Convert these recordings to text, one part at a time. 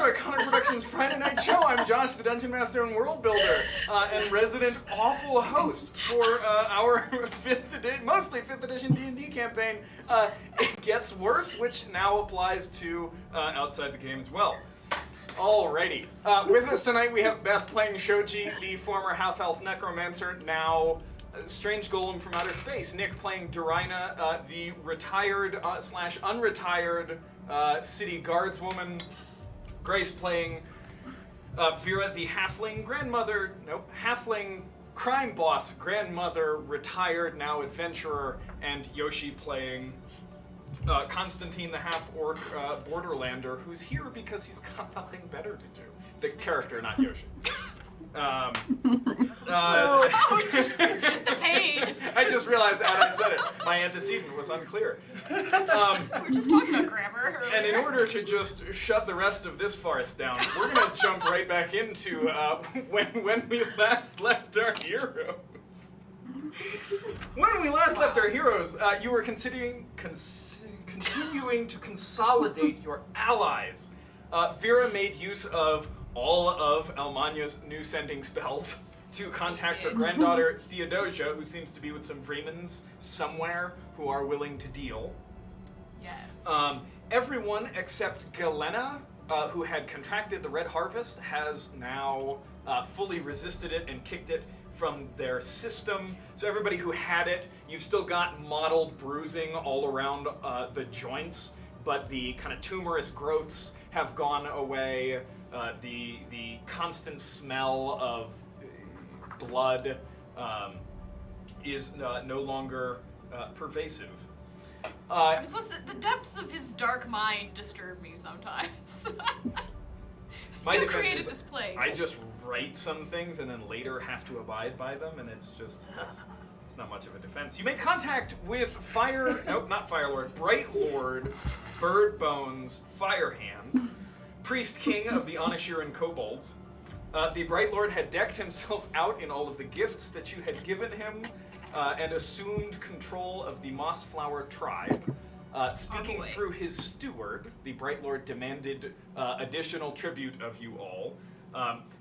Iconic Productions Friday Night Show. I'm Josh, the Dungeon Master and World Builder, and resident awful host for our mostly 5th edition D&D campaign. It Gets Worse, which now applies to outside the game as well. Alrighty. With us tonight we have Beth playing Shoji, the former half-elf necromancer, now strange golem from outer space. Nick playing Durina, the retired slash unretired city guardswoman. Grace playing Vera, the halfling crime boss grandmother, retired, now adventurer, and Yoshi playing Constantine, the half-orc borderlander, who's here because he's got nothing better to do. The character, not Yoshi. Ouch! The pain! I just realized as I said it, my antecedent was unclear. We're just talking about grammar. And in order to just shut the rest of this farce down, we're going to jump right back into when we last left our heroes. When we last left our heroes, you were continuing to consolidate your allies. Vera made use of all of Elmania's new sending spells to contact her granddaughter Theodosia, who seems to be with some Freemans somewhere who are willing to deal. Yes. Everyone except Galena, who had contracted the Red Harvest, has now fully resisted it and kicked it from their system. So everybody who had it, you've still got mottled bruising all around the joints, but the kind of tumorous growths have gone away. The constant smell of blood is no longer pervasive. The depths of his dark mind disturb me sometimes. My Who defense created is this place? I just write some things and then later have to abide by them, and it's not much of a defense. You make contact with not Firelord, Bright Lord, Bird Bones, Firehands, Priest King of the Onishiran Kobolds. The Bright Lord had decked himself out in all of the gifts that you had given him, and assumed control of the Mossflower tribe. Speaking through his steward, the Bright Lord demanded additional tribute of you all,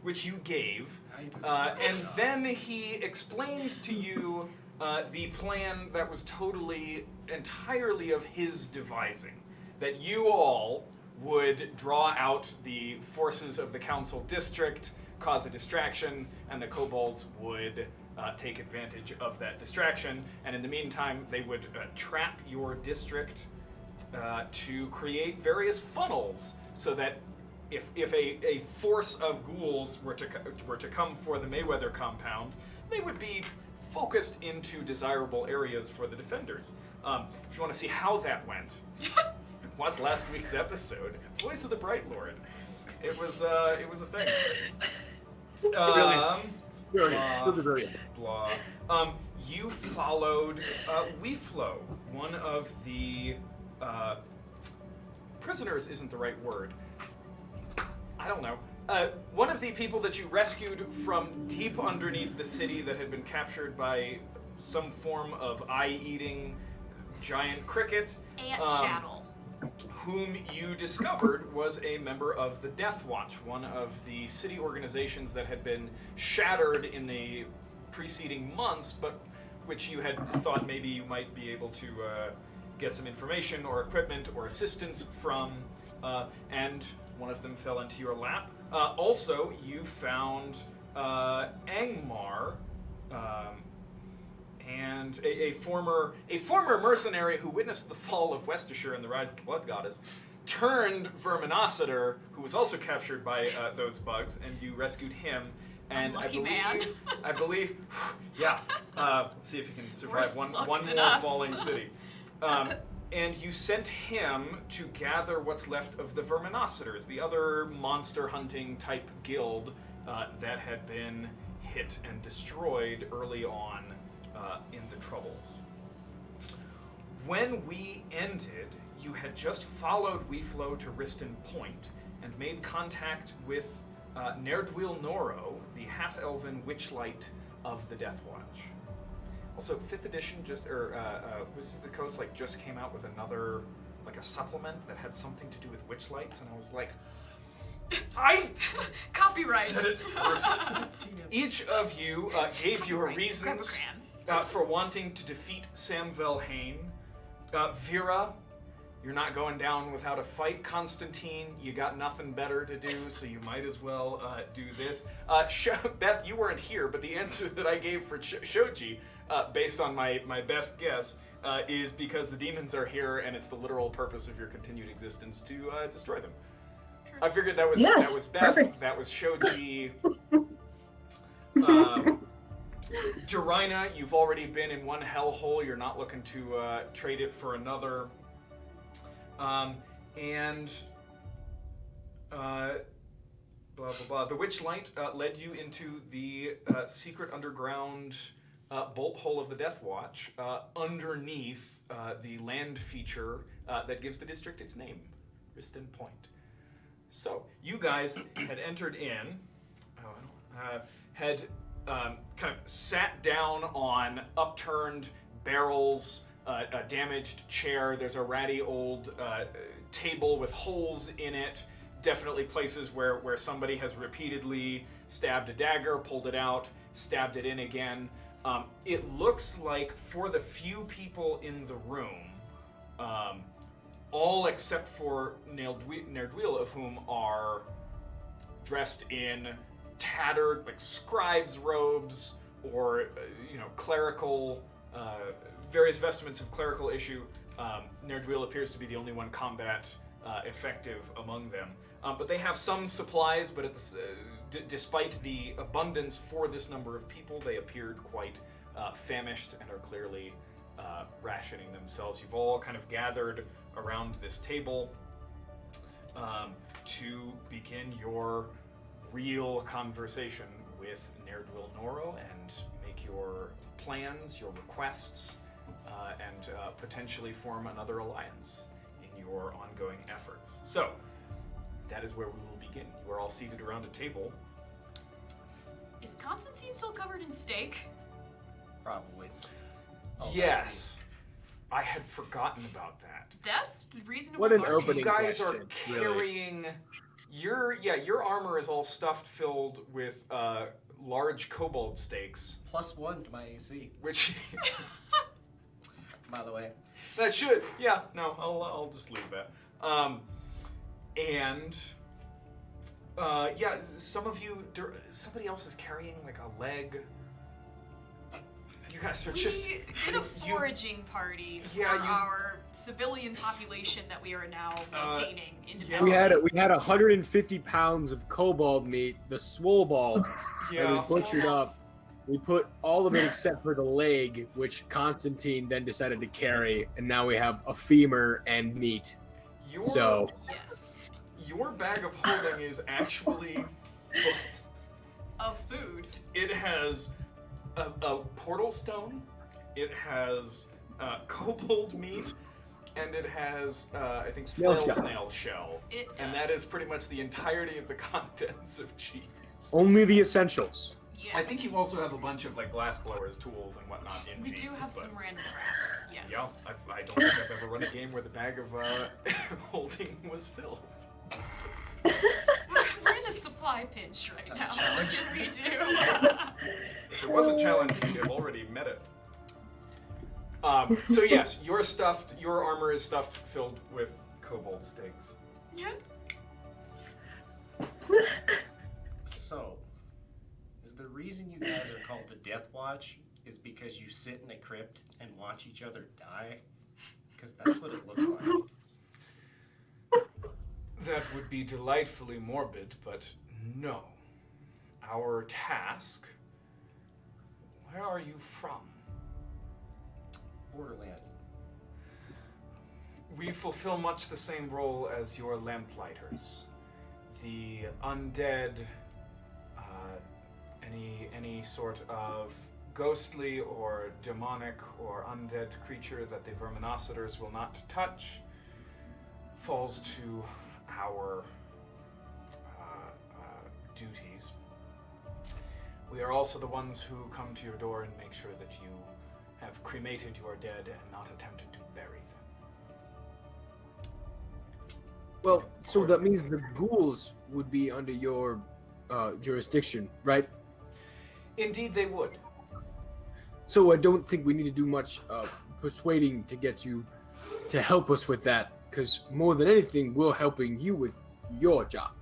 which you gave, and then he explained to you the plan that was entirely of his devising, that you all would draw out the forces of the council district, cause a distraction, and the kobolds would take advantage of that distraction, and in the meantime they would trap your district to create various funnels, so that if a force of ghouls were to come for the Mayweather compound, they would be focused into desirable areas for the defenders. If you want to see how that went, watch last week's episode, Voice of the Bright Lord. It was a thing. You followed Weeflo, one of the prisoners isn't the right word. I don't know. One of the people that you rescued from deep underneath the city that had been captured by some form of eye-eating giant cricket. Ant chattel. Whom you discovered was a member of the Death Watch, one of the city organizations that had been shattered in the preceding months, but which you had thought maybe you might be able to get some information or equipment or assistance from, and one of them fell into your lap. Also, you found Angmar, and a former mercenary who witnessed the fall of Westashire and the rise of the Blood Goddess, turned Verminocitor, who was also captured by those bugs, and you rescued him. And I believe, yeah. Let's see if you can survive one more falling city. And you sent him to gather what's left of the Verminocitors, the other monster hunting type guild that had been hit and destroyed early on in the Troubles. When we ended, you had just followed Weeflo to Riston Point and made contact with Nerdwil Noro, the half-elven witchlight of the Death Watch. Also, 5th edition Wizards of the Coast just came out with another, a supplement that had something to do with witchlights, and I was like, I Copyright. said it first. Each of you gave your Copyright. reasons Gebrecan. for wanting to defeat Sam Velhain. Vera, you're not going down without a fight. Constantine, you got nothing better to do, so you might as well do this. Beth, you weren't here, but the answer that I gave for Shoji, based on my best guess, is because the demons are here, and it's the literal purpose of your continued existence to destroy them. True. I figured that was Beth, perfect. That was Shoji. Durina, you've already been in one hellhole. You're not looking to trade it for another. And blah blah blah. The Witchlight led you into the secret underground bolt hole of the Death Watch, underneath the land feature that gives the district its name, Riston Point. So you guys had entered in, had kind of sat down on upturned barrels. A damaged chair. There's a ratty old table with holes in it. Definitely places where somebody has repeatedly stabbed a dagger, pulled it out, stabbed it in again. It looks like for the few people in the room, all except for Nerdwheel, of whom are dressed in tattered, like scribes' robes or clerical. Various vestments of clerical issue. Nerdwheel appears to be the only one combat effective among them. But they have some supplies, but despite the abundance for this number of people, they appeared quite famished and are clearly rationing themselves. You've all kind of gathered around this table to begin your real conversation with Nerdwheel Noro and make your plans, your requests, and potentially form another alliance in your ongoing efforts. So, that is where we will begin. You are all seated around a table. Is Constantine still covered in steak? Probably. Oh, Yes. I had forgotten about that. That's reasonable. What an market. opening You guys question, are carrying your armor is all stuffed filled with large kobold steaks. +1 to my AC, Which by the way. that should, yeah, no, I'll just leave that. Some of you, somebody else is carrying like a leg. You guys are just. We did a foraging party for our civilian population that we are now maintaining independently. We had 150 pounds of kobold meat, the swollebald, that we butchered up. We put all of it except for the leg, which Constantine then decided to carry, and now we have a femur and meat. Yes. Your bag of holding is actually of food. It has a portal stone, it has kobold meat, and it has, I think, snail shell. It does. And that is pretty much the entirety of the contents of Jeeves. Only the essentials. Yes. I think you also have a bunch of like glass blowers, tools, and whatnot in We Jeeves, do have but some random crap. Yes. Yeah, I don't think I've ever run a game where the bag of holding was filled. We're in a supply pinch right now. What can we do? If it was a challenge, you'd have already met it. So yes, your armor is stuffed, filled with kobold steaks. Yeah. So, is the reason you guys are called the Death Watch is because you sit in a crypt and watch each other die? Because that's what it looks like. That would be delightfully morbid, but no. Our task... Where are you from? Borderlands. We fulfill much the same role as your lamplighters. The undead, any sort of ghostly or demonic or undead creature that the verminocitors will not touch falls to our duties. We are also the ones who come to your door and make sure that you have cremated your dead and not attempted to bury them. Well, so that means the ghouls would be under your jurisdiction, right? Indeed, they would. So I don't think we need to do much persuading to get you to help us with that, because more than anything, we're helping you with your job.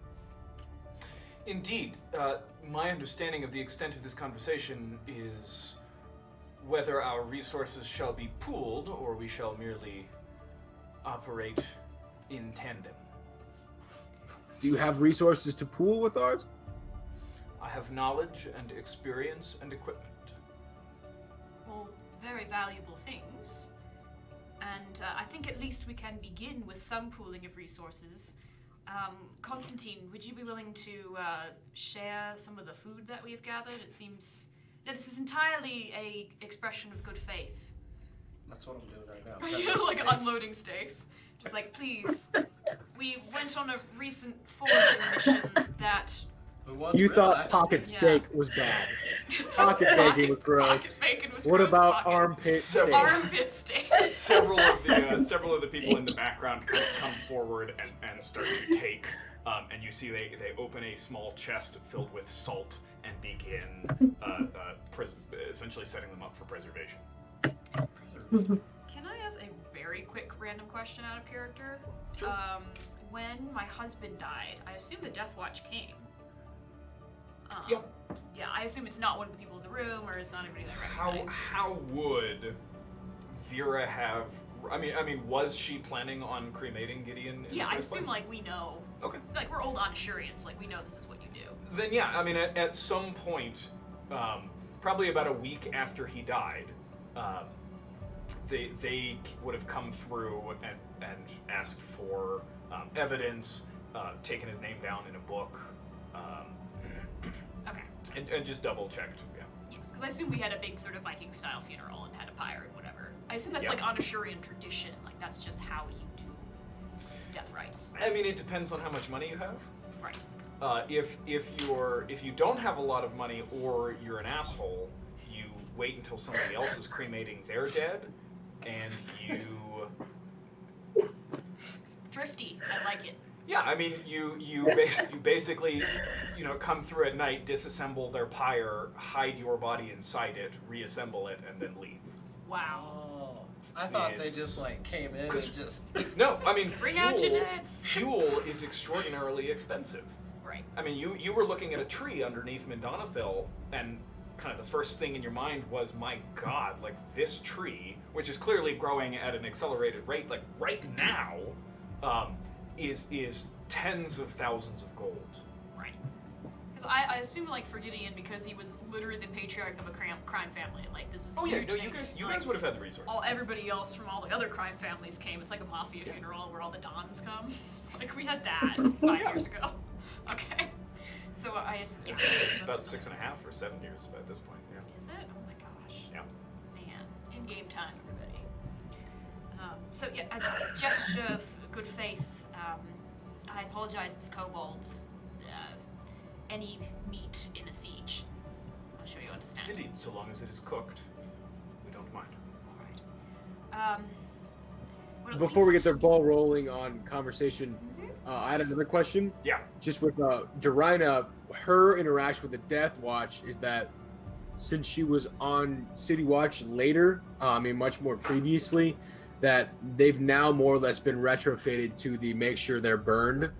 Indeed. My understanding of the extent of this conversation is whether our resources shall be pooled or we shall merely operate in tandem. Do you have resources to pool with ours? I have knowledge and experience and equipment. Well, very valuable things. And I think at least we can begin with some pooling of resources. Constantine, would you be willing to share some of the food that we've gathered? It seems that this is entirely a expression of good faith. That's what I'm doing right now. Are you like unloading steaks? Just like, please. We went on a recent foraging mission that... You thought pocket steak was bad. Pocket bacon was gross. Pocket bacon was what gross. about armpit steak? Armpit steak. Several of the people in the background kind of come forward and start to take, and you see they open a small chest filled with salt and begin essentially setting them up for preservation. Can I ask a very quick random question out of character? Sure. When my husband died, I assume the Death Watch came. Yep. Yeah, I assume it's not one of the people in the room, or it's not anybody that I recognize. How would Vera have? I mean, was she planning on cremating Gideon? In Yeah, the I first assume place? like we know. Okay. Like we're old Onashurians, like we know this is what you do. Then yeah, I mean, at some point, probably about a week after he died, they would have come through and asked for evidence, taken his name down in a book. Okay. And just double checked, yeah. Yes, because I assume we had a big sort of Viking-style funeral and had a pyre and whatever. I assume that's Yeah. like Onashurian tradition. Like that's just how you do death rites. I mean, it depends on how much money you have. Right. If you don't have a lot of money or you're an asshole, you wait until somebody else is cremating their dead, and you. Thrifty. I like it. Yeah, I mean, you basically, come through at night, disassemble their pyre, hide your body inside it, reassemble it, and then leave. Wow. Oh, I thought they just like came in and just. No, I mean, Bring out your dead. fuel is extraordinarily expensive. Right. I mean, you were looking at a tree underneath Mindonithil, and kind of the first thing in your mind was, my God, like this tree, which is clearly growing at an accelerated rate, like right now, is tens of thousands of gold. Right. Because I assume like for Gideon, because he was literally the patriarch of a crime family, like this was. Oh yeah, no, thing. you guys would have had the resources. Everybody else from all the other crime families came. It's like a mafia funeral where all the dons come. Like we had that 5 years ago. Okay. So I assume It's about 6.5 or 7 years at this point. Yeah. Is it? Oh my gosh. Yeah. Man, in game time, everybody. So yeah, a gesture of good faith. I apologize, it's kobolds. Any meat in a siege. I'm sure you understand. Indeed, so long as it is cooked, we don't mind. Alright. What else Before we seems- get the ball rolling on conversation, I had another question. Yeah. Just with Darina, her interaction with the Death Watch is that since she was on City Watch later, much more previously, that they've now more or less been retrofitted to the make sure they're burned.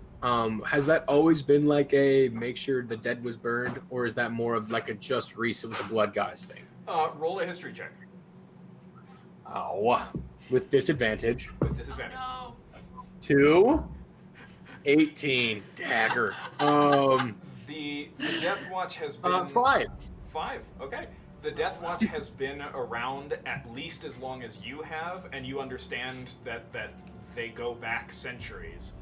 Has that always been like a make sure the dead was burned, or is that more of like a just recent with the Blood Guys thing? Roll a history check. Oh, with disadvantage. With disadvantage. Oh 2, 18, dagger. The Death Watch has been 5. 5. Okay. The Death Watch has been around at least as long as you have, and you understand that they go back centuries.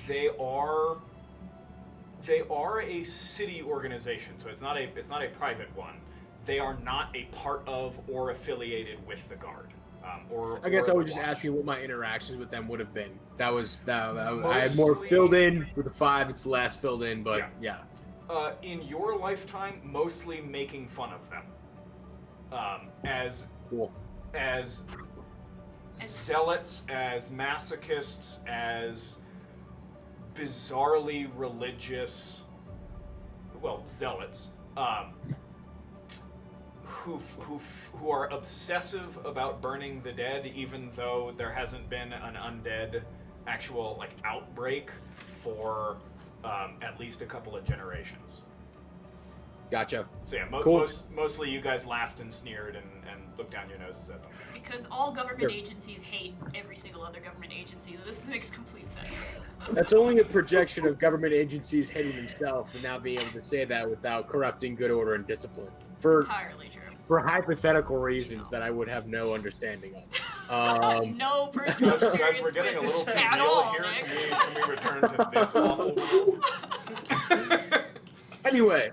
They are a city organization, so it's not a private one. They are not a part of or affiliated with the Guard. I guess I was just Watch. asking what my interactions with them would have been. That was I had more filled in with the 5. It's less filled in, but yeah. In your lifetime, mostly making fun of them, as zealots, as masochists, as bizarrely religious, well, zealots, who are obsessive about burning the dead, even though there hasn't been an undead actual like outbreak for at least a couple of generations. Gotcha. So yeah, Cool. mostly you guys laughed and sneered and looked down your noses at them. Because all government Sure. agencies hate every single other government agency. This makes complete sense. That's only a projection of government agencies hating themselves and now being able to say that without corrupting good order and discipline. It's For entirely true. hypothetical reasons that I would have no understanding of. No personal Guys, experience we're getting a with little too at real all, here. Nick. Can we return to this awful world? Anyway,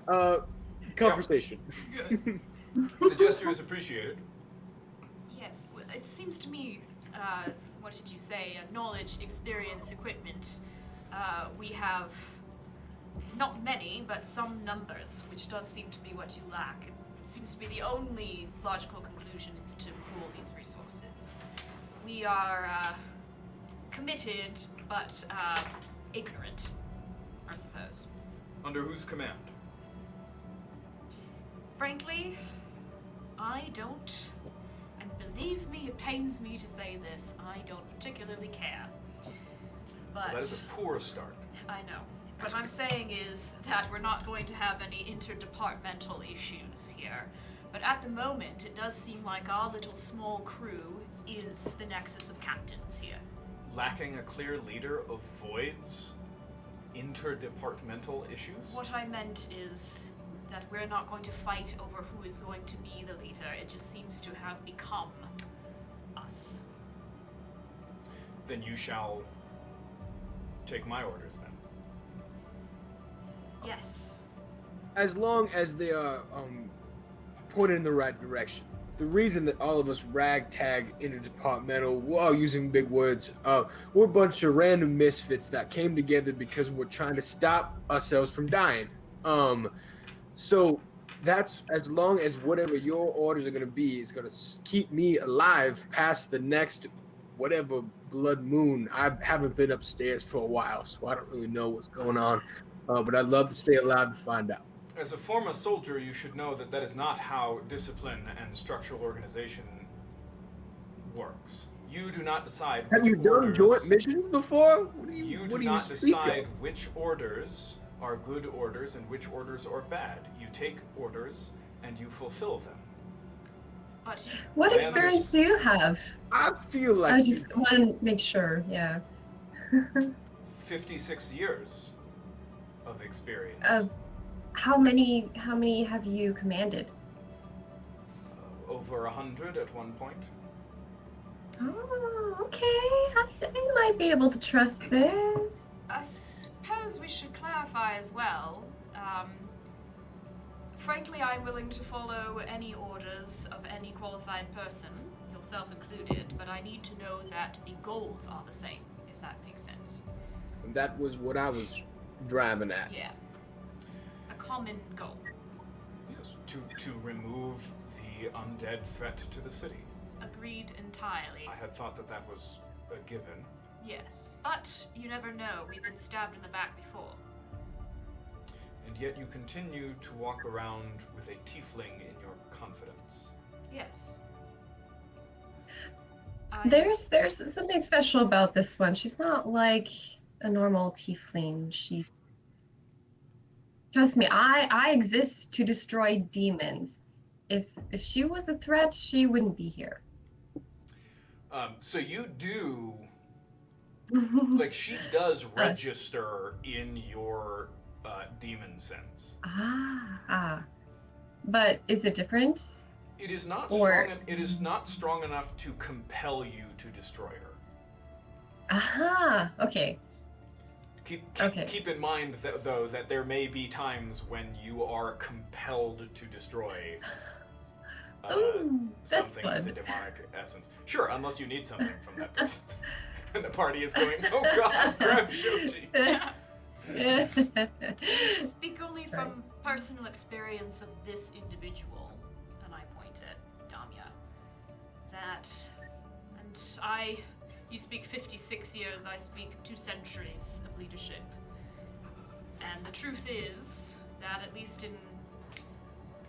conversation. The gesture is appreciated. Yes, it seems to me, what did you say? Knowledge, experience, equipment. We have not many, but some numbers, which does seem to be what you lack. It seems to be the only logical conclusion is to pool these resources. We are committed, but ignorant, I suppose. Under whose command? Frankly, I don't, and believe me, it pains me to say this, I don't particularly care. But Well, that is a poor start. I know. What I'm saying is that we're not going to have any interdepartmental issues here. But at the moment, it does seem like our little small crew is the nexus of captains here. Lacking a clear leader avoids interdepartmental issues? What I meant is that we're not going to fight over who is going to be the leader. It just seems to have become us. Then you shall take my orders then. Yes. As long as they are pointed in the right direction. The reason that all of us ragtag interdepartmental, while using big words, we're a bunch of random misfits that came together because we're trying to stop ourselves from dying. So that's as long as whatever your orders are going to be is going to keep me alive past the next whatever blood moon. I haven't been upstairs for a while, so I don't really know what's going on. But I'd love to stay alive to find out. As a former soldier, you should know that that is not how discipline and structural organization works. You do not decide which Have you done orders... joint missions before? What do You what do do not you speak decide of? which orders are good orders and which orders are bad. You take orders and you fulfill them. But What Lance- experience do you have? I feel like I just want to make sure, yeah. 56 years of experience. How many have you commanded? Over 100 at one point. Oh, okay. I think I might be able to trust this. I suppose we should clarify as well. Frankly, I'm willing to follow any orders of any qualified person, yourself included, but I need to know that the goals are the same, if that makes sense. that was what I was driving at. Yeah. A common goal. Yes, to remove the undead threat to the city. Agreed entirely. I had thought that that was a given. Yes, but you never know. We've been stabbed in the back before. And yet you continue to walk around with a tiefling in your confidence. Yes. There's something special about this one. She's not like a normal tiefling. Trust me, I exist to destroy demons. If she was a threat, she wouldn't be here. So you do, like, she does register in your demon sense. But is it different? It is not Or- strong. It is not strong enough to compel you to destroy her. Aha, okay. Keep in mind that, though, that there may be times when you are compelled to destroy Ooh, that's something fun. with a demonic essence. Sure, unless you need something from that person. And the party is going, oh god, grab Shoji. Speak only from personal experience of this individual, and I point at Damya, that a you speak 56 years, I speak 2 centuries of leadership. And the truth is that, at least in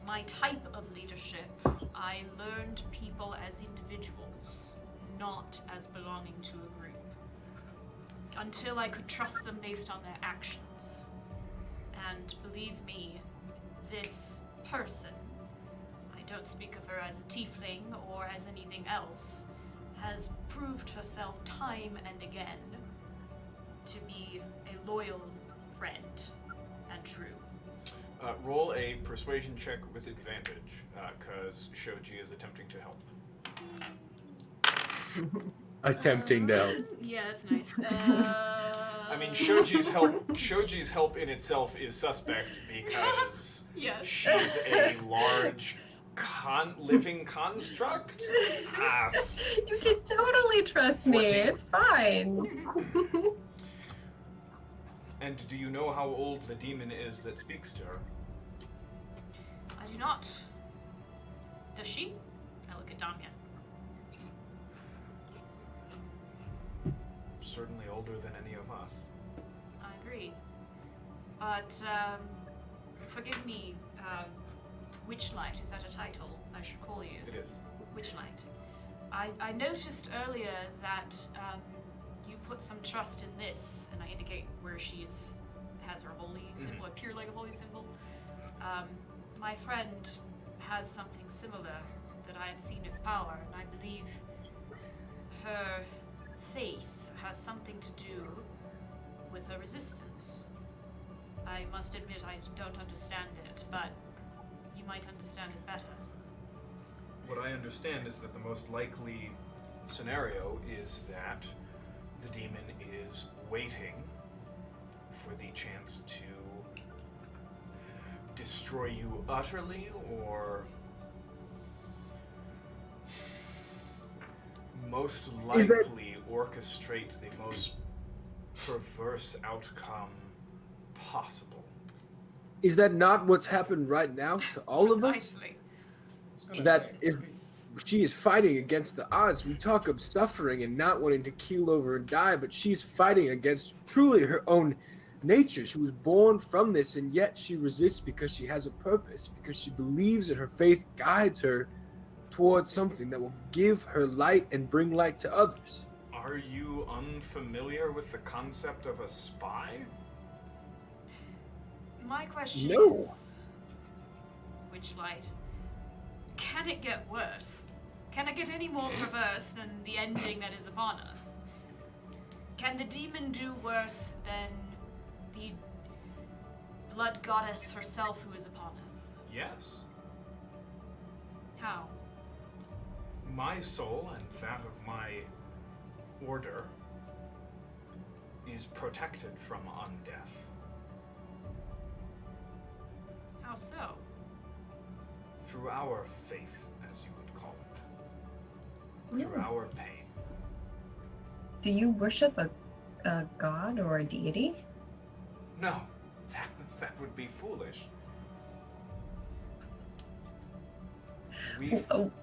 my type of leadership, I learned people as individuals, not as belonging to a group, until I could trust them based on their actions. And believe me, this person, I don't speak of her as a tiefling or as anything else, has proved herself time and again to be a loyal friend and true. Roll a persuasion check with advantage, because Shoji is attempting to help. Attempting to help. Yeah, that's nice. I mean, Shoji's help in itself is suspect because Yes. she's a large living construct. You can totally trust me. 14. It's fine. And do you know how old the demon is that speaks to her? I do not. Does she? I look at Damia. Certainly older than any of us. I agree. But, forgive me, Witchlight, is that a title I should call you? It is. Witchlight. I noticed earlier that, you put some trust in this, and I indicate where she has her holy symbol, appear like a holy symbol. My friend has something similar that I have seen its power, and I believe her faith has something to do with her resistance. I must admit I don't understand it, but you might understand it better. What I understand is that the most likely scenario is that the demon is waiting for the chance to destroy you utterly, or most likely orchestrate the most perverse outcome possible. Is that not what's happened right now to all of us? Precisely. That if she is fighting against the odds, we talk of suffering and not wanting to keel over and die, but she's fighting against truly her own nature. She was born from this, and yet she resists because she has a purpose, because she believes that her faith guides her towards something that will give her light and bring light to others. Are you unfamiliar with the concept of a spy? My question No. is, Witchlight, can it get worse? Can it get any more perverse than the ending that is upon us? Can the demon do worse than the blood goddess herself who is upon us? Yes. How? My soul and that of my order is protected from undeath. How so? Through our faith, as you would call it. Through Yeah. our pain. Do you worship a god or a deity? No, that would be foolish.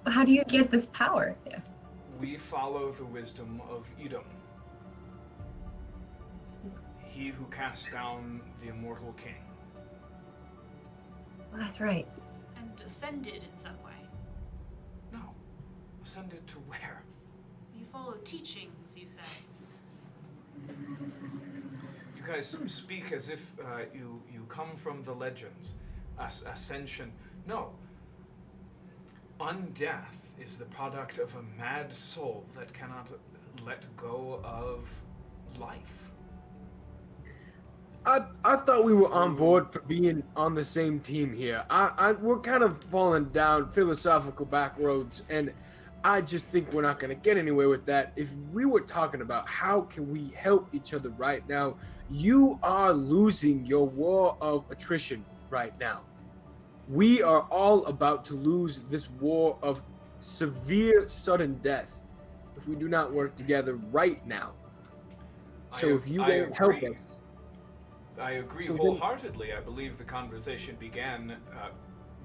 How do you get this power? Yeah. We follow the wisdom of Edom. He who cast down the immortal king. Well, that's right. And ascended in some way. No. Ascended to where? You follow teachings, you say. You guys speak as if you come from the legends. Ascension. No. Undeath is the product of a mad soul that cannot let go of life. I thought we were on board for being on the same team here. We're kind of falling down philosophical back roads, and I just think we're not going to get anywhere with that. If we were talking about how can we help each other right now, you are losing your war of attrition right now. We are all about to lose this war of severe sudden death if we do not work together right now. So if you won't help us. I agree So then- wholeheartedly. I believe the conversation began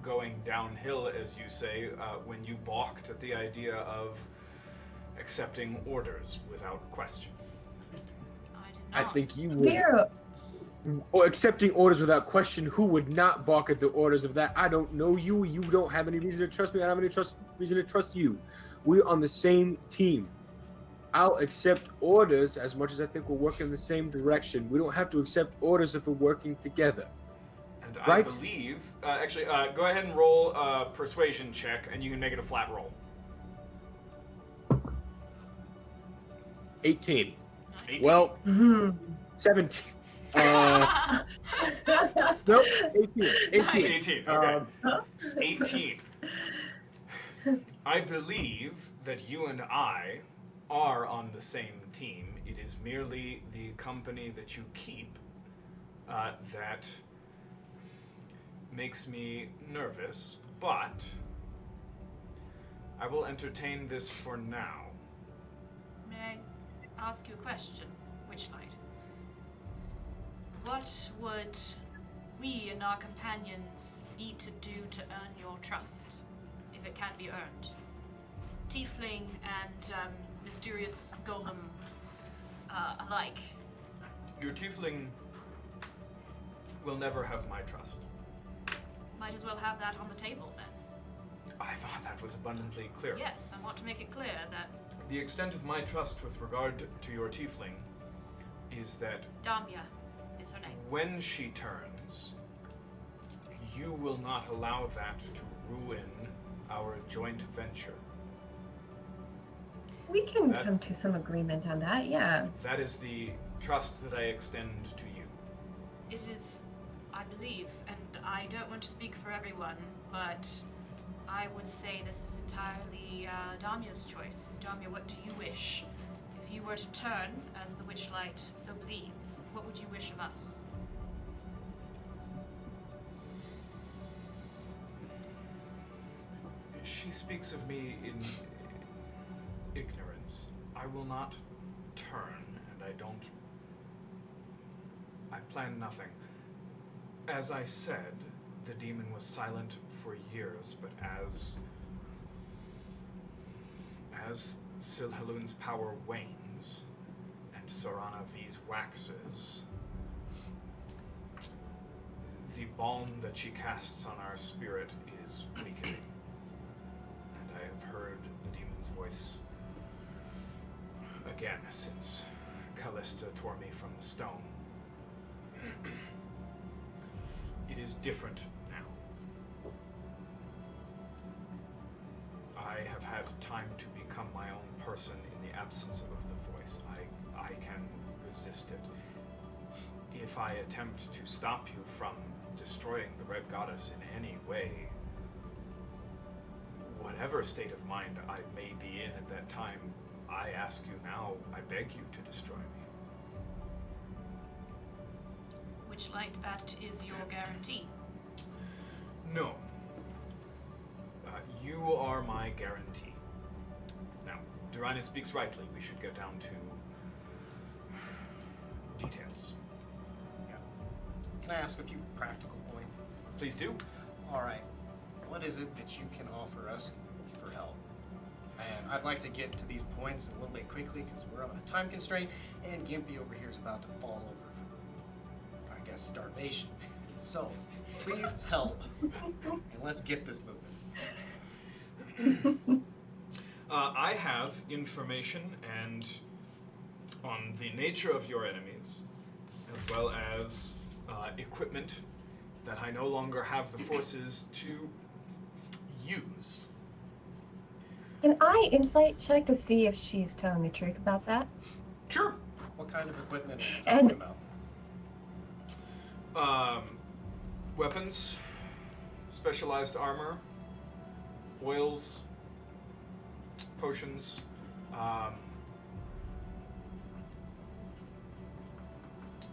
going downhill, as you say, when you balked at the idea of accepting orders without question. I did not. I think you would. Vera, Or accepting orders without question, who would not balk at the orders of that? I don't know you. You don't have any reason to trust me. I don't have any reason to trust you. We're on the same team. I'll accept orders as much as I think we're working in the same direction. We don't have to accept orders if we're working together. And Right. I believe, actually, go ahead and roll a persuasion check, and you can make it a flat roll. 18. 18. Well, mhm. 17. Nope, 18. 18. Nice. 18, okay. 18. 18. I believe that you and I are on the same team. It is merely the company that you keep that makes me nervous, but I will entertain this for now. May I ask you a question, Witchlight? What would we and our companions need to do to earn your trust, if it can be earned? Tiefling and mysterious golem alike. Your tiefling will never have my trust. Might as well have that on the table then. I thought that was abundantly clear. Yes, I want to make it clear that The extent of my trust with regard to your tiefling is that Damia is her name. when she turns, you will not allow that to ruin our joint venture. We can That- come to some agreement on that, yeah. That is the trust that I extend to you. It is, I believe, and I don't want to speak for everyone, but I would say this is entirely Damia's choice. Damia, what do you wish? If you were to turn, as the Witchlight so believes, what would you wish of us? She speaks of me in ignorance. I will not turn, and I plan nothing. As I said, the demon was silent for years, but as Silhalun's power wanes and Sorana V's waxes, the balm that she casts on our spirit is weakening. And I have heard the demon's voice again since Callista tore me from the stone. It is different now. I have had time to become my own person in the absence of the voice. I can resist it. If I attempt to stop you from destroying the Red Goddess in any way, whatever state of mind I may be in at that time, I ask you now, I beg you to destroy me. Witchlight, that is your guarantee. No. You are my guarantee. Now, Durinus speaks rightly. We should get down to details. Yeah. Can I ask a few practical points? Please do. All right. What is it that you can offer us for help? And I'd like to get to these points a little bit quickly because we're on a time constraint, and Gimpy over here is about to fall over from, I guess, starvation. So, please help, and let's get this moving. I have information and on the nature of your enemies, as well as equipment that I no longer have the forces to use. Can I insight check to see if she's telling the truth about that? Sure. What kind of equipment are you And- talking about? Weapons, specialized armor, oils, potions,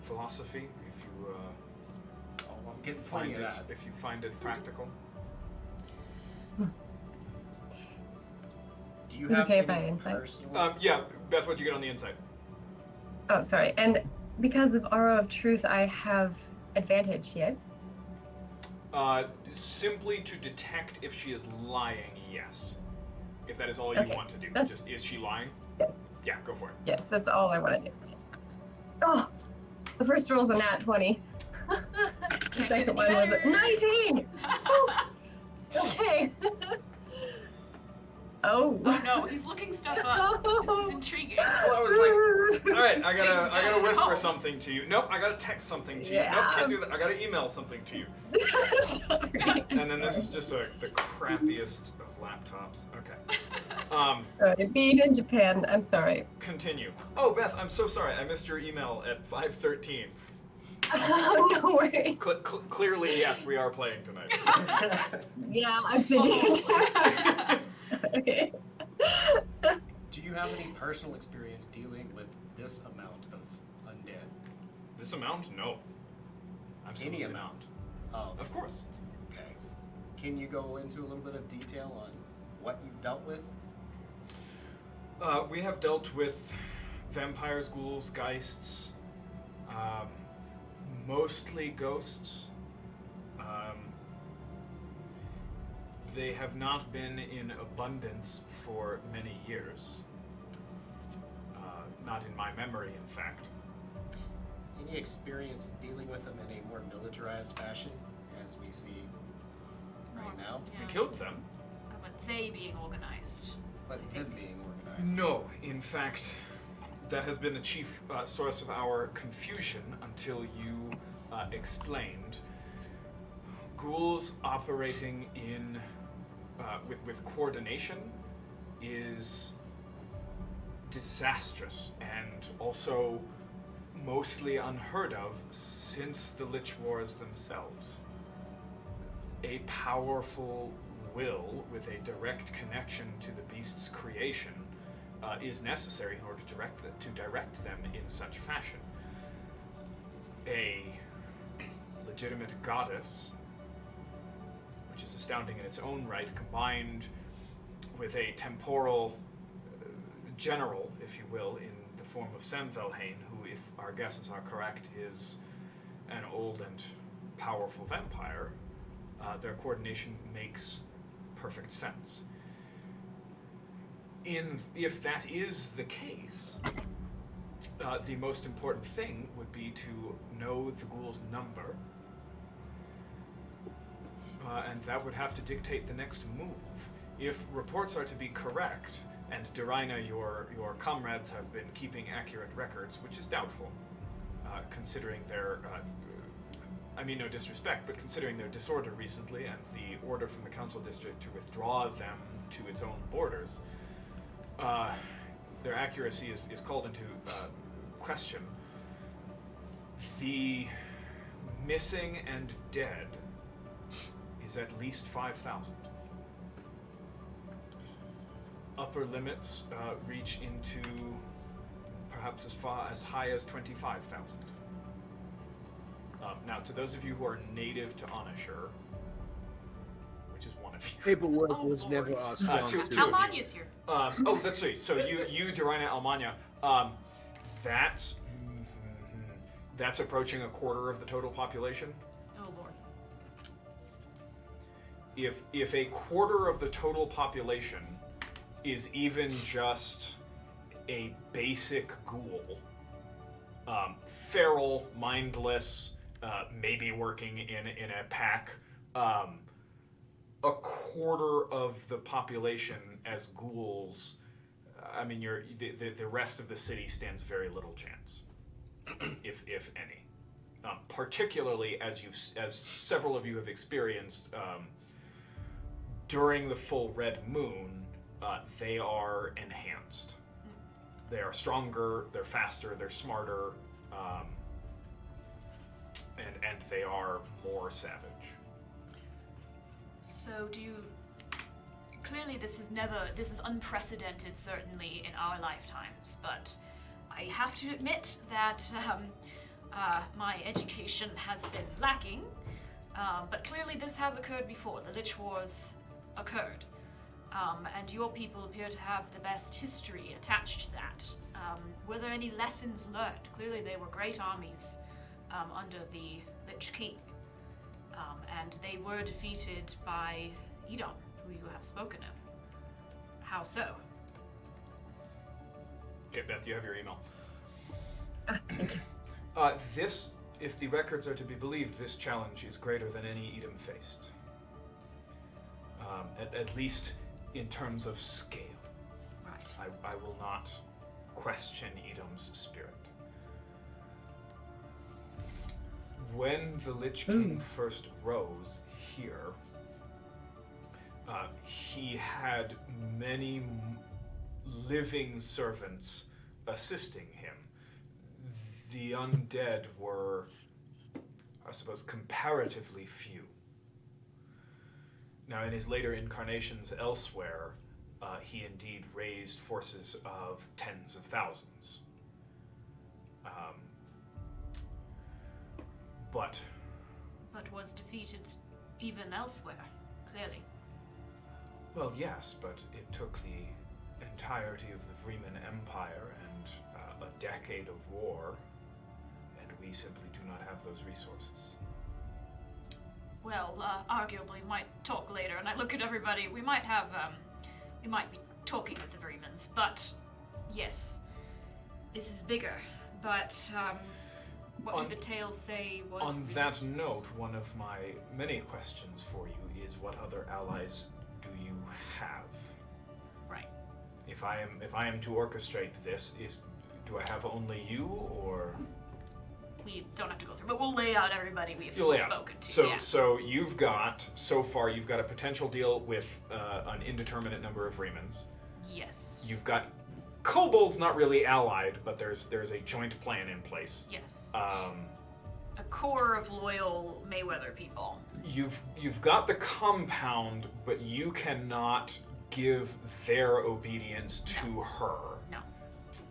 philosophy, if you Oh, I'm getting plenty find of it, that. if you find it practical. Do you Is it have okay if any I insight? personal- Yeah, Beth, what'd you get on the inside? Oh, sorry. And because of Aura of Truth, I have advantage, yes? Simply to detect if she is lying, yes. if that is all you Okay, want to do. that's- Just, is she lying? Yes. Yeah, go for it. Yes, that's all I want to do. Oh, the first roll's a nat 20. The Can't second get one any was a better. 19. Woo. Okay. Oh. Oh no, he's looking stuff up. This is intriguing. Well, I was like, all right, I gotta Thanks, whisper Dad. something to you. Nope, I gotta text something to you. Yeah. Nope, can't do that. I gotta email something to you. Sorry. And then this is just the crappiest of laptops. Okay. Sorry, being in Japan, I'm sorry. Continue. Oh, Beth, I'm so sorry. I missed your email at 5:13. Oh, no worries. Clearly, yes, we are playing tonight. Yeah, I'm thinking. Okay. Do you have any personal experience dealing with this amount of undead? This amount? No. Absolutely Any not. amount? Oh, Of course. okay. Can you go into a little bit of detail on what you've dealt with? We have dealt with vampires, ghouls, geists, mostly ghosts. They have not been in abundance for many years. Not in my memory, in fact. Any experience dealing with them in a more militarized fashion, as we see right now? Yeah. We killed them. But they being organized. But them being organized. No, in fact, that has been the chief source of our confusion until you explained. Ghouls operating in with coordination is disastrous and also mostly unheard of since the Lich Wars themselves. A powerful will with a direct connection to the beast's creation is necessary in order to direct them in such fashion. A legitimate goddess, which is astounding in its own right, combined with a temporal general, if you will, in the form of Samvelhain, who, if our guesses are correct, is an old and powerful vampire, their coordination makes perfect sense. If that is the case, the most important thing would be to know the ghoul's number, and that would have to dictate the next move. If reports are to be correct, and Durina, your comrades have been keeping accurate records, which is doubtful, considering their, I mean no disrespect, but considering their disorder recently and the order from the council district to withdraw them to its own borders, their accuracy is called into question. The missing and dead is at least 5,000. Upper limits reach into perhaps as high as 25,000. Now, to those of you who are native to Onashur, which is one of you. Paperwork Oh, was Lord. never our Two strong of suit. you. Almania's here. Oh, that's right. So you, Durina Almania, that's approaching a quarter of the total population. Oh lord. If a quarter of the total population is even just a basic ghoul, feral, mindless, maybe working in a pack, a quarter of the population as ghouls, I mean, the rest of the city stands very little chance, if any. Particularly as several of you have experienced during the full red moon, they are enhanced. They are stronger, they're faster, they're smarter, and they are more savage. So do you... Clearly this is unprecedented, certainly in our lifetimes, but I have to admit that my education has been lacking, but clearly this has occurred before. The Lich Wars occurred, and your people appear to have the best history attached to that. Were there any lessons learned? Clearly they were great armies under the Lich King, and they were defeated by Edom, who you have spoken of. How so? Okay, Beth, you have your email. Thank you. This, if the records are to be believed, this challenge is greater than any Edom faced. At least in terms of scale. Right. I will not question Edom's spirit. When the Lich King first rose here, he had many living servants assisting him. The undead were, I suppose, comparatively few. Now, in his later incarnations elsewhere, he indeed raised forces of tens of thousands. But was defeated even elsewhere, clearly. Well, yes, but it took the entirety of the Freeman Empire and a decade of war, and we simply do not have those resources. Well, arguably, might talk later, and I look at everybody. We might be talking with the Vremans, but yes, this is bigger. But what do the tales say was on the that resistance? note, one of my many questions for you is, what other allies do you have? Right. If I am to orchestrate this, do I have only you, or We don't have to go through, but we'll lay out everybody we've you'll lay out? spoken to. So yeah. so you've got a potential deal with an indeterminate number of Remans. Yes. You've got kobolds, not really allied, but there's a joint plan in place. Yes. A core of loyal Mayweather people. You've got the compound, but you cannot give their obedience to her. No.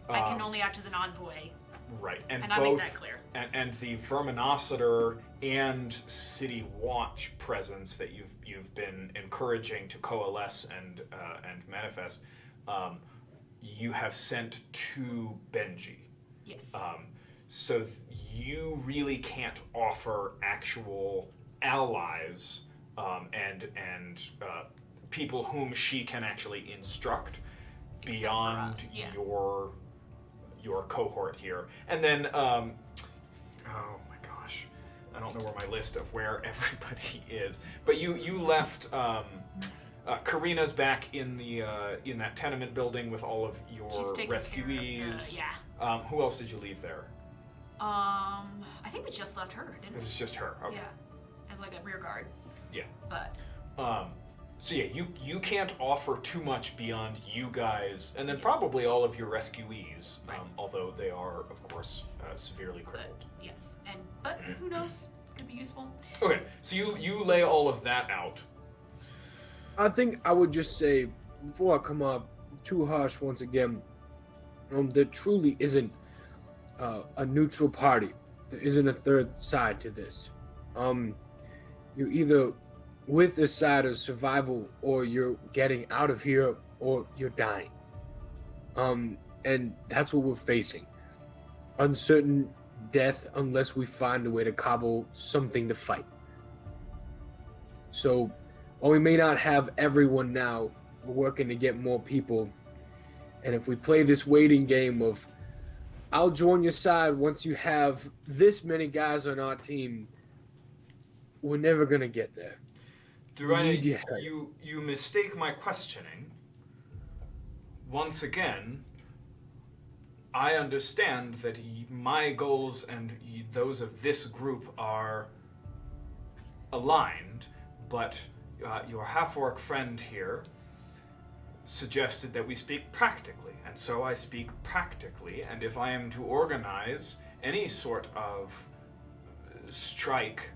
I can only act as an envoy. Right, And both, I make that clear. And the Verminositor and City Watch presence that you've been encouraging to coalesce and manifest, you have sent to Benji. Yes. So you really can't offer actual allies and people whom she can actually instruct Except for beyond us, yeah. your cohort here. And then, oh my gosh, I don't know where my list of where everybody is. But you left. Karina's back in that tenement building with all of your She's taking rescuees. care of Who else did you leave there? I think we just left her, didn't we? This is just her. Okay. Yeah. As like a rear guard. Yeah. But So yeah, you can't offer too much beyond you guys, and then Yes. probably all of your rescuees, Right. although they are, of course, severely crippled. yes. But who knows? Could be useful. Okay, so you lay all of that out. I think I would just say, before I come up too harsh once again, there truly isn't a neutral party. There isn't a third side to this. You're either with the side of survival, or you're getting out of here, or you're dying. And that's what we're facing. Uncertain death unless we find a way to cobble something to fight. So, while we may not have everyone now, we're working to get more people. And if we play this waiting game of, I'll join your side once you have this many guys on our team, we're never going to get there. Durrani, need your help. you mistake my questioning. Once again, I understand that my goals and those of this group are aligned, but your half-orc friend here suggested that we speak practically, and so I speak practically, and if I am to organize any sort of strike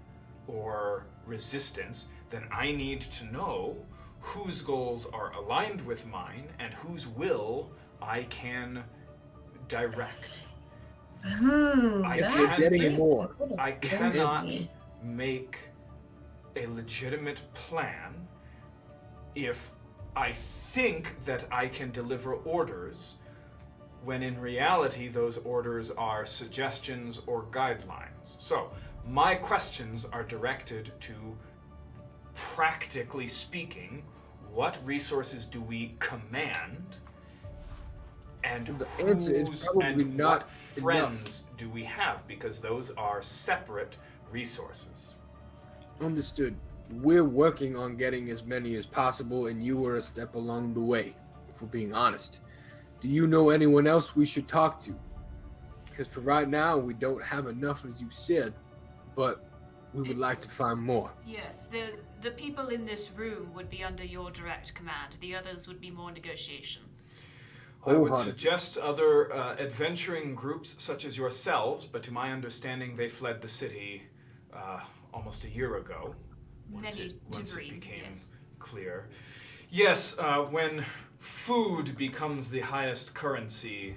or resistance, then I need to know whose goals are aligned with mine and whose will I can direct. Getting more. I cannot make a legitimate plan if I think that I can deliver orders when in reality those orders are suggestions or guidelines. So my questions are directed to, practically speaking, what resources do we command, and The answer is whose probably and not what friends do we have? Because those are separate resources. Understood. We're working on getting as many as possible, and you were a step along the way, if we're being honest. Do you know anyone else we should talk to? Because for right now, we don't have enough, as you said, but we would like to find more. Yes, the people in this room would be under your direct command. The others would be more negotiation. I would Wholehearted. suggest other adventuring groups such as yourselves, but to my understanding, they fled the city almost a year ago. Once it became clear. Yes, when food becomes the highest currency,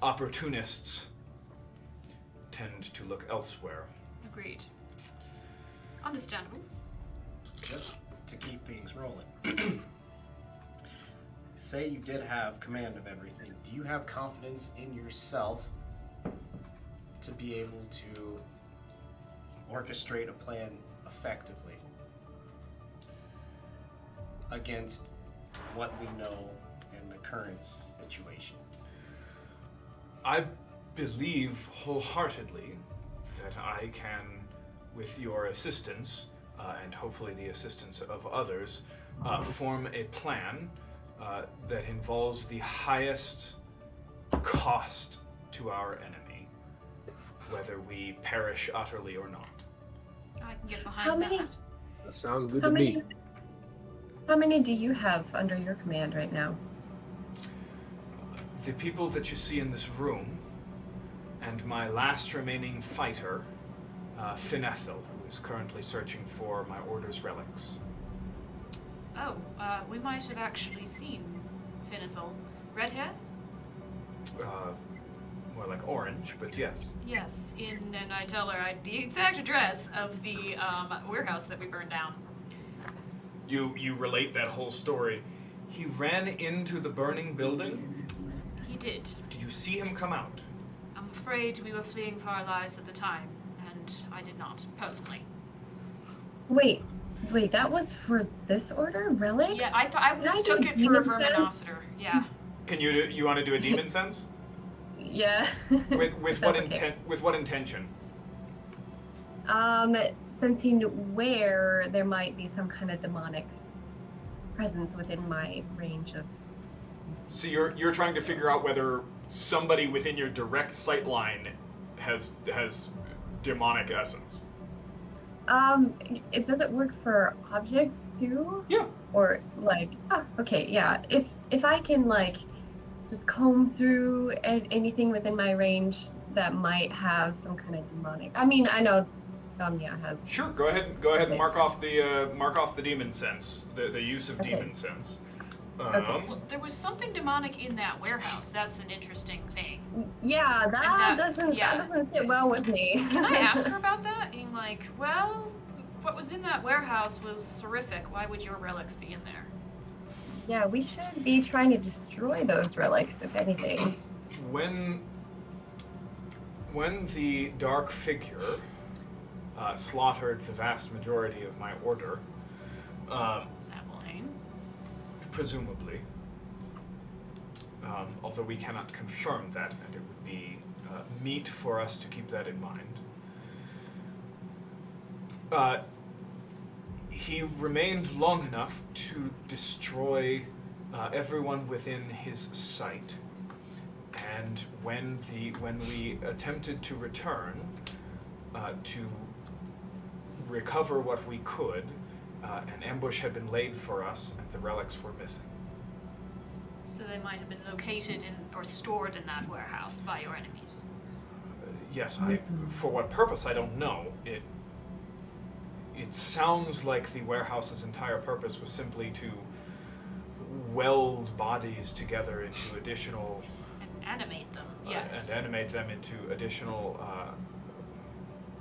opportunists tend to look elsewhere. Agreed. Understandable. Just to keep things rolling. Say you did have command of everything. Do you have confidence in yourself to be able to orchestrate a plan effectively against what we know in the current situation? I believe wholeheartedly that I can, with your assistance, and hopefully the assistance of others, form a plan that involves the highest cost to our enemy, whether we perish utterly or not. I can get behind How many- that. That sounds good How to many? me. How many do you have under your command right now? The people that you see in this room, and my last remaining fighter, Finethil, who is currently searching for my order's relics. Oh, we might have actually seen Finethil. Red hair? More like orange, but yes. Yes, and I tell her the exact address of the warehouse that we burned down. You relate that whole story. He ran into the burning building. He did. Did you see him come out? I'm afraid we were fleeing for our lives at the time, and I did not, personally. Wait, that was for this order? Relics? Yeah, I thought I Did I mistook do it for a demon sense? verminositor. Yeah. Can you want to do a demon sense? Yeah. With Is what that okay? intent? With what intention? Sensing where there might be some kind of demonic presence within my range of. So you're trying to figure out whether somebody within your direct sight line has demonic essence. Does it work for objects too? Yeah. Or like, okay, yeah. If I can like just comb through anything within my range that might have some kind of demonic. I mean, I know Damia has. Sure. Go ahead and mark off the demon sense. The use of Okay. demon sense. Well, there was something demonic in that warehouse. That's an interesting thing. Yeah, that yeah. doesn't sit well with me. Can I ask her about that? Being like, well, what was in that warehouse was horrific. Why would your relics be in there? Yeah, we should be trying to destroy those relics, if anything. When the dark figure slaughtered the vast majority of my order, Sapling. presumably, although we cannot confirm that, and it would be meet for us to keep that in mind. He remained long enough to destroy everyone within his sight, and when we attempted to return to recover what we could, an ambush had been laid for us, and the relics were missing. So they might have been located in or stored in that warehouse by your enemies. Yes, for what purpose, I don't know. It sounds like the warehouse's entire purpose was simply to weld bodies together into additional... And animate them, yes. And animate them into additional,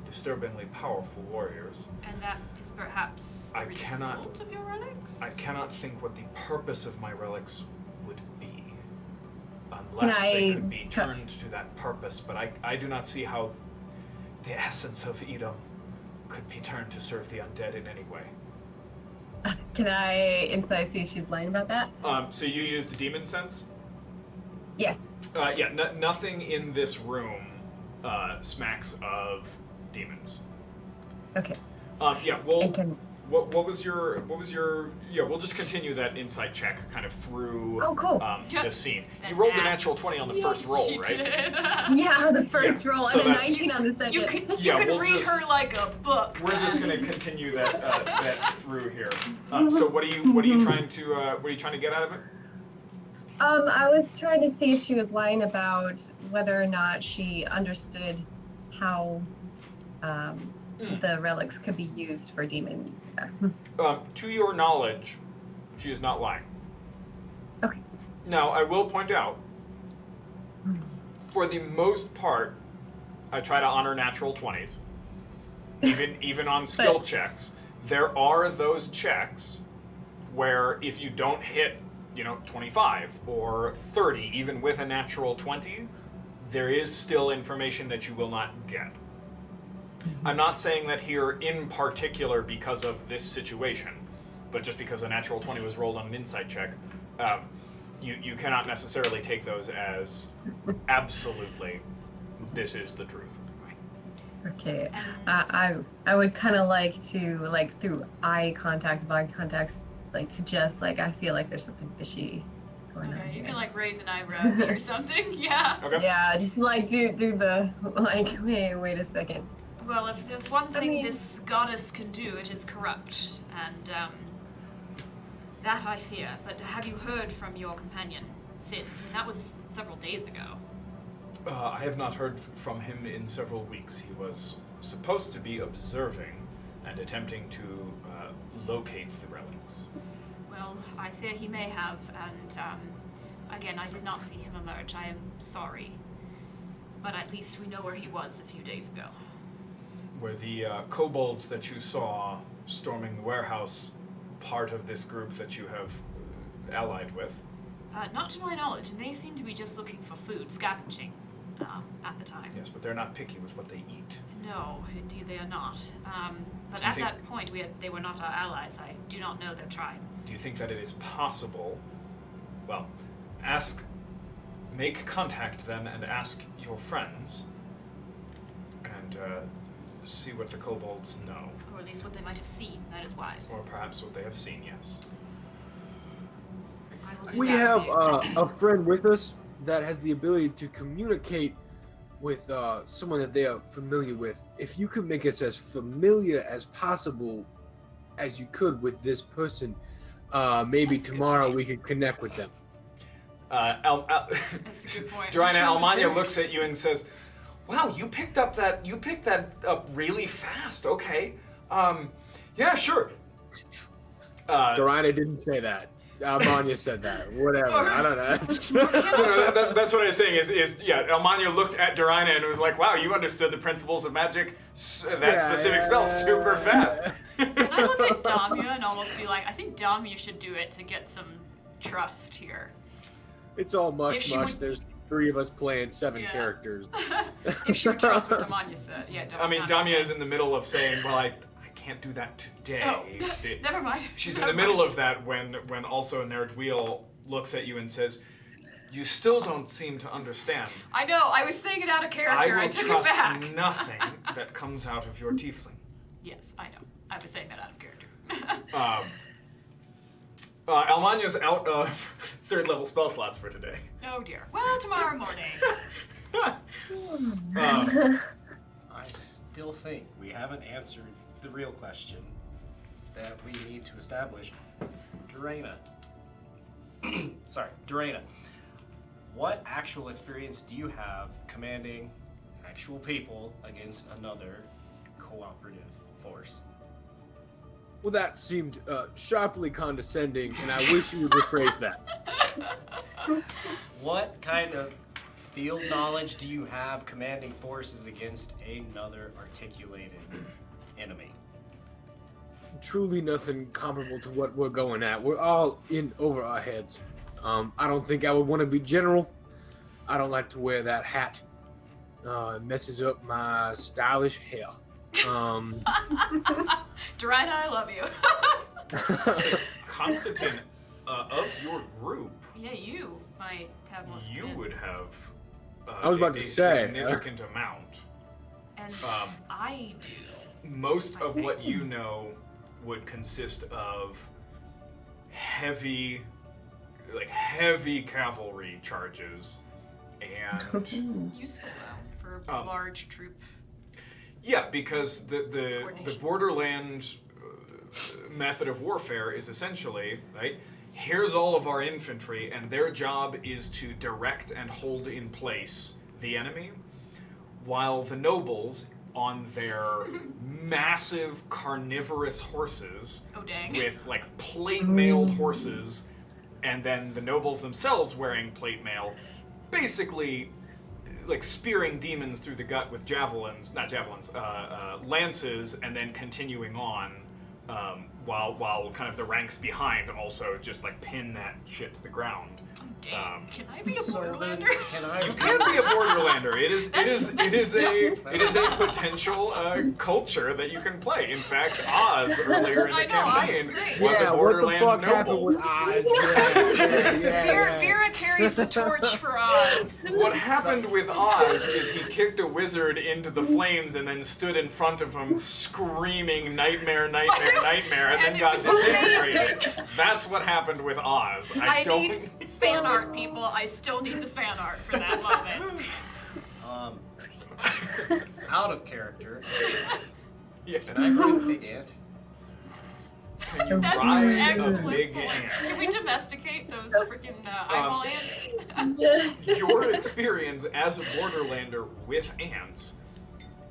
disturbingly powerful warriors. And that is perhaps the result of your relics? I cannot think what the purpose of my relics would be, unless they could be turned to that purpose, but I do not see how the essence of Edom could be turned to serve the undead in any way. Can I insight see if she's lying about that? So you used demon sense? Yes. Yeah, nothing in this room smacks of demons. Okay. Yeah, well, And can... what was your yeah, we'll just continue that insight check kind of through Oh, cool. this scene. You rolled a natural 20 on the first roll, She right? did. Yeah, the first roll so and a that's- 19 on the second. You can we'll read just- her like a book. We're just going to continue that that through here. So what are you trying to get out of it? I was trying to see if she was lying about whether or not she understood how the relics could be used for demons. To your knowledge, she is not lying. Okay. Now, I will point out, for the most part, I try to honor natural 20s, even on skill checks. There are those checks where if you don't hit, 25 or 30, even with a natural 20, there is still information that you will not get. I'm not saying that here in particular because of this situation, but just because a natural 20 was rolled on an insight check, you cannot necessarily take those as absolutely this is the truth. Okay. I would kind of like to, like, through eye contact, body contacts, like, suggest, like, I feel like there's something fishy going on Okay, you here. can like raise an eyebrow at me or something. Yeah. Okay. Yeah, just like do the, like, wait a second. Well, if there's one thing mean- this goddess can do, it is corrupt, and that I fear. But have you heard from your companion since? I mean, that was several days ago. I have not heard from him in several weeks. He was supposed to be observing and attempting to locate the relics. Well, I fear he may have, and again, I did not see him emerge. I am sorry. But at least we know where he was a few days ago. Were the kobolds that you saw storming the warehouse part of this group that you have allied with? Not to my knowledge, and they seem to be just looking for food, scavenging, at the time. Yes, but they're not picky with what they eat. No, indeed they are not. But Do you at think- that point, they were not our allies. I do not know their tribe. Do you think that it is possible? Well, make contact then and ask your friends and see what the kobolds know. Or at least what they might have seen. That is wise. Or perhaps what they have seen, yes. I will do We that. have a friend with us that has the ability to communicate with someone that they are familiar with. If you could make us as familiar as possible as you could with this person, maybe That's a good tomorrow point. we could connect with them. That's a good point. Joanna Sure was Almania very- looks at you and says, "Wow, you picked that up really fast. Okay, yeah, sure." Dorina didn't say that. Almania said that. Whatever. I don't know. That's what I was saying is Almania looked at Dorina and was like, "Wow, you understood the principles of magic, specific spell super fast." Can I look at Damia and almost be like, I think Damia should do it to get some trust here. It's all If mush she mush. would- There's 3 of us playing 7 Yeah. characters. If she would trust what Damia said. Yeah, I mean, Damia is in the middle of saying, "Well, I can't do that today." Oh, It- never mind. She's in Never the middle mind. of that when also Nerdwheel looks at you and says, "You still don't seem to understand. I know, I was saying it out of I character. I, will took it trust back. nothing that comes out of your tiefling." Yes, I know. I was saying that out of character. Almania's out of 3rd level spell slots for today. Oh dear. Well, tomorrow morning. I still think we haven't answered the real question that we need to establish. Dorina. Sorry, Dorina. What actual experience do you have commanding actual people against another cooperative force? Well, that seemed sharply condescending, and I wish you would rephrase that. What kind of field knowledge do you have commanding forces against another articulated enemy? Truly nothing comparable to what we're going at. We're all in over our heads. I don't think I would want to be general. I don't like to wear that hat. It messes up my stylish hair. Dorina, I love you. Constantine, of your group, Yeah, you might have most. you would have I was about a to say, significant amount. And Um, I do. Most of what you know would consist of heavy cavalry charges, and Useful though for a large troop. yeah, because the Coordination. Borderland method of warfare is essentially, right, here's all of our infantry, and their job is to direct and hold in place the enemy, while the nobles, on their massive carnivorous horses, Oh dang. with like plate mailed horses, and then the nobles themselves wearing plate mail, basically like spearing demons through the gut with lances, and then continuing on, while kind of the ranks behind also just like pin that shit to the ground. Dang. Can I be a So then, Borderlander? can I? You can be a Borderlander. It is a dope. potential culture that you can play. In fact, Oz earlier in the I know, Oz is campaign great. was a what the Borderland fuck happened noble. with Oz? Yeah. Vera carries the torch for Oz. What happened with Oz is he kicked a wizard into the flames and then stood in front of him screaming nightmare, nightmare, nightmare, and then And it got was disintegrated. amazing. That's what happened with Oz. I don't. need fan art, people. I still need the fan art for that moment. Out of character. Yeah. Can I bring Big Ant? Can you That's ride an a excellent big point. ant? Can we domesticate those freaking eyeball ants? Your experience as a Borderlander with ants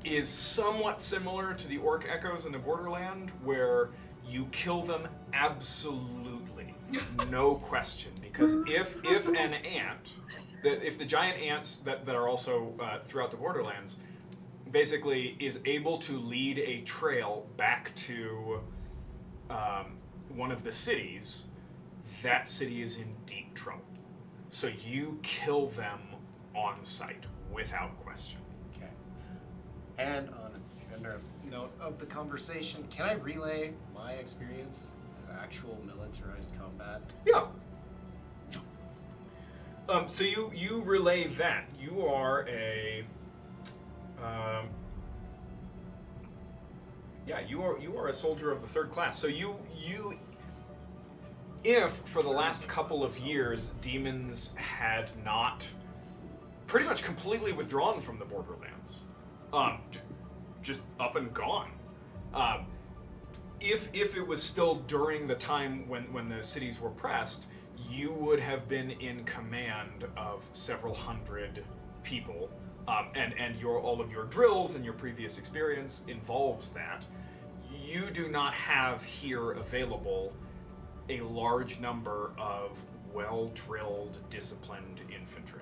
is somewhat similar to the orc echoes in the Borderland, where you kill them absolutely, no question. Because if an ant, if the giant ants that are also throughout the Borderlands, basically is able to lead a trail back to one of the cities, that city is in deep trouble. So you kill them on sight, without question. Okay. And on another note of the conversation, can I relay my experience with actual militarized combat? Yeah. So you relay that. You are a you are a soldier of the third class. So you if for the last couple of years demons had not pretty much completely withdrawn from the Borderlands, just up and gone. If it was still during the time when the cities were pressed, you would have been in command of several hundred people, and all of your drills and your previous experience involves that. You do not have here available a large number of well-drilled, disciplined infantry.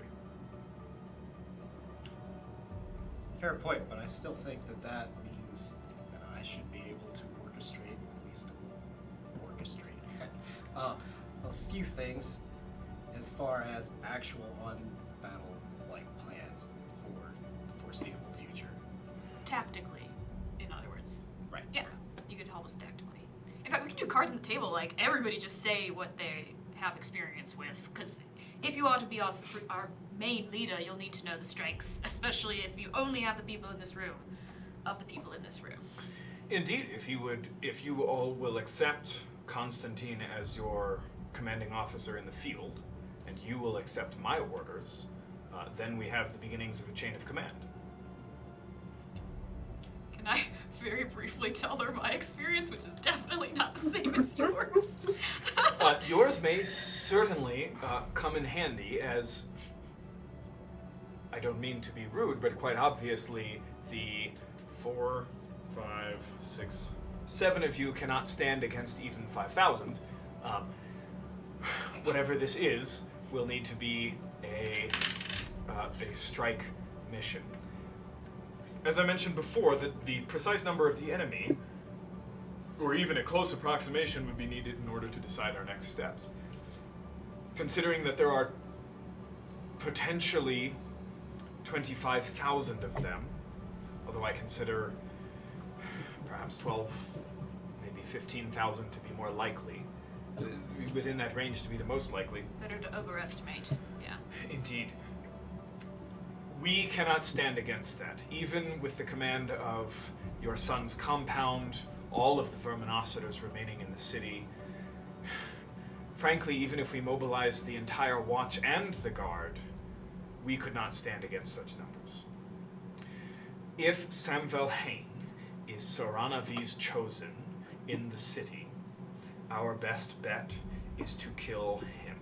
Fair point, but I still think that means that I should be able to orchestrate, a few things as far as actual on-battle like plans for the foreseeable future. Tactically, in other words. Right. Yeah, you could help us tactically. In fact, we could do cards on the table, like everybody just say what they have experience with, because if you are to be our main leader, you'll need to know the strengths, especially if you only have the people in this room, Indeed, if you all will accept Constantine as your commanding officer in the field, and you will accept my orders, then we have the beginnings of a chain of command. Can I very briefly tell her my experience, which is definitely not the same as yours? Yours may certainly come in handy, as I don't mean to be rude, but quite obviously the 4, 5, 6, 7 of you cannot stand against even 5,000. Whatever this is will need to be a strike mission. As I mentioned before, the precise number of the enemy, or even a close approximation, would be needed in order to decide our next steps. Considering that there are potentially 25,000 of them, although I consider perhaps 12, maybe 15,000 to be more likely. Within that range to be the most likely. Better to overestimate. Yeah. Indeed. We cannot stand against that. Even with the command of your son's compound, all of the verminocities remaining in the city. Frankly, even if we mobilized the entire watch and the guard, we could not stand against such numbers. If Samvel Hain is Soranavi's chosen in the city, our best bet is to kill him.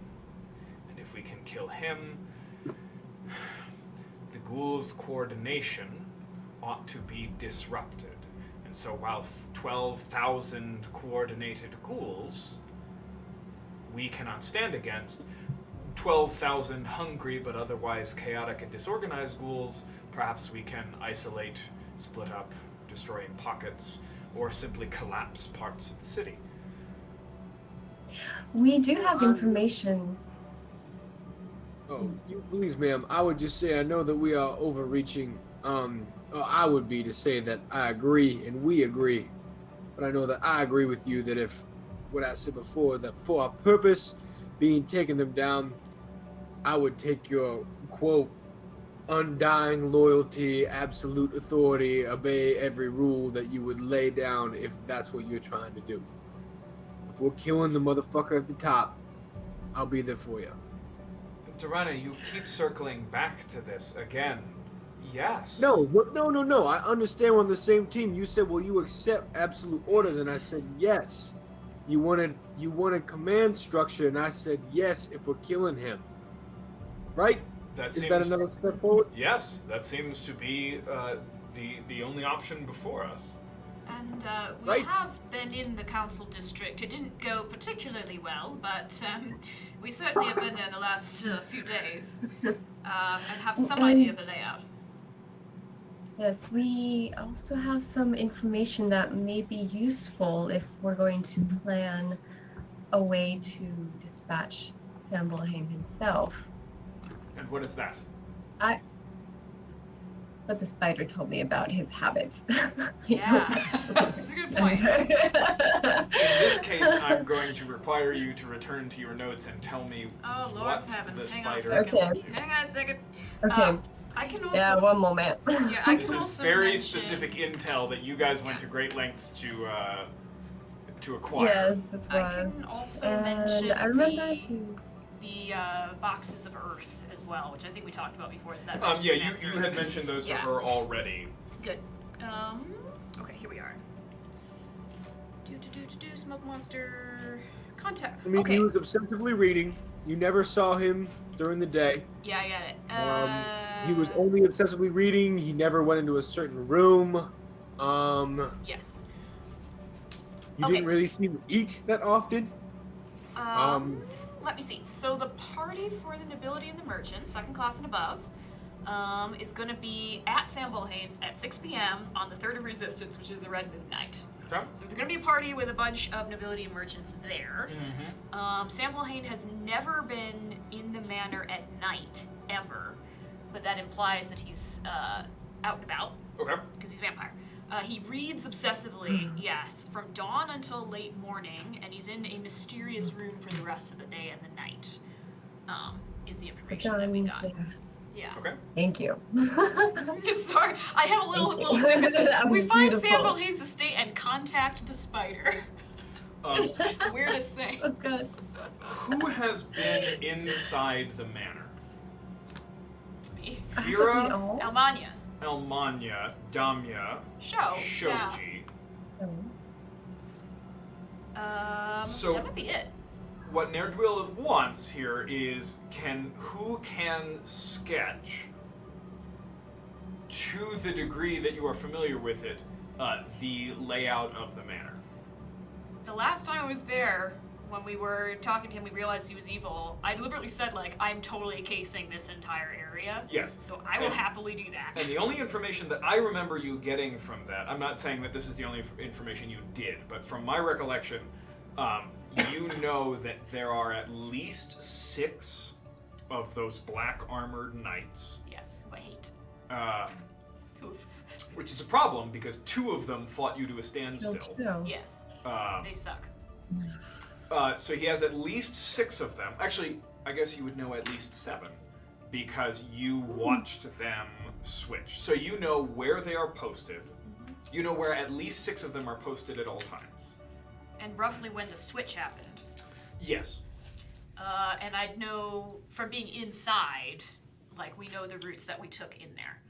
And if we can kill him, the ghouls' coordination ought to be disrupted. And so while 12,000 coordinated ghouls we cannot stand against, 12,000 hungry but otherwise chaotic and disorganized ghouls, perhaps we can isolate, split up, destroy in pockets, or simply collapse parts of the city. We do have information. Oh, please, ma'am. I would just say I know that we are overreaching. I would be to say that I agree and we agree, but I know that I agree with you that if what I said before, that for our purpose, being taking them down, I would take your quote, undying loyalty, absolute authority, obey every rule that you would lay down if that's what you're trying to do. If we're killing the motherfucker at the top, I'll be there for you. Durana, you keep circling back to this again. Yes. No. I understand we're on the same team. You said, well, you accept absolute orders, and I said yes. You wanted command structure, and I said yes if we're killing him. Right? Is that another step forward? Yes, that seems to be the only option before us. And we have been in the council district. It didn't go particularly well, but we certainly have been there in the last few days and have some idea of the layout. Yes, we also have some information that may be useful if we're going to plan a way to dispatch Sam Volheim himself. And what is that? But the spider told me about his habits. Yeah, that's a good point. In this case, I'm going to require you to return to your notes and tell me Lord what heaven. the Hang on a spider second. told you. Hang on a second. Okay. I can also. Yeah, one moment. Yeah, I This can is also very mention, specific intel that you guys went to great lengths to acquire. Yes, this was. I can also mention I remember the boxes of earth as well, which I think we talked about before. That Yeah, you had mentioned those to her already. Good. Okay, here we are. Smoke monster contact. I mean, okay. he was obsessively reading. You never saw him during the day. Yeah, I get it. He was only obsessively reading. He never went into a certain room. Yes. You didn't really see him eat that often. Let me see. So the party for the nobility and the merchants, second class and above, is going to be at Sam Volheim's at 6 p.m. on the 3rd of Resistance, which is the Red Moon Night. Okay. So there's going to be a party with a bunch of nobility and merchants there. Mm-hmm. Sam Volheim has never been in the manor at night, ever. But that implies that he's out and about. Okay. Because he's a vampire. He reads obsessively, yes, from dawn until late morning, and he's in a mysterious room for the rest of the day and the night, is the information that we got. Yeah. Okay. Thank you. Sorry, I have a little thing that says, we find Sam Volheim's estate and contact the spider. Weirdest thing. That's good. Who has been inside the manor? Me. Vera, Almania. Elmania, Damya, Shoji. So that might be it. what Nerdwill wants here is who can sketch to the degree that you are familiar with it, the layout of the manor. The last time I was there, when we were talking to him, we realized he was evil. I deliberately said, I'm totally casing this entire area. Yes. So I will happily do that. And the only information that I remember you getting from that, I'm not saying that this is the only information you did, but from my recollection, you know that there are at least 6 of those black armored knights. Yes, who I hate. Oof. which is a problem because 2 of them fought you to a standstill. Yes. They suck. So he has at least 6 of them. Actually, I guess you would know at least 7 because you watched them switch. So you know where they are posted. You know where at least 6 of them are posted at all times. And roughly when the switch happened. Yes. And I'd know from being inside, like we know the routes that we took in there.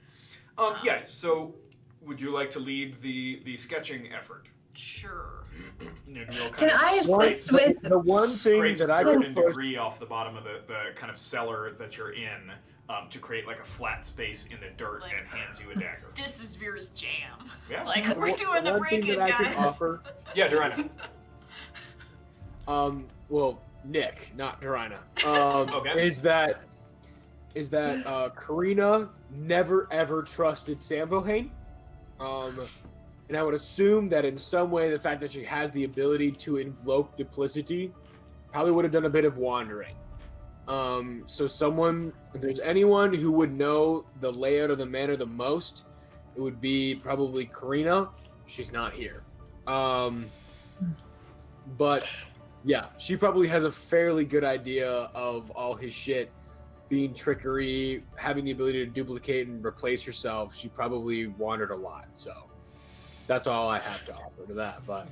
Yes, so would you like to lead the sketching effort? Sure. Can I assist with the one thing that I can can debris off the bottom of the kind of cellar that you're in to create like a flat space in the dirt Like, and hands you a dagger. This is Vera's jam. Yeah. Like, we're doing the one thing break-in, that I guys. can offer. Yeah, Durina. Well, Nick, not Durina. Okay. Is that Karina never ever trusted Samvohane. And I would assume that in some way the fact that she has the ability to invoke duplicity probably would have done a bit of wandering. So if there's anyone who would know the layout of the manor the most, it would be probably Karina. She's not here. But yeah, she probably has a fairly good idea of all his shit being trickery, having the ability to duplicate and replace herself. She probably wandered a lot, so that's all I have to offer to that. But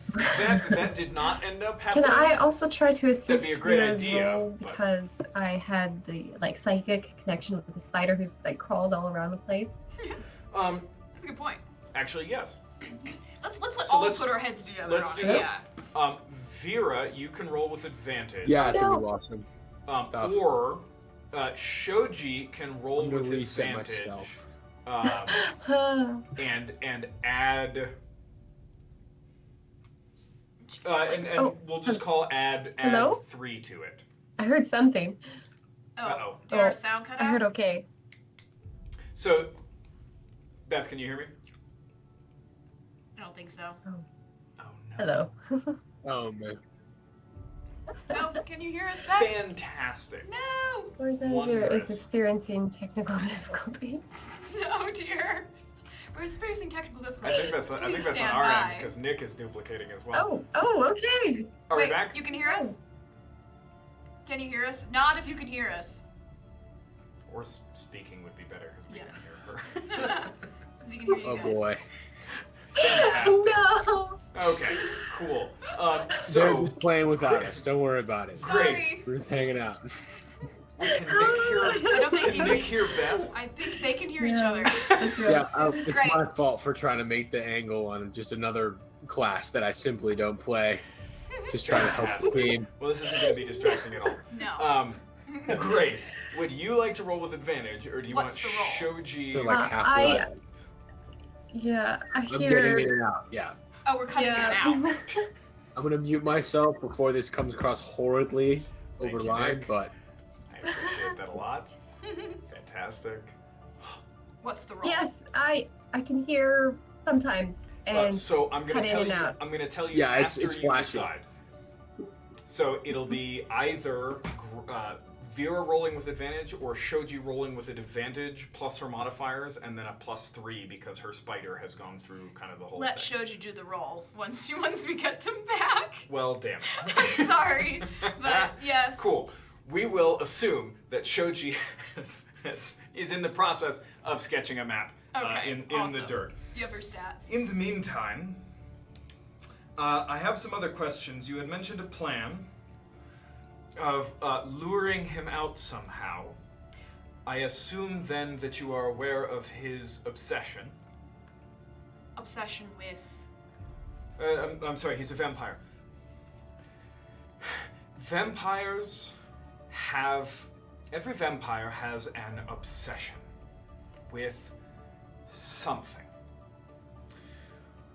that did not end up happening. Can I also try to assist That'd be a great Vera's idea, role but- because I had the psychic connection with the spider who's crawled all around the place? Um, That's a good point. actually, yes. Let's So all let's- put our heads together let's on do it. this. Yeah. Vera, you can roll with advantage. yeah, it's gonna be No. awesome. Tough. Or Shoji can roll I'm gonna with reset advantage. myself. And add. And Oh, we'll just call add hello? 3 to it. I heard something. Oh, Uh-oh. did our Oh, sound cut I out? heard okay. So, Beth, can you hear me? I don't think so. Oh no. Hello. Oh man. No, can you hear us, Beth? Fantastic. No! Poor guys Wondrous. is experiencing technical difficulties. Oh dear. We're experiencing technical I difficulties. think that's on Please our stand end by. because Nick is duplicating as well. Okay. Are Wait, we back? you can hear us? Can you hear us? Nod if you can hear us. Or speaking would be better because we Yes. can hear her. We can hear you Oh guys. boy. Fantastic. No. Okay, cool. They're So, just playing without us. Don't worry about it. Great. Sorry. We're just hanging out. can Nick hear? I don't think Can you Nick hear Beth? I think they can hear each Yeah. other. That's right. Yeah, This is it's great. my fault for trying to make the angle on just another class that I simply don't play. Just trying to help the team. Well, this isn't going to be distracting at all. No. Grace, would you like to roll with advantage, or do you What's want the roll? Shoji? They're like Uh, halfway. I- Yeah, I I'm hear. getting in and out. Yeah. Oh, we're cutting it out. I'm gonna mute myself before this comes across horridly Thank over you, line, Nick. but I appreciate that a lot. Fantastic. What's the roll? Yes, I can hear sometimes. And So I'm going cut to in tell and you. out. I'm going to tell you Yeah, it's after you flashy. decide. So it'll be either Vera rolling with advantage or Shoji rolling with an advantage plus her modifiers, and then a +3 because her spider has gone through kind of the whole Let thing. Shoji do the roll once we get them back. Well, damn it. I'm sorry, but yes. Cool. We will assume that Shoji is in the process of sketching a map Okay, in the awesome. dirt. You have her stats. In the meantime, I have some other questions. You had mentioned a plan of luring him out somehow. I assume then that you are aware of his obsession. Obsession with. I'm sorry, he's a vampire. Every vampire has an obsession with something.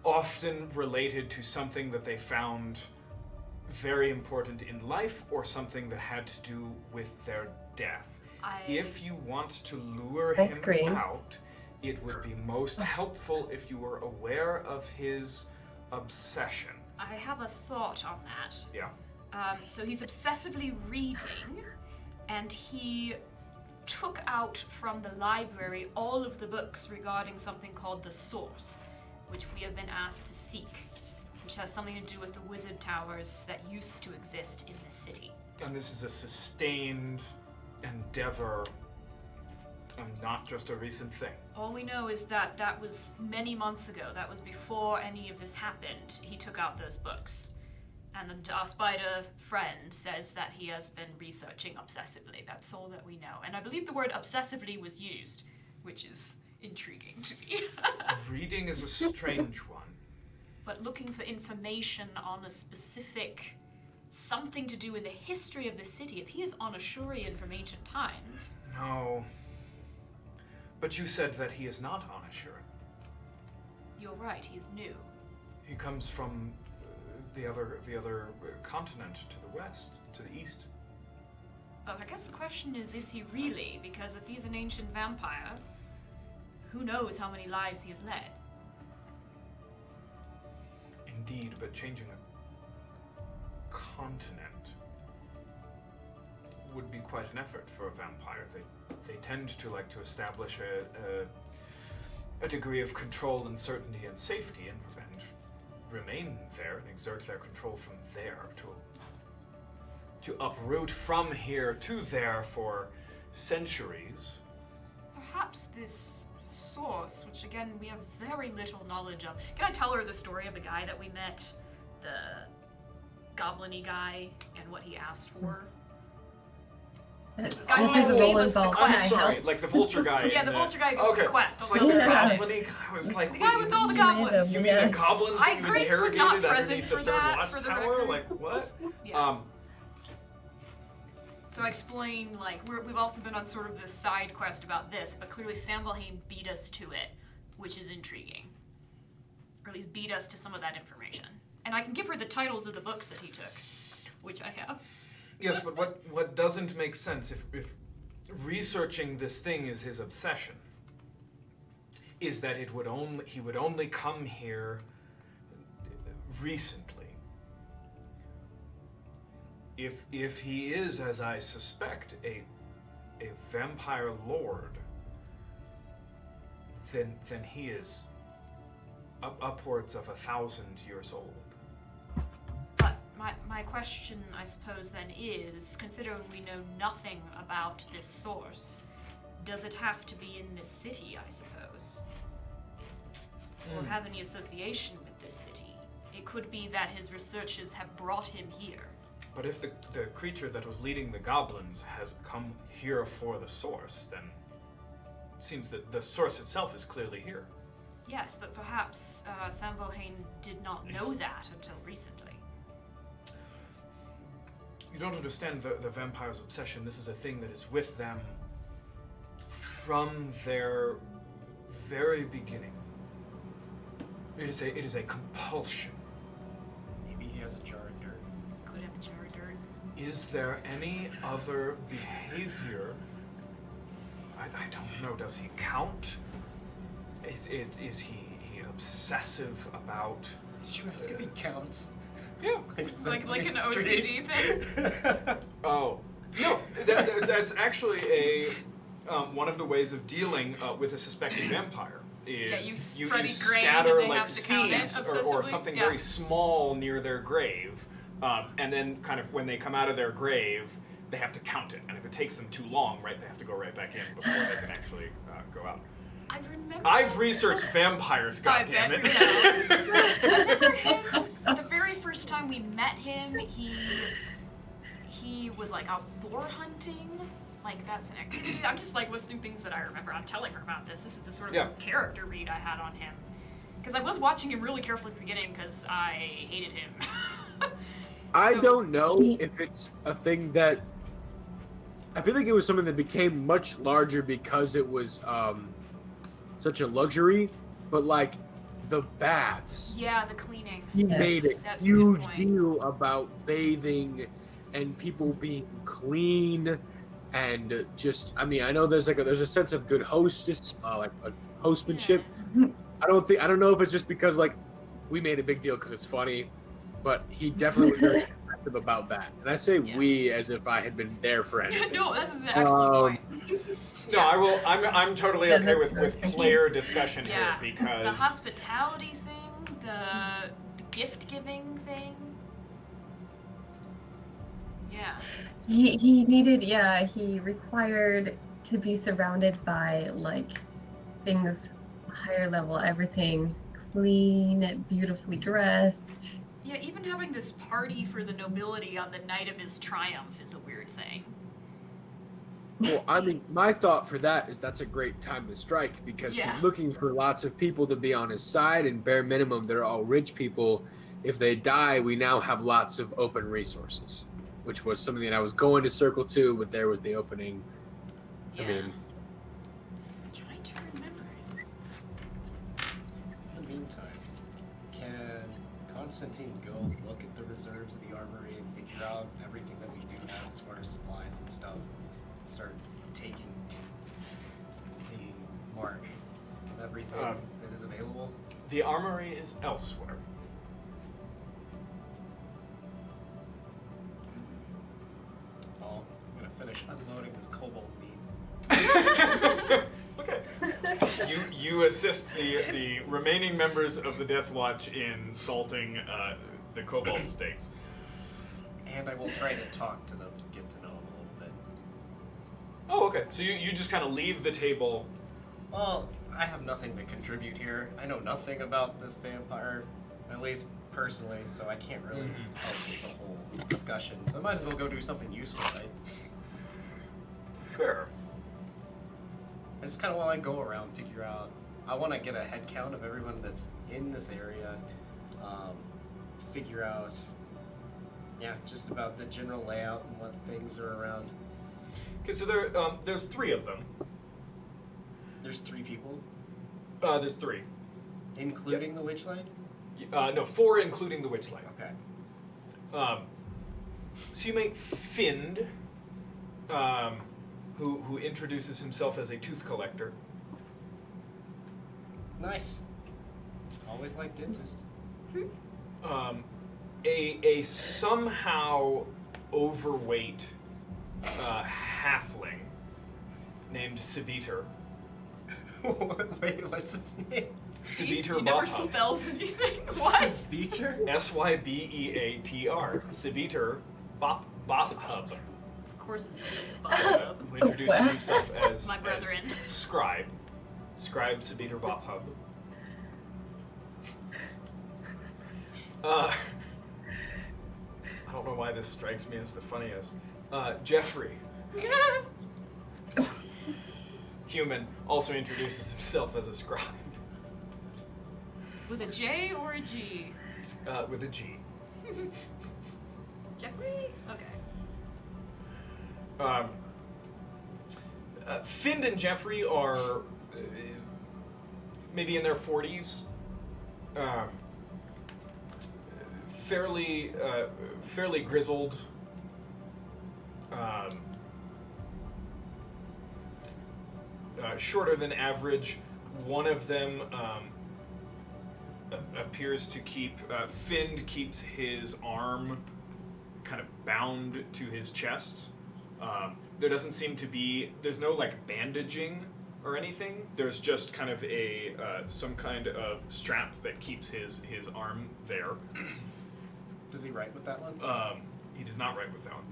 Often related to something that they found very important in life or something that had to do with their death. If you want to lure Ice him cream. out, it would be most helpful if you were aware of his obsession. I have a thought on that. Yeah. So he's obsessively reading, and he took out from the library all of the books regarding something called the Source, which we have been asked to seek, which has something to do with the wizard towers that used to exist in this city. And this is a sustained endeavor, and not just a recent thing. All we know is that that was many months ago. That was before any of this happened. He took out those books. And our spider friend says that he has been researching obsessively. That's all that we know. And I believe the word obsessively was used, which is intriguing to me. Reading is a strange one. But looking for information on a specific something to do with the history of the city. If he is on Ashurian from ancient times. No. But you said that he is not on Ashura. You're right, he is new. He comes from the other continent to the west, to the east. Well, I guess the question is he really? Because if he's an ancient vampire, who knows how many lives he has led? Indeed, but changing a continent would be quite an effort for a vampire. They tend to like to establish a degree of control and certainty and safety and remain there and exert their control from there to uproot from here to there for centuries. Perhaps this Source, which again we have very little knowledge of. Can I tell her the story of the guy that we met, the goblin-y guy, and what he asked for? The guy who gave us the I'm quest. sorry, like the vulture guy. Yeah, the vulture guy gave us the quest. It's I'll like tell the her that. goblin-y guy. I was like, The guy with all the goblins. you mean the goblins that you Grace was not interrogated present underneath the for third that, for the watchtower? record. Like what? Yeah. So I explained, like, we've also been on sort of this side quest about this, but clearly Sam Valheim beat us to it, which is intriguing. Or at least beat us to some of that information. And I can give her the titles of the books that he took, which I have. Yes, but what doesn't make sense if researching this thing is his obsession, is that he would only come here recently. If he is, as I suspect, a vampire lord, then he is upwards of 1,000 years old. But my question, I suppose, then is, considering we know nothing about this source, does it have to be in this city, I suppose? Or have any association with this city? It could be that his researches have brought him here. But if the creature that was leading the goblins has come here for the source, then it seems that the source itself is clearly here. Yes, but perhaps Sam Valheim did not know that until recently. You don't understand the vampire's obsession. This is a thing that is with them from their very beginning. It is a compulsion. Maybe he has a jar of dirt. Could have a jar of dirt. Is there any other behavior? I don't know. Does he count? Is he obsessive about? Did you ask if he counts? Yeah. Like an OCD thing? Oh no, that's actually one of the ways of dealing with a suspected vampire. Is you you spread it grain scatter and they like have to count it seeds or obsessively? something Yeah. very small near their grave, and then kind of when they come out of their grave, they have to count it, and if it takes them too long, right, they have to go right back in before they can actually go out. I remember. I've researched vampires, I goddammit. bet, yeah. I remember him, the very first time we met him, he was like out boar hunting. Like, that's an activity. I'm just like listing things that I remember. I'm telling her about this. This is the sort of character read I had on him. Because I was watching him really carefully at the beginning because I hated him. I don't know if it's a thing that... I feel like it was something that became much larger because it was such a luxury, but like the baths. Yeah, the cleaning. He made a That's a good huge point. deal about bathing and people being clean and just, I mean, I know there's a sense of good hostess, like a hostmanship. Yeah. I don't know if it's just because like we made a big deal because it's funny, but he definitely was very passive about that. And I say we as if I had been their friend. No, that's an excellent point. No, I will. I'm totally Yeah, okay that's with nice. player discussion Yeah, here because the hospitality thing, the gift giving thing. Yeah. He needed, he required to be surrounded by like things higher level, everything clean, beautifully dressed. Yeah, even having this party for the nobility on the night of his triumph is a weird thing. Well, I mean, my thought for that is that's a great time to strike because Yeah. he's looking for lots of people to be on his side, and bare minimum, they're all rich people. If they die, we now have lots of open resources, which was something that I was going to circle to, but there was the opening. Yeah. I mean, Trying to remember it. In the meantime, can Constantine go look at the reserves of the armory and figure out everything that we do have as far as supplies and stuff? Start taking the mark of everything that is available? the armory is elsewhere. Well, I'm gonna finish unloading this cobalt meat. Okay. You assist the remaining members of the Death Watch in salting the cobalt steaks. And I will try to talk to them to get to know them a little bit. Oh, okay. So you just kind of leave the table. Well, I have nothing to contribute here. I know nothing about this vampire, at least personally, so I can't really help with the whole discussion. So I might as well go do something useful, right? Fair. I just kind of want to go around, figure out. I want to get a head count of everyone that's in this area. Figure out, just about the general layout and what things are around. Okay, so there's three of them. There's 3 people, There's 3. including the Witchlight? No, 4 including the Witchlight. Okay. So you meet Find, who introduces himself as a tooth collector. Nice. Always like dentists. A somehow overweight halfling named Sibiter. Wait, what's his name? Sibiter He never Bophub. spells anything. What? Beecher? Sybeater. Sibiter Bophub, Of course his name is Bob. who introduces What? himself as My brethren. as Scribe. Scribe Sibiter Bophub. I don't know why this strikes me as the funniest. Jeffrey, human, also introduces himself as a scribe. With a J or a G? With a G. Jeffrey? Okay. Find and Jeffrey are maybe in their 40s. Fairly grizzled. Shorter than average. One of them appears to keep. Find keeps his arm kind of bound to his chest. There doesn't seem to be. There's no like bandaging or anything. There's just kind of a some kind of strap that keeps his arm there. Does he write with that one? He does not write with that one.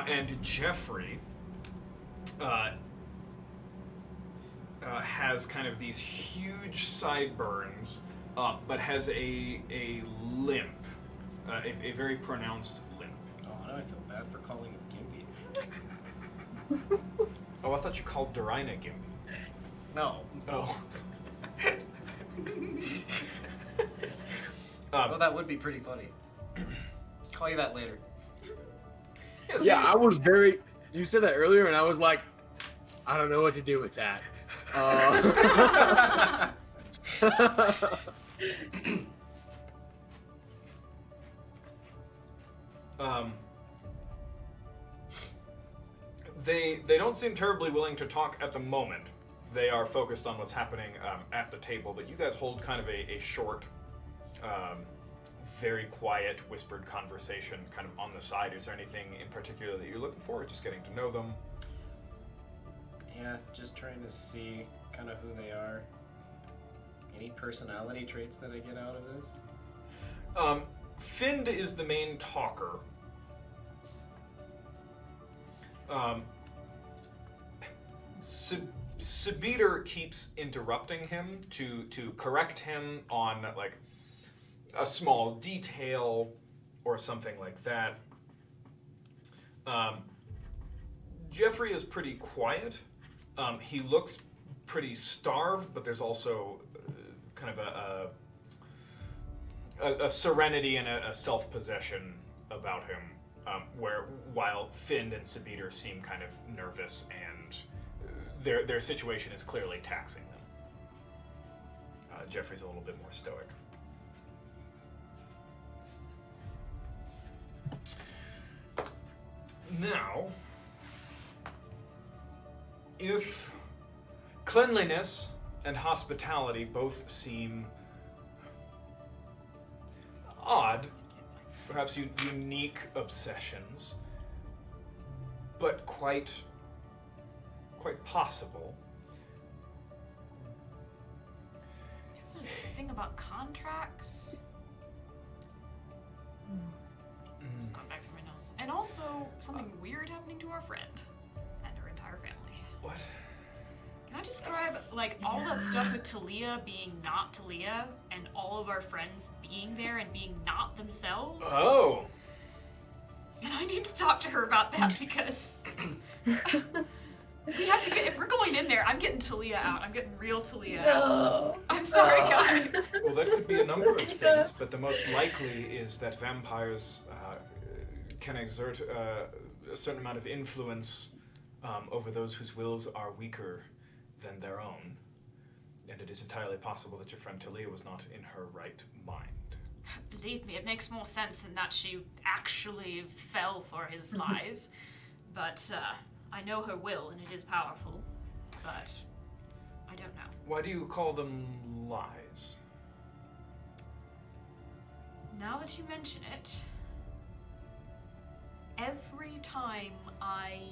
And Jeffrey has kind of these huge sideburns, but has a limp, a very pronounced limp. Oh, now I feel bad for calling him Gimpy. Oh, I thought you called Darina Gimpy. No. Oh. Well, that would be pretty funny. Call you that later. yeah, I was very. You said that earlier, and I was like, I don't know what to do with that. They don't seem terribly willing to talk at the moment. They are focused on what's happening at the table, but you guys hold kind of a short, very quiet, whispered conversation kind of on the side. Is there anything in particular that you're looking for, or just getting to know them? Yeah, just trying to see kind of who they are. Any personality traits that I get out of this? Find is the main talker. Sabiter keeps interrupting him to correct him on like a small detail or something like that. Jeffrey is pretty quiet. He looks pretty starved, but there's also kind of a serenity and a self-possession about him, while Finn and Sabiter seem kind of nervous and their situation is clearly taxing them. Jeffrey's a little bit more stoic. Now, if cleanliness and hospitality both seem odd, perhaps unique obsessions, but quite possible. Is there anything about contracts? Just going back through my notes. And also something weird happening to our friend and her entire family. What? Can I describe like all that stuff with Talia being not Talia and all of our friends being there and being not themselves? Oh. And I need to talk to her about that because we have to get, if we're going in there, I'm getting Talia out. I'm getting real Talia out. I'm sorry, guys. Well, that could be a number of things, but the most likely is that vampires can exert a certain amount of influence over those whose wills are weaker than their own. And it is entirely possible that your friend Talia was not in her right mind. Believe me, it makes more sense than that she actually fell for his lies. But I know her will, and it is powerful. But I don't know. Why do you call them lies? Now that you mention it, every time I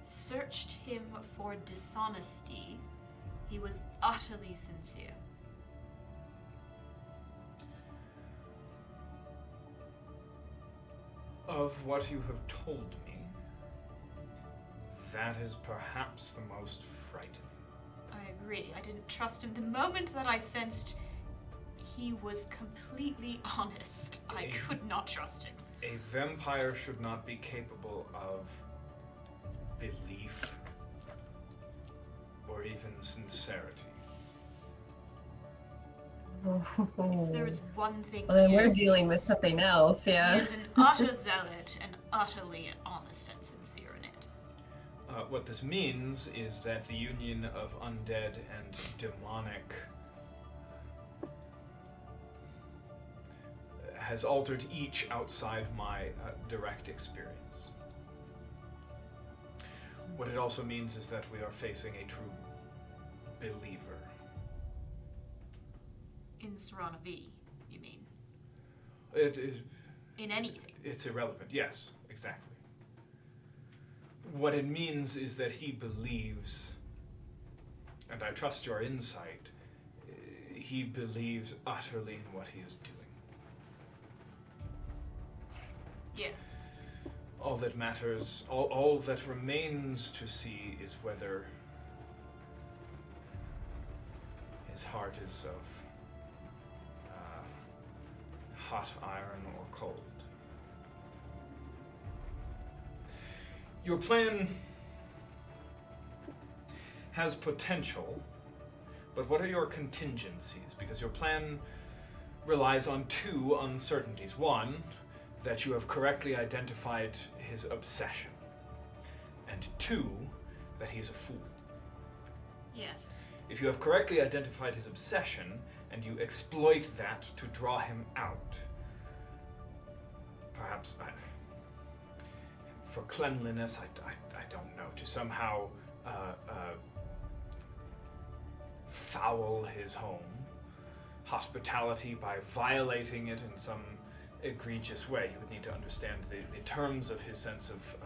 searched him for dishonesty, he was utterly sincere. Of what you have told me, that is perhaps the most frightening. I agree. I didn't trust him the moment that I sensed he was completely honest. I could not trust him. A vampire should not be capable of belief or even sincerity. If there is one thing Well, then he we're is, dealing with it's- something else, yeah. He is an utter zealot and utterly honest and sincere in it. What this means is that the union of undead and demonic has altered each outside my direct experience. What it also means is that we are facing a true believer. In Serana V, you mean? In anything. It's irrelevant. Yes, exactly. What it means is that he believes, and I trust your insight, he believes utterly in what he is doing. Yes. All that matters, all that remains to see is whether his heart is of hot iron or cold. Your plan has potential, but what are your contingencies? Because your plan relies on two uncertainties. One, that you have correctly identified his obsession. And two, that he is a fool. Yes. If you have correctly identified his obsession, and you exploit that to draw him out, perhaps for cleanliness, I don't know, to somehow foul his home, hospitality by violating it in some egregious way. You would need to understand the terms of his sense of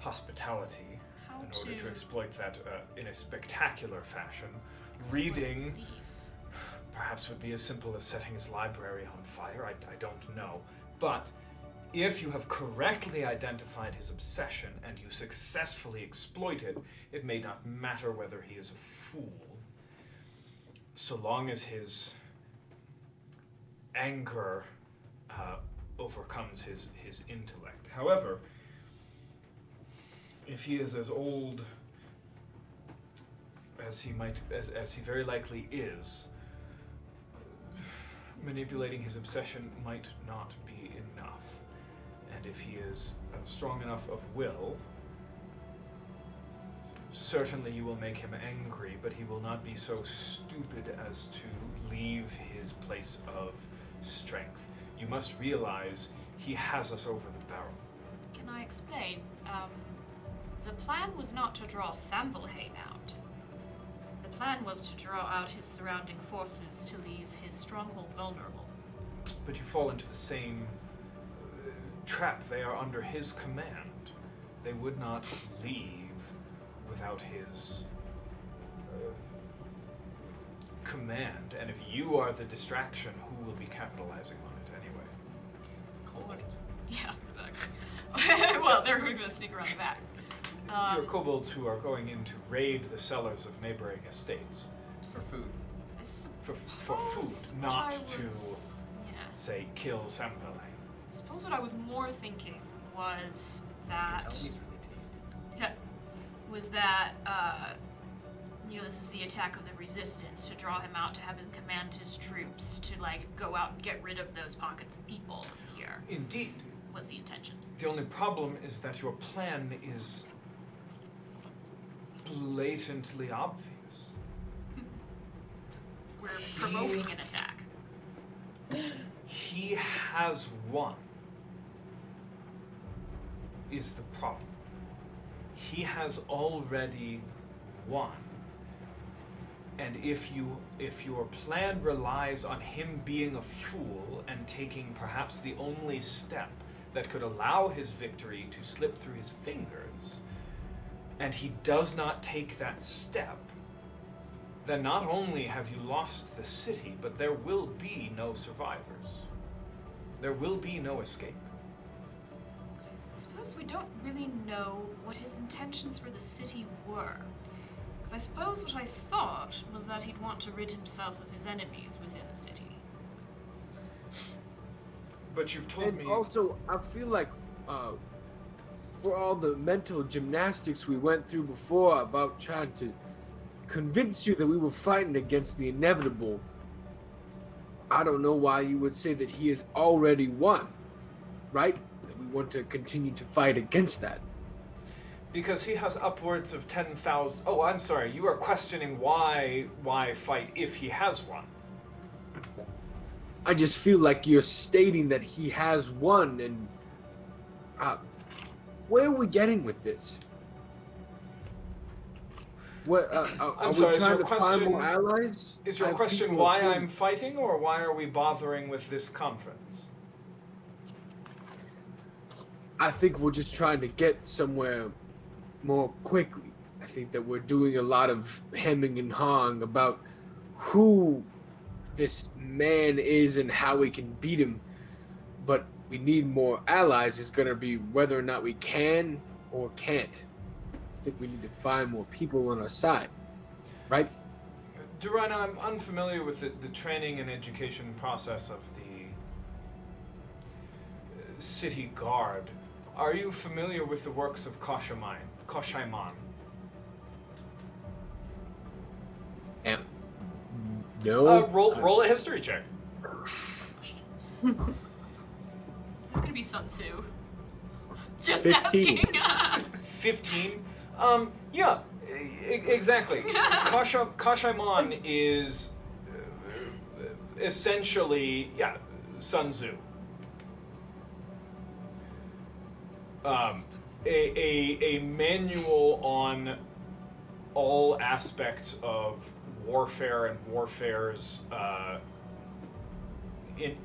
hospitality in order to exploit that in a spectacular fashion. Reading perhaps would be as simple as setting his library on fire. I don't know. But if you have correctly identified his obsession and you successfully exploit it, it may not matter whether he is a fool, so long as his anger overcomes his intellect. However, if he is as old as he very likely is, manipulating his obsession might not be enough. And if he is strong enough of will, certainly you will make him angry, but he will not be so stupid as to leave his place of strength. You must realize he has us over the barrel. Can I explain? The plan was not to draw Samvalheim out. The plan was to draw out his surrounding forces to leave his stronghold vulnerable. But you fall into the same trap. They are under his command. They would not leave without his command. And if you are the distraction, who will be capitalizing on it anyway? Kobolds. Yeah, exactly. Well, they're going to sneak around the back. Your kobolds who are going in to raid the cellars of neighboring estates. For food. For food, not to, say, kill Samvalheim. I suppose what I was more thinking was that... He's really tasty. This is the attack of the resistance, to draw him out, to have him command his troops to, go out and get rid of those pockets of people here. Indeed. Was the intention. The only problem is that your plan is blatantly obvious. We're provoking an attack. He has won, is the problem. He has already won. And if your plan relies on him being a fool and taking perhaps the only step that could allow his victory to slip through his fingers, and he does not take that step, then not only have you lost the city, but there will be no survivors. There will be no escape. I suppose we don't really know what his intentions for the city were. Because I suppose what I thought was that he'd want to rid himself of his enemies within the city. But you've told me... And also, I feel like, for all the mental gymnastics we went through before about trying to convince you that we were fighting against the inevitable, I don't know why you would say that he has already won, right? That we want to continue to fight against that. Because he has upwards of 10,000... Oh, I'm sorry. You are questioning why fight if he has won. I just feel like you're stating that he has won, and where are we getting with this? What are we trying to find more allies? Is your question why I'm fighting, or why are we bothering with this conference? I think we're just trying to get somewhere more quickly. I think that we're doing a lot of hemming and hawing about who this man is and how we can beat him, but we need more allies. Is going to be whether or not we can or can't. I think we need to find more people on our side, right? Durana, I'm unfamiliar with the training and education process of the city guard. Are you familiar with the works of Koshaiman? No. Roll a history check. This is gonna be Sun Tzu. Just 15. asking. 15? Yeah, exactly. Koshaiman is essentially, Sun Tzu. A manual on all aspects of warfare and warfare's in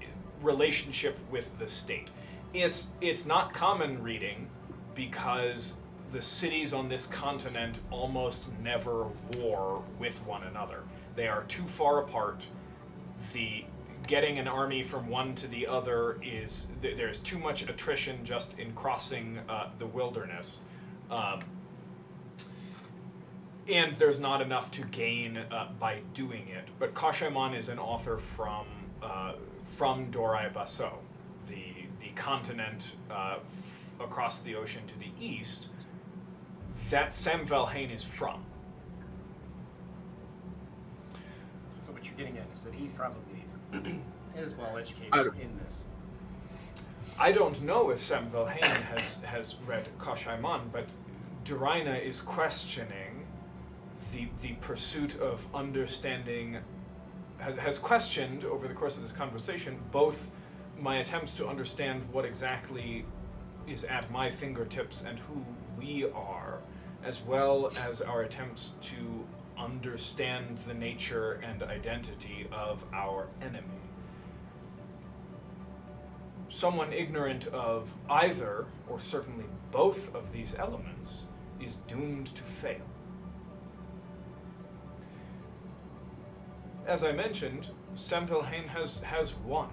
relationship with the state. It's not common reading because the cities on this continent almost never war with one another. They are too far apart. Getting an army from one to the other there's too much attrition just in crossing the wilderness. And there's not enough to gain by doing it. But Kashaiman is an author from Dorai Baso, the continent across the ocean to the east that Samvelhain is from. So what you're getting at is that he probably is well educated in this. I don't know if Samvelhain has read Kashaiman, but Durina is questioning the pursuit of understanding, has questioned over the course of this conversation both my attempts to understand what exactly is at my fingertips and who we are, as well as our attempts to understand the nature and identity of our enemy. Someone ignorant of either, or certainly both of these elements, is doomed to fail. As I mentioned, Samvelhain has won.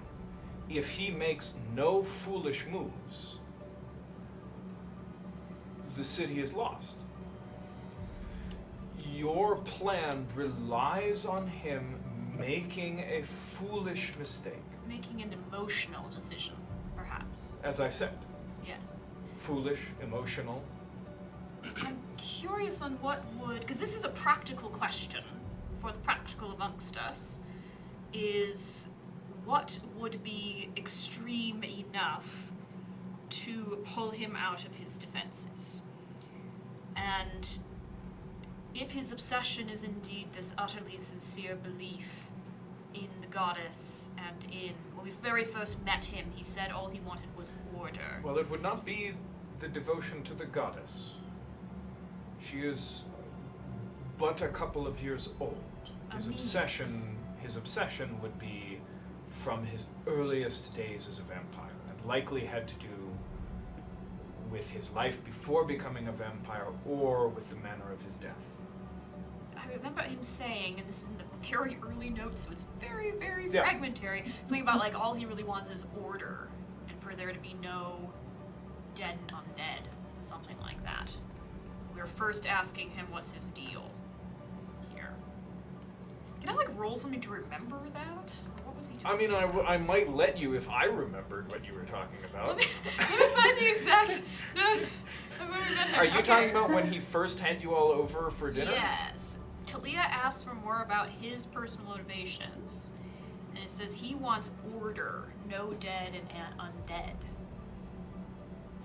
If he makes no foolish moves, the city is lost. Your plan relies on him making a foolish mistake. Making an emotional decision, perhaps. As I said, Yes. foolish, emotional. I'm curious on what would, because this is a practical question for the practical amongst us, is what would be extreme enough to pull him out of his defenses? And if his obsession is indeed this utterly sincere belief in the goddess and when we very first met him, he said all he wanted was order. Well, it would not be the devotion to the goddess. She is but a couple of years old. His obsession would be from his earliest days as a vampire, and likely had to do with his life before becoming a vampire or with the manner of his death. I remember him saying, and this is in the very early notes, so it's very, very Yeah. fragmentary, something about like all he really wants is order, and for there to be no dead and undead, something like that. We were first asking him what's his deal here. Can I like roll something to remember that? What was he I talking mean, I might let you if I remembered what you were talking about. Let me find the exact notes of when we met him. Are you Okay. talking about when he first had you all over for dinner? Yes. Talia asks for more about his personal motivations, and it says he wants order, no dead and undead.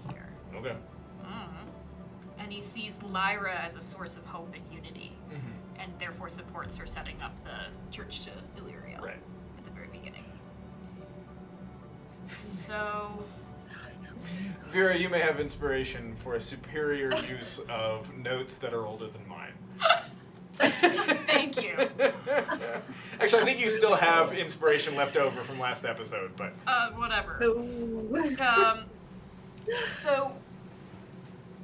Here. Okay. And he sees Lyra as a source of hope and unity, Mm-hmm. and therefore supports her setting up the church to Illyria Right. at the very beginning. So, Vera, you may have inspiration for a superior use of notes that are older than mine. thank you. Actually, I think you still have inspiration left over from last episode, but Whatever. Ooh. So,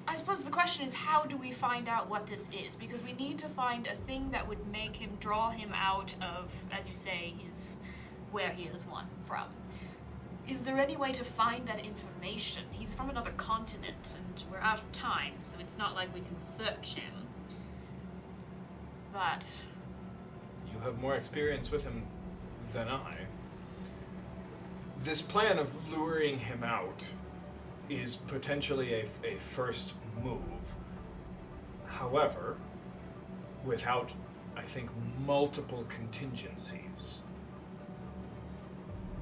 I suppose the question is, how do we find out what this is? Because we need to find a thing that would make him, draw him out of, as you say, where he has won from. Is there any way to find that information? He's from another continent, and we're out of time, so it's not like we can research him. But you have more experience with him than I. This plan of luring him out is potentially a first move. However, without, I think, multiple contingencies,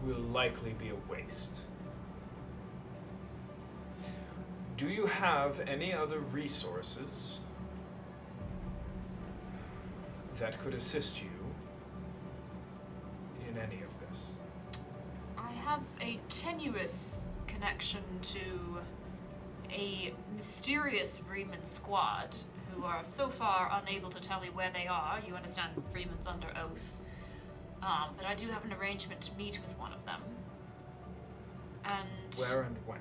will likely be a waste. Do you have any other resources that could assist you in any of this? I have a tenuous connection to a mysterious Vreeman squad who are so far unable to tell me where they are. You understand Freeman's under oath. But I do have an arrangement to meet with one of them. And Where and when?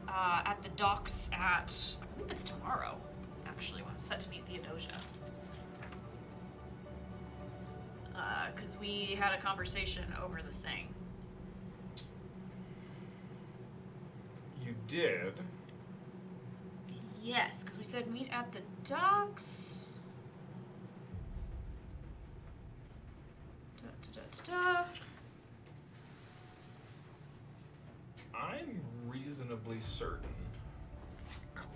at the docks at, I believe it's tomorrow, actually, when I'm set to meet Theodosia. Because we had a conversation over the thing. You did? Yes, because we said meet at the docks. Da. I'm reasonably certain.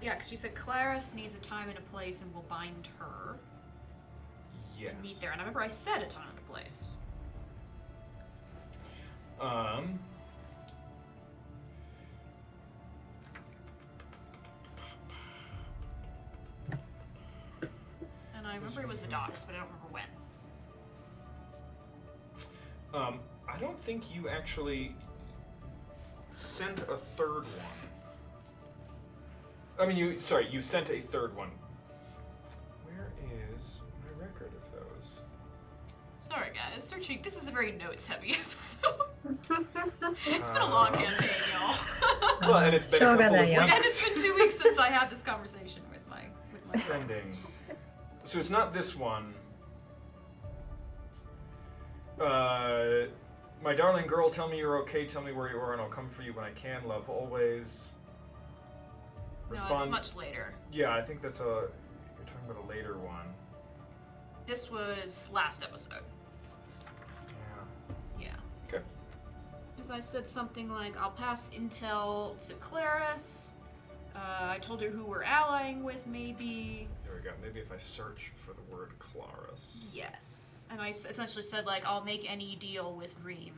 Yeah, because you said Clarice needs a time and a place and we'll bind her Yes. to meet there. And I remember I said a time and a place. And I remember it was the docks, but I don't remember when. I don't think you actually sent a third one. I mean, you sent a third one. Where is my record of those? Sorry, guys. Searching. This is a very notes-heavy episode. It's been a long campaign, y'all. Well, and it's been Sure a couple about of that, yeah. And weeks. it's been 2 weeks since I had this conversation with my friend. Sending. So it's not this one. My darling girl, tell me you're okay. Tell me where you are, and I'll come for you when I can. Love always. No, it's much later. Yeah, I think that's you're talking about a later one. This was last episode. Yeah. Yeah. Okay. Because I said something like, I'll pass intel to Clarice. I told her who we're allying with, maybe. There we go. Maybe if I search for the word Claris. Yes. And I essentially said, like, I'll make any deal with Reem.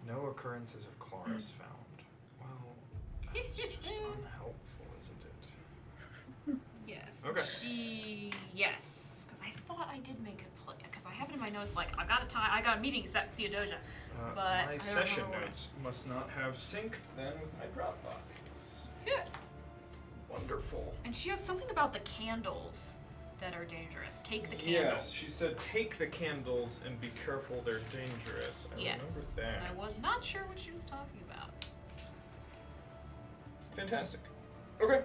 No occurrences of Claris found. Well, that's just unhelpful, isn't it? Yes. Okay. Yes. Because I thought I did make a play. Because I have it in my notes, like, I got a meeting set with Theodosia. But I my don't session remember what. notes must not have synced then with my Dropbox. Yeah. Wonderful. And she has something about the candles that are dangerous. Take the candles. Yes, she said take the candles and be careful, they're dangerous. I Yes. remember And I that. was not sure what she was talking about. Fantastic. Okay.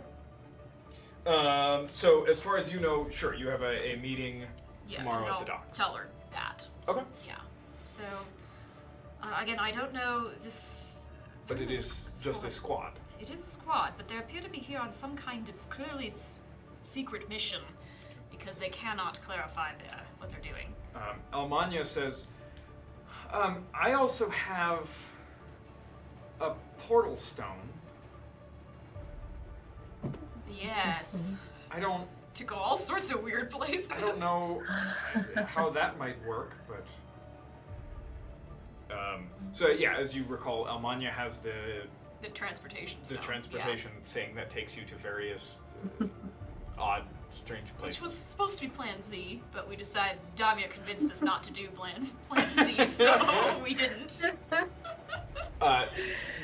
So as far as you know, sure, you have a meeting Yeah, tomorrow and at the I'll docks. tell her that. Okay. Yeah. So, again, I don't know this. But it this is just a squad. It is a squad, but they appear to be here on some kind of clearly secret mission because they cannot clarify what they're doing. Almania says, I also have a portal stone. Yes. I don't To go all sorts of weird places. I don't know how that might work, but so yeah, as you recall, Almania has the transportation stone. transportation thing that takes you to various odd, strange Yeah. Which places. was supposed to be Plan Z, but we decided Damia convinced us not to do Plan Z, so we didn't.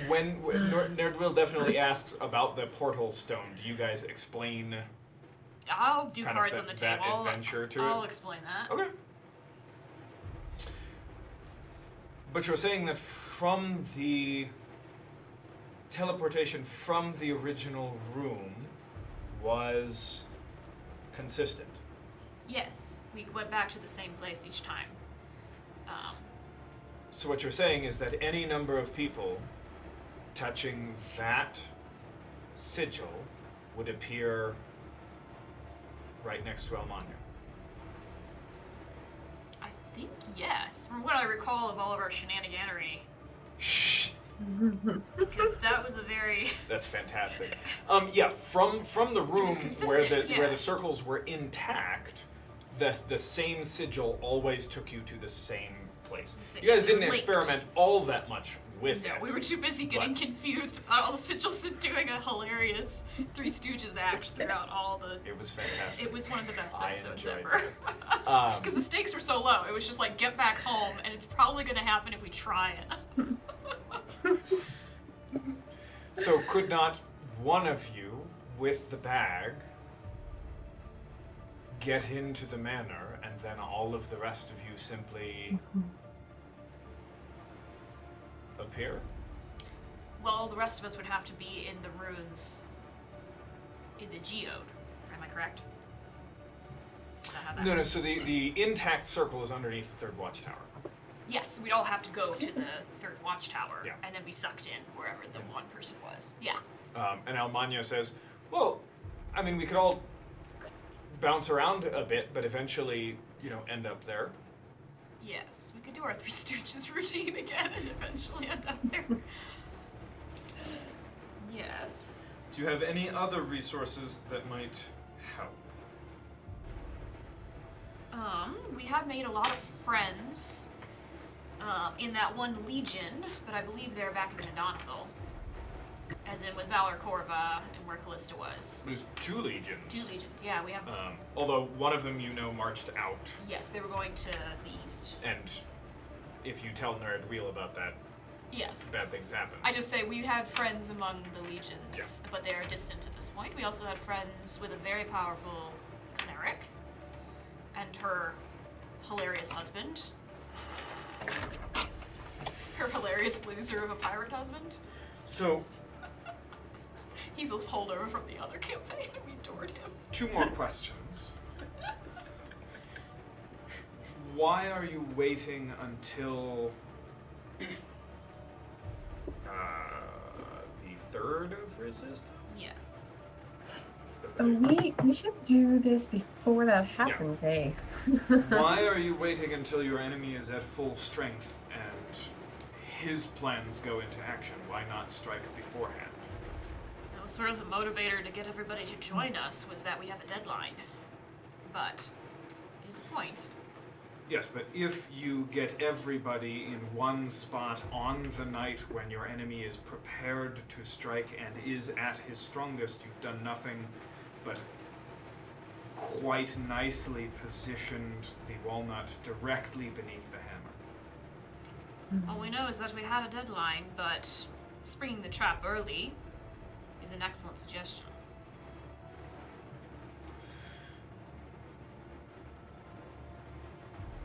When Nerdwill definitely asks about the portal stone, do you guys explain I'll do kind cards of on the that table. adventure to I'll it? explain that. Okay. But you're saying that from the teleportation from the original room was consistent. Yes, we went back to the same place each time. So what you're saying is that any number of people touching that sigil would appear right next to Almania. I think yes, from what I recall of all of our shenaniganery, Shh. because that was a very That's fantastic. Yeah, from the room consistent, where yeah. the circles were intact, the same sigil always took you to the same place. You guys didn't linked. experiment all that much with No, it. we were too busy getting But- confused about all the sigils and doing a hilarious Three Stooges act throughout all the. It was fantastic. It was one of the best I episodes enjoyed ever. it. Because the stakes were so low, it was just like get back home, and it's probably going to happen if we try it. So could not one of you, with the bag, get into the manor, and then all of the rest of you simply appear? Well, the rest of us would have to be in the ruins in the geode. Am I correct? Is that how that No, so the intact circle is underneath the third watchtower. Yes, we'd all have to go to the third watchtower Yeah. and then be sucked in wherever the one person was. Yeah. And Almania says, well, I mean, we could all bounce around a bit, but eventually, end up there. Yes, we could do our Three Stooges routine again and eventually end up there. Yes. Do you have any other resources that might help? We have made a lot of friends in that one legion, but I believe they're back in Donaville. As in with Valor Corva and where Callista was. There's 2 legions. 2 legions, yeah, we have. Although one of them marched out. Yes, they were going to the east. And if you tell Nerd Wheel about that, Yes. bad things happen. I just say we had friends among the legions, Yeah. but they are distant at this point. We also had friends with a very powerful cleric and her hilarious husband. Her hilarious loser of a pirate husband. So, He's a holdover from the other campaign. We adored him. 2 more questions. Why are you waiting until the 3rd of Resistance? Yes. Is that We should do this before that happens, eh? Why are you waiting until your enemy is at full strength and his plans go into action? Why not strike beforehand? That was sort of the motivator to get everybody to join us, was that we have a deadline. But it is a point. Yes, but if you get everybody in one spot on the night when your enemy is prepared to strike and is at his strongest, you've done nothing but quite nicely positioned the walnut directly beneath the hammer. All we know is that we had a deadline, but springing the trap early is an excellent suggestion.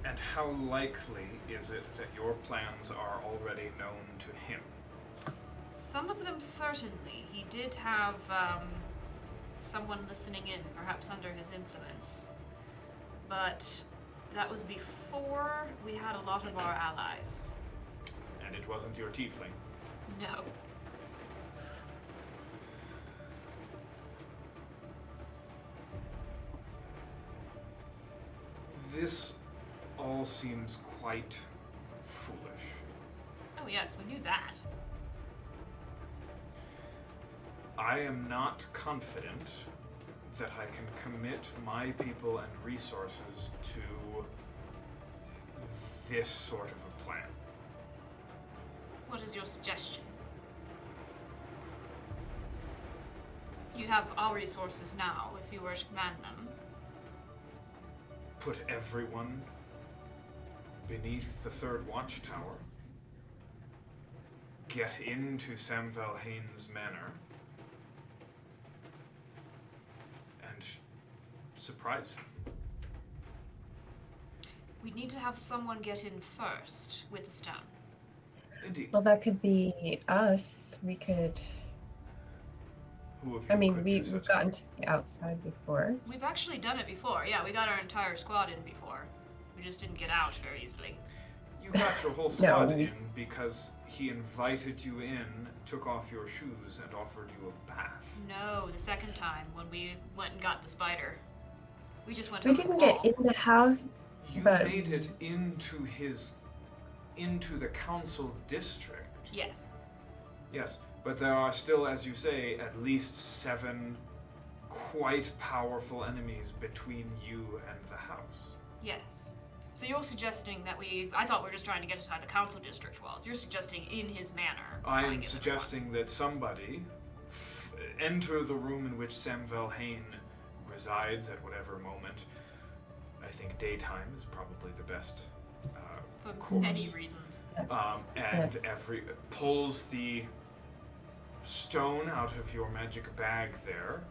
And how likely is it that your plans are already known to him? Some of them certainly. He did have someone listening in, perhaps under his influence. But that was before we had a lot of our allies. And it wasn't your tiefling. No. This all seems quite foolish. Oh yes, we knew that. I am not confident that I can commit my people and resources to this sort of a plan. What is your suggestion? You have our resources now, if you were to command them. Put everyone beneath the third watchtower. Get into Sam Valhain's manor. And surprise him. We need to have someone get in first with the stone. Indeed. Well, that could be us. We could. Who of you I mean, could do we've such a gotten to the outside before. We've actually done it before. Yeah, we got our entire squad in before. We just didn't get out very easily. You got your whole squad No. in because he invited you in, took off your shoes, and offered you a bath. No, the second time when we went and got the spider. We just went We over didn't the get wall. in the house. You But- made it into the council district. Yes. Yes, but there are still, as you say, at least 7 quite powerful enemies between you and the house. Yes. So you're suggesting that I thought we were just trying to get inside the council district walls. You're suggesting in his manor. I try and am get suggesting that somebody enter the room in which Sam Valhain resides at whatever moment. I think daytime is probably the best for course. many reasons. Yes. And Yes. pulls the stone out of your magic bag there,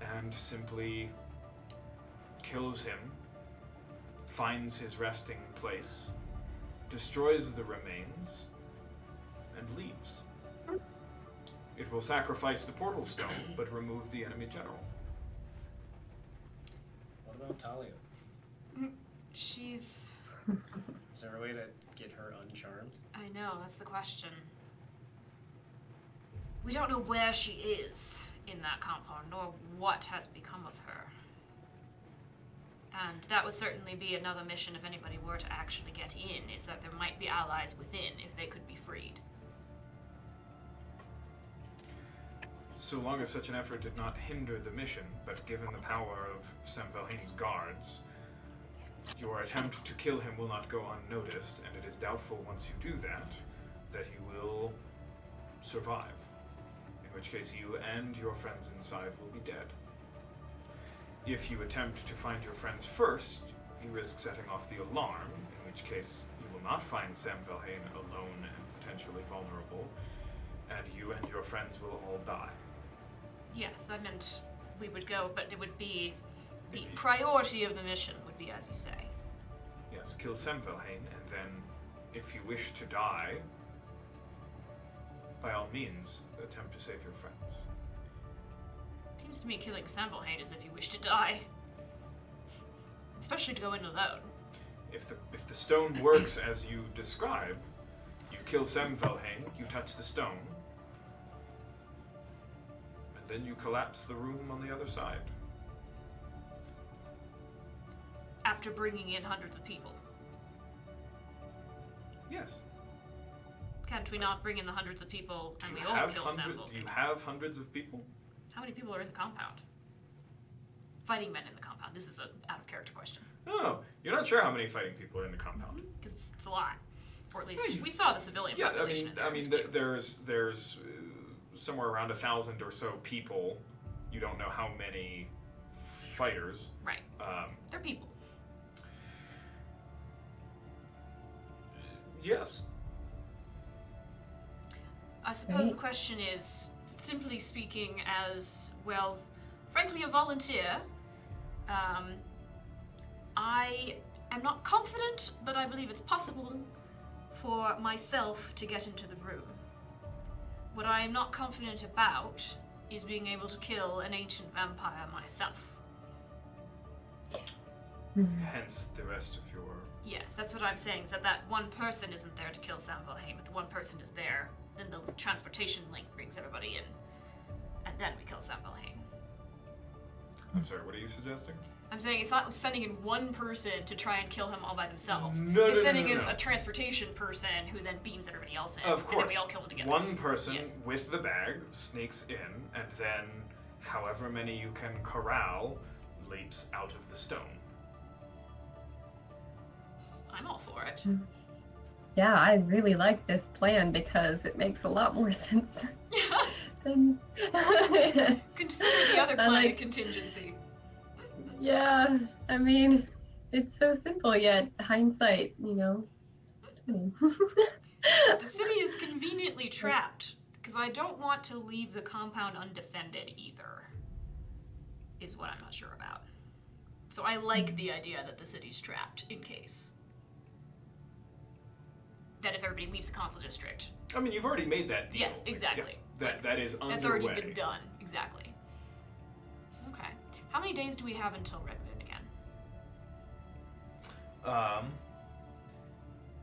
and simply kills him, finds his resting place, destroys the remains, and leaves. It will sacrifice the portal stone, but remove the enemy general. What about Talia? She's... Is there a way to get her uncharmed? I know, that's the question. We don't know where she is in that compound, nor what has become of her. And that would certainly be another mission if anybody were to actually get in, is that there might be allies within if they could be freed. So long as such an effort did not hinder the mission, but given the power of Sam Valhain's guards, your attempt to kill him will not go unnoticed, and it is doubtful once you do that, that you will survive. In which case you and your friends inside will be dead. If you attempt to find your friends first, you risk setting off the alarm, in which case you will not find Sam Valhain alone and potentially vulnerable, and you and your friends will all die. Yes, I meant we would go, but it would be the priority of the mission would be as you say. Yes, kill Sam Valhain, and then if you wish to die, by all means, attempt to save your friends. Seems to me killing Sam Valhain is if you wish to die. Especially to go in alone. If the stone works as you describe, you kill Sam Valhain, you touch the stone, and then you collapse the room on the other side. After bringing in hundreds of people. Yes. Can't we not bring in the hundreds of people and we Do all you kill Sam Valhain? have hundreds of people? How many people are in the compound? Fighting men in the compound. This is an out-of-character question. Oh, you're not sure how many fighting people are in the compound. Because it's a lot. Or at least Yeah, we saw the civilian population in there. I mean, there's somewhere around 1,000 or so people. You don't know how many fighters. Right. They're people. Yes. I suppose the question is, simply speaking, as, well, frankly, a volunteer, I am not confident, but I believe it's possible for myself to get into the room. What I am not confident about is being able to kill an ancient vampire myself. Hence the rest of your... Yes, that's what I'm saying, is that one person isn't there to kill Sam Valhain, but the one person is there, then the transportation link brings everybody in, and then we kill Sam Valhain. I'm sorry, what are you suggesting? I'm saying it's not sending in one person to try and kill him all by themselves. No, it's no, sending no, no, us no. a transportation person who then beams everybody else in. Of And course. then we all kill them together. One person Yes. with the bag sneaks in, and then however many you can corral leaps out of the stone. I'm all for it. Yeah, I really like this plan because it makes a lot more sense than. Consider the other I plan like- a contingency. Yeah, I mean, it's so simple yet hindsight, you know. The city is conveniently trapped, because I don't want to leave the compound undefended either, is what I'm not sure about. So I like the idea that the city's trapped, in case. That if everybody leaves the console district. I mean, you've already made that deal. Yes, exactly. Yeah, that is underway. That's already been done, exactly. Okay. How many days do we have until Red Moon again?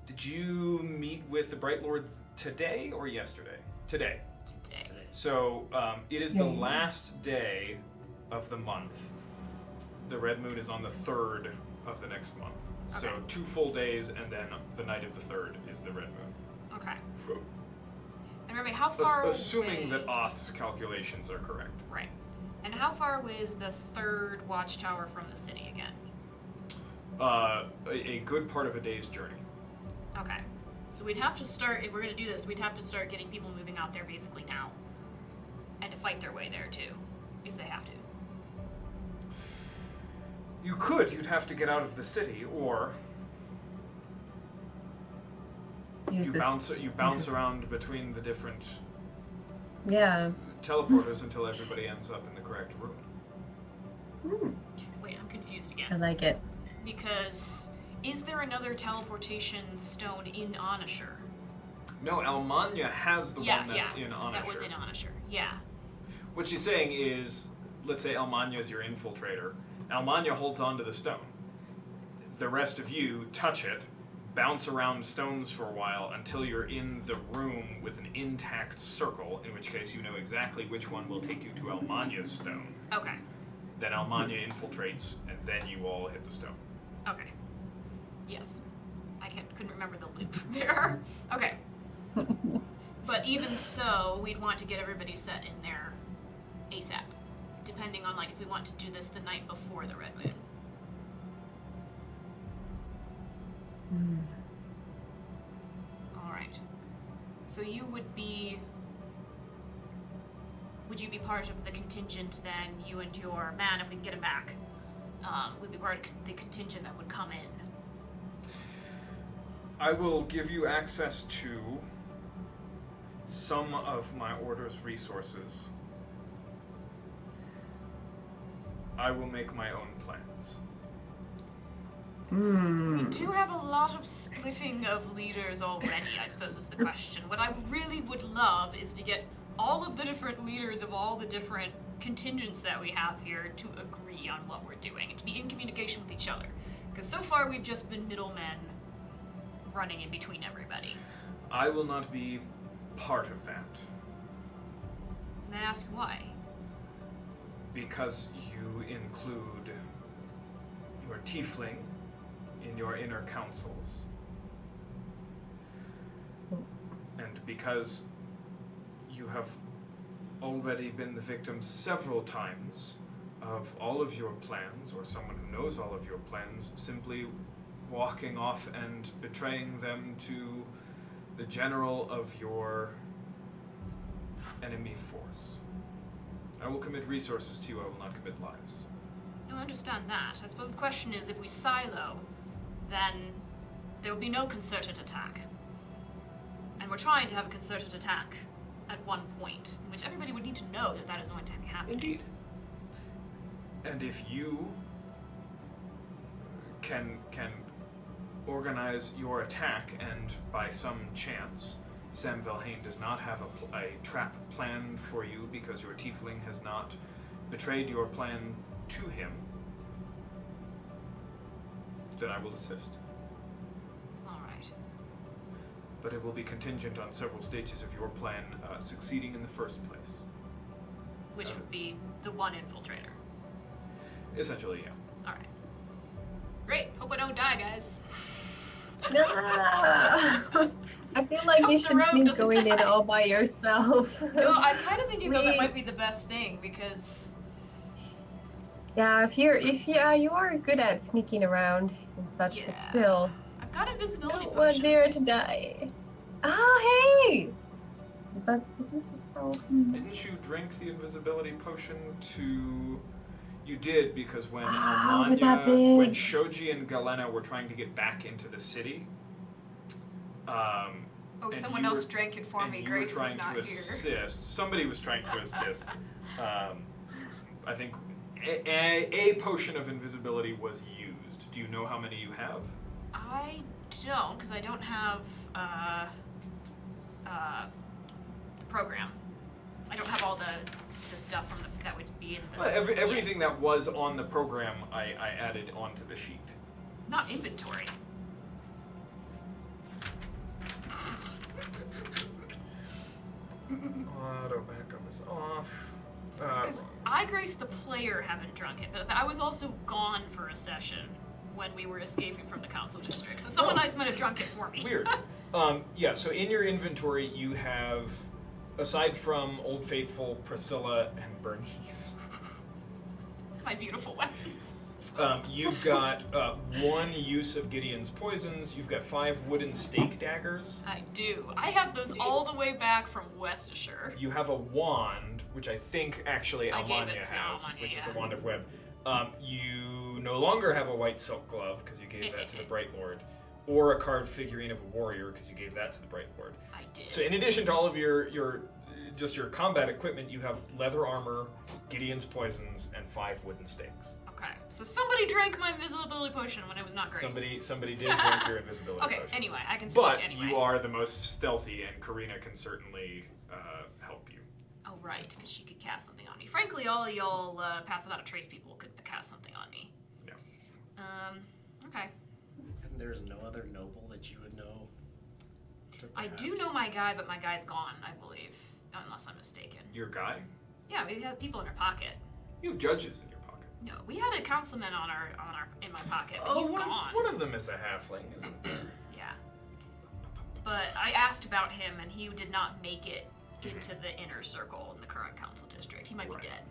Did you meet with the Bright Lord today or yesterday? Today. Today. So, it is the last day of the month. The Red Moon is on the 3rd of the next month. So, Okay. 2 full days, and then the night of the 3rd is the Red Moon. Okay. And remember, how far Assuming away... that Oth's calculations are correct. Right. And how far away is the 3rd watchtower from the city again? A good part of a day's journey. Okay. So we'd have to start, if we're going to do this, we'd have to start getting people moving out there basically now. And to fight their way there too, if they have to. You could. You'd have to get out of the city, or Use you this- bounce around between the different Yeah. teleporters until everybody ends up in the correct room. Wait, I'm confused I again. like it. Because is there another teleportation stone in Onishur? No, Almanya has the Yeah, one that's yeah. in Onishur. That was in Onishur. Yeah. What she's saying is, let's say Almanya is your infiltrator. Almanya holds onto the stone. The rest of you touch it, bounce around stones for a while until you're in the room with an intact circle, in which case you know exactly which one will take you to Almanya's stone. Okay. Then Almanya infiltrates, and then you all hit the stone. Okay. Yes. I couldn't remember the loop there. Okay. But even so, we'd want to get everybody set in there ASAP. Depending on if we want to do this the night before the Red Moon. Alright. So you would be you be part of the contingent then, you and your man, if we can get him back, would be part of the contingent that would come in? I will give you access to some of my order's resources. I will make my own plans. We do have a lot of splitting of leaders already, I suppose is the question. What I really would love is to get all of the different leaders of all the different contingents that we have here to agree on what we're doing and to be in communication with each other. Because so far we've just been middlemen running in between everybody. I will not be part of that. And I ask why? Because you include your tiefling in your inner councils. And because you have already been the victim several times of all of your plans, or someone who knows all of your plans, simply walking off and betraying them to the general of your enemy force. I will commit resources to you, I will not commit lives. No, I understand that. I suppose the question is, if we silo, then there will be no concerted attack. And we're trying to have a concerted attack at one point, in which everybody would need to know that that is going to be happening. Indeed. And if you can organize your attack, and by some chance, Sam Velhain does not have a trap planned for you because your tiefling has not betrayed your plan to him, then I will assist. All right. But it will be contingent on several stages of your plan succeeding in the first place. Which would be the one infiltrator. Essentially, yeah. All right. Great. Hope I don't die, guys. No. I feel like Hope you the should road be doesn't going in die. all by yourself. No, I'm kind of thinking though that We- might be the best thing because Yeah, if you are good at sneaking around and such, but Yeah. still, I've got I invisibility don't want there potions. to die. Oh, hey! But Didn't you drink the invisibility potion to... You did, because when Wow, was that Almanya, when big? Shoji and Galena were trying to get back into the city, Oh, and someone you else were- drank it for and me. you Grace were was trying not to here. assist. Somebody was trying to assist. I think a potion of invisibility was used. Do you know how many you have? I don't, because I don't have the program. I don't have all the stuff from that would be in the. Well, everything that was on the program, I added onto the sheet. Not inventory. Auto backup is off. Because I, Grace the player, haven't drunk it, but I was also gone for a session when we were escaping from the council district. So someone nice might have drunk it for me. Weird. Yeah, so in your inventory you have, aside from Old Faithful, Priscilla, and Bernice, My beautiful weapons. you've got one use of Gideon's poisons, you've got 5 wooden stake daggers, I do. I have those all the way back from Westshire. you have a wand, which I think actually I gave Almanya it to has, Almanya, which is yeah. the Wand of Web. You no longer have a white silk glove, because you gave that to the Bright Lord, or a carved figurine of a warrior, because you gave that to the Bright Lord. I did. So in addition to all of your just your combat equipment, you have leather armor, Gideon's poisons, and 5 wooden stakes. Okay, so somebody drank my invisibility potion when it was not Grace. Somebody did drink your invisibility Okay, potion. anyway, I can speak But anyway. you are the most stealthy, and Karina can certainly help you. Oh, right, because she could cast something on me. Frankly, all y'all pass without a trace people could cast something on me. Yeah. Okay. And there's no other noble that you would know? I do know my guy, but my guy's gone, I believe, unless I'm mistaken. Your guy? Yeah, we had people in our pocket. You have judges in your pocket. No, we had a councilman in my pocket, but he's gone. One of them is a halfling, isn't there? Yeah. But I asked about him, and he did not make it into the inner circle in the current council district. He might be dead.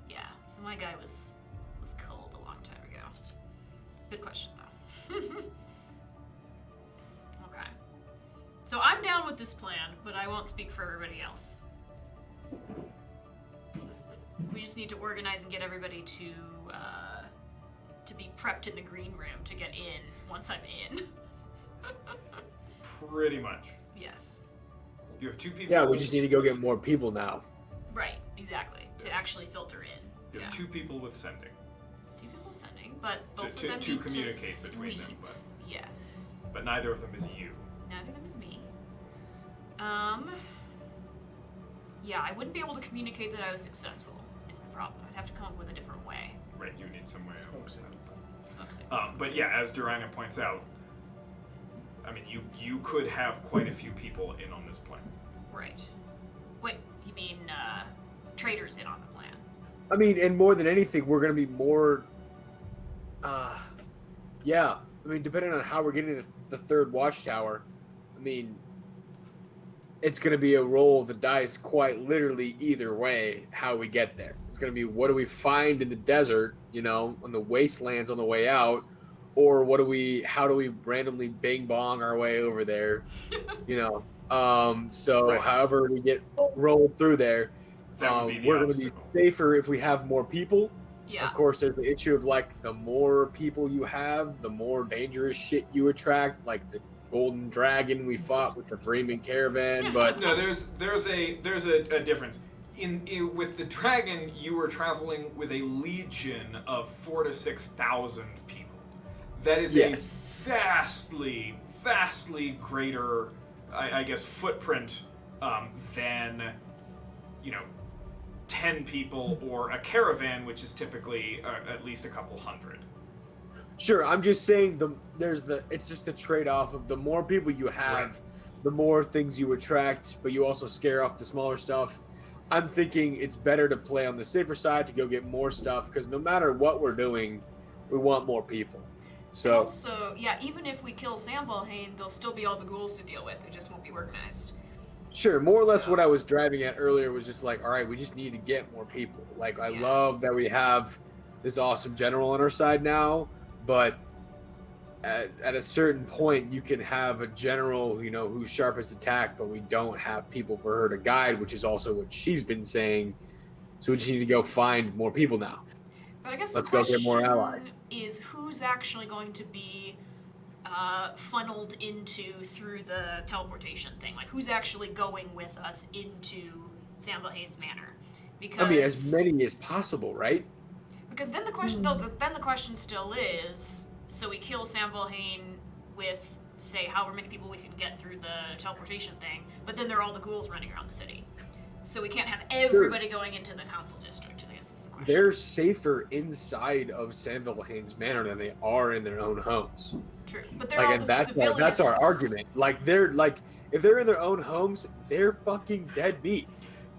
Yeah, so my guy was killed a long time ago. Good question, though. Okay. So I'm down with this plan, but I won't speak for everybody else. We just need to organize and get everybody to be prepped in the green room to get in once I'm in. Pretty much. Yes. You have 2 people. Yeah, we just need to go get more people now. Right, exactly. To actually filter in. You have 2 people with sending. 2 people sending, but both to of them to need communicate to between sleep. them, Yes. but neither of them is you. Neither of them is me. Yeah, I wouldn't be able to communicate that I was successful, is the problem. I'd have to come up with a different way. Right, you need some way Smoke of signals. Smoke signals. But yeah, as Duranga points out, I mean, you could have quite a few people in on this plan. Right. Wait, you mean, traders in on the plan? I mean, and more than anything, we're going to be more. Yeah. I mean, depending on how we're getting the 3rd watchtower, I mean, it's going to be a roll of the dice quite literally either way how we get there. It's going to be what do we find in the desert, on the wastelands on the way out, or how do we randomly bing bong our way over there, So Right. however we get rolled through there, That would be the we're going to be obstacle. safer if we have more people. Yeah. Of course, there's the issue of the more people you have, the more dangerous shit you attract, like the golden dragon we fought with the Freeman caravan. But No, there's a difference. In with the dragon, you were traveling with a legion of 4,000 to 6,000 people. That is Yes. a vastly greater, I guess, footprint than 10 people or a caravan, which is typically at least a couple hundred. sure, I'm just saying it's just the trade-off of the more people you have, Right. the more things you attract, but you also scare off the smaller stuff. I'm thinking it's better to play on the safer side to go get more stuff because no matter what we're doing, we want more people. And So also, yeah, even if we kill Sam Valheim, there'll still be all the ghouls to deal with. They just won't be organized. sure, more or less So- what I was driving at earlier was just all right, we just need to get more people. I Yeah. love that we have this awesome general on our side now, but at a certain point, you can have a general, who's sharp as attack, but we don't have people for her to guide, which is also what she's been saying. So we just need to go find more people now. But I guess Let's the go question get more allies. is who's actually going to be funneled through the teleportation thing? Like, who's actually going with us into Sam Valheim's manor? Because I mean, as many as possible, right? Because then the question, then the question still is: so we kill Sam Valheim with, say, however many people we can get through the teleportation thing, but then there are all the ghouls running around the city, so we can't have everybody going into the council district. I guess is the question. They're safer inside of Sandvalheim's manor than they are in their own homes. True, but they're all And the that's civilians. our argument. If they're in their own homes, they're fucking dead meat.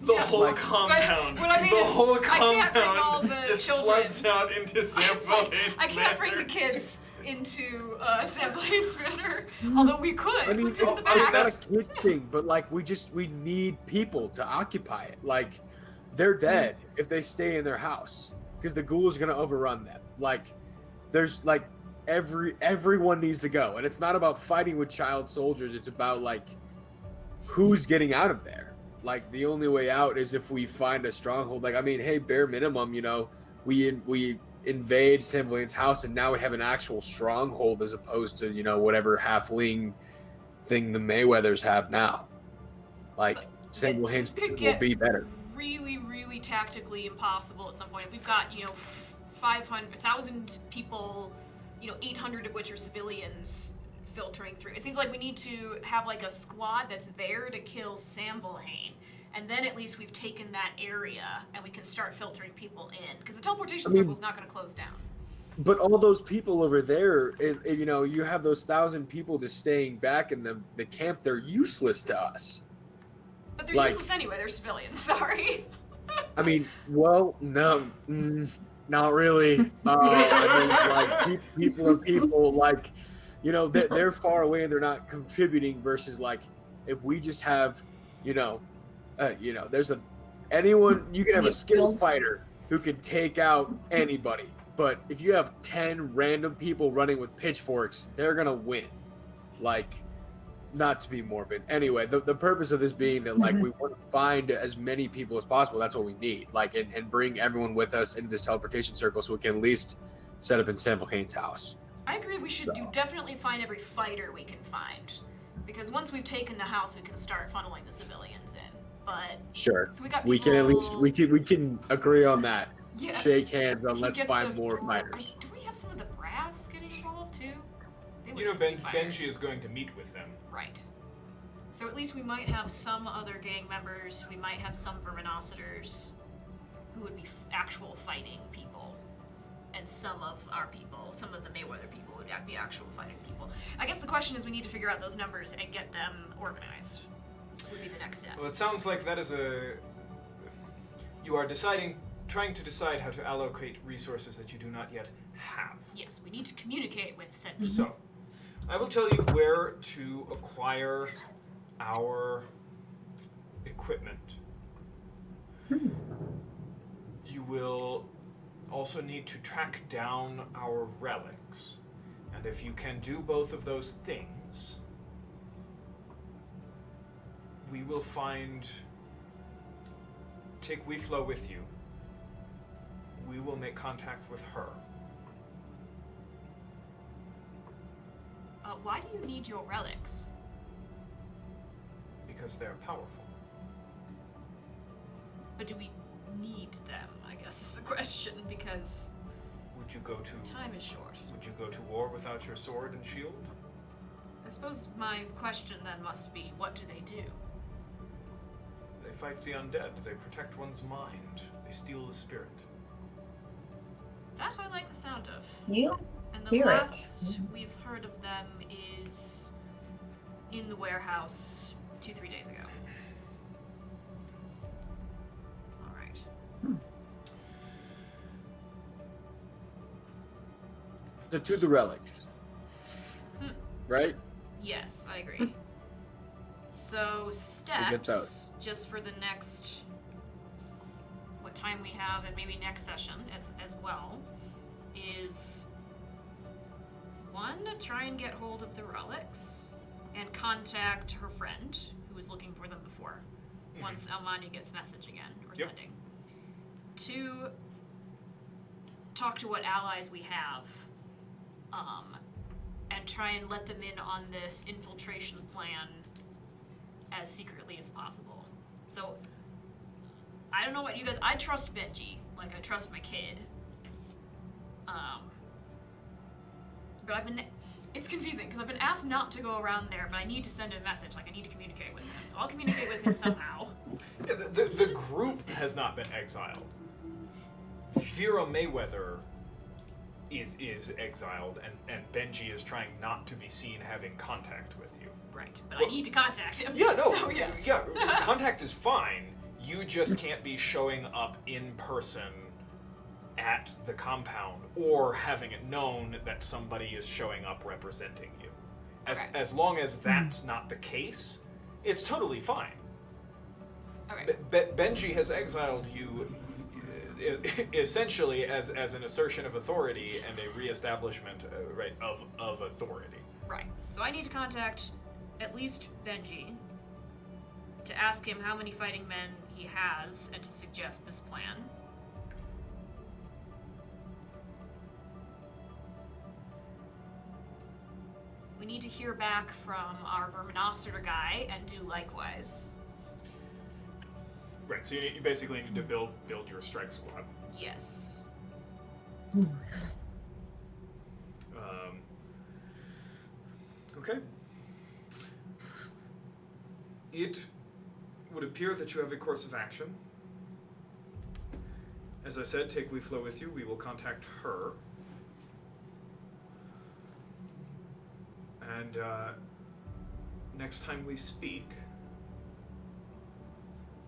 The Yeah. whole compound. But what I mean the is, whole I can't bring compound all the just children. floods out into Sam It's like, Valheim's I can't bring manor. the kids into Sam Valheim's manor, although we could. I mean, put them in the it's back. not a kids thing, but we need people to occupy it. They're dead if they stay in their house because the ghouls are gonna overrun them. There's everyone needs to go, and it's not about fighting with child soldiers. It's about who's getting out of there. The only way out is if we find a stronghold. Hey, bare minimum, we invade Sam Valheim's house, and now we have an actual stronghold as opposed to whatever halfling thing the Mayweathers have now. Sable Hands This could will get be better. really, really tactically impossible at some point. If we've got, 500,000 people, 800 of which are civilians filtering through. It seems like we need to have like a squad that's there to kill Samvalhain. And then at least we've taken that area and we can start filtering people in. Because the teleportation circle's not going to close down. But all those people over there, you have those 1,000 people just staying back in the camp. They're useless to us. But they're useless anyway. They're civilians. Sorry. I mean, well, no, not really. People are people. Like, they're far away and they're not contributing. Versus, like, if we just have, there's anyone you can have a skilled fighter who can take out anybody. But if you have 10 random people running with pitchforks, they're gonna win. Like, not to be morbid. Anyway, the purpose of this being that, like, we want to find as many people as possible. That's what we need. Like, and bring everyone with us into this teleportation circle so we can at least set up in Samvalhain's house. I agree. We should definitely find every fighter we can find, because once we've taken the house, we can start funneling the civilians in. But sure, so we can at least we can agree on that. Yes. Shake hands on let's find more fighters. Do we have some of the brass getting involved too? Benji is going to meet with them. Right. So at least we might have some other gang members. We might have some verminocitors who would be actual fighting people. And some of our people, some of the Mayweather people would be actual fighting people. I guess the question is we need to figure out those numbers and get them organized. Would be the next step. Well, it sounds like that is you are trying to decide how to allocate resources that you do not yet have. Yes, we need to communicate with said. So, I will tell you where to acquire our equipment. You will also need to track down our relics. And if you can do both of those things, we will take Weeflo with you. We will make contact with her. Why do you need your relics? Because they're powerful. But do we need them, I guess is the question, because Would you go to time is short. Would you go to war without your sword and shield? I suppose my question then must be, what do they do? They fight the undead. They protect one's mind. They steal the spirit. That I like the sound of. Yeah. And the Spirit. last we've heard of them is in the warehouse 2-3 days ago. All right. To the relics. Right? Yes, I agree. So steps, just for the next, what time we have, and maybe next session as well, is one, try and get hold of the relics and contact her friend who was looking for them before, once Almani gets message again, or sending. Two, talk to what allies we have, and try and let them in on this infiltration plan as secretly as possible. So, I don't know what you guys, I trust Benji, like I trust my kid. But it's confusing, because I've been asked not to go around there, but I need to send a message, like I need to communicate with him, so I'll communicate with him somehow. Yeah, the group has not been exiled. Vera Mayweather is exiled, and Benji is trying not to be seen having contact with you. Right, but I need to contact him. Yeah, no, So, yes. yeah, contact is fine. You just can't be showing up in person at the compound or having it known that somebody is showing up representing you. As long as that's not the case, it's totally fine. Okay. Benji has exiled you essentially as an assertion of authority and a reestablishment of authority. Right. So I need to contact at least Benji to ask him how many fighting men he has and to suggest this plan. We need to hear back from our Verminociter guy and do likewise. Right. So you basically need to build your strike squad. Yes. Okay. It would appear that you have a course of action. As I said, take WeFlow with you. We will contact her. And next time we speak,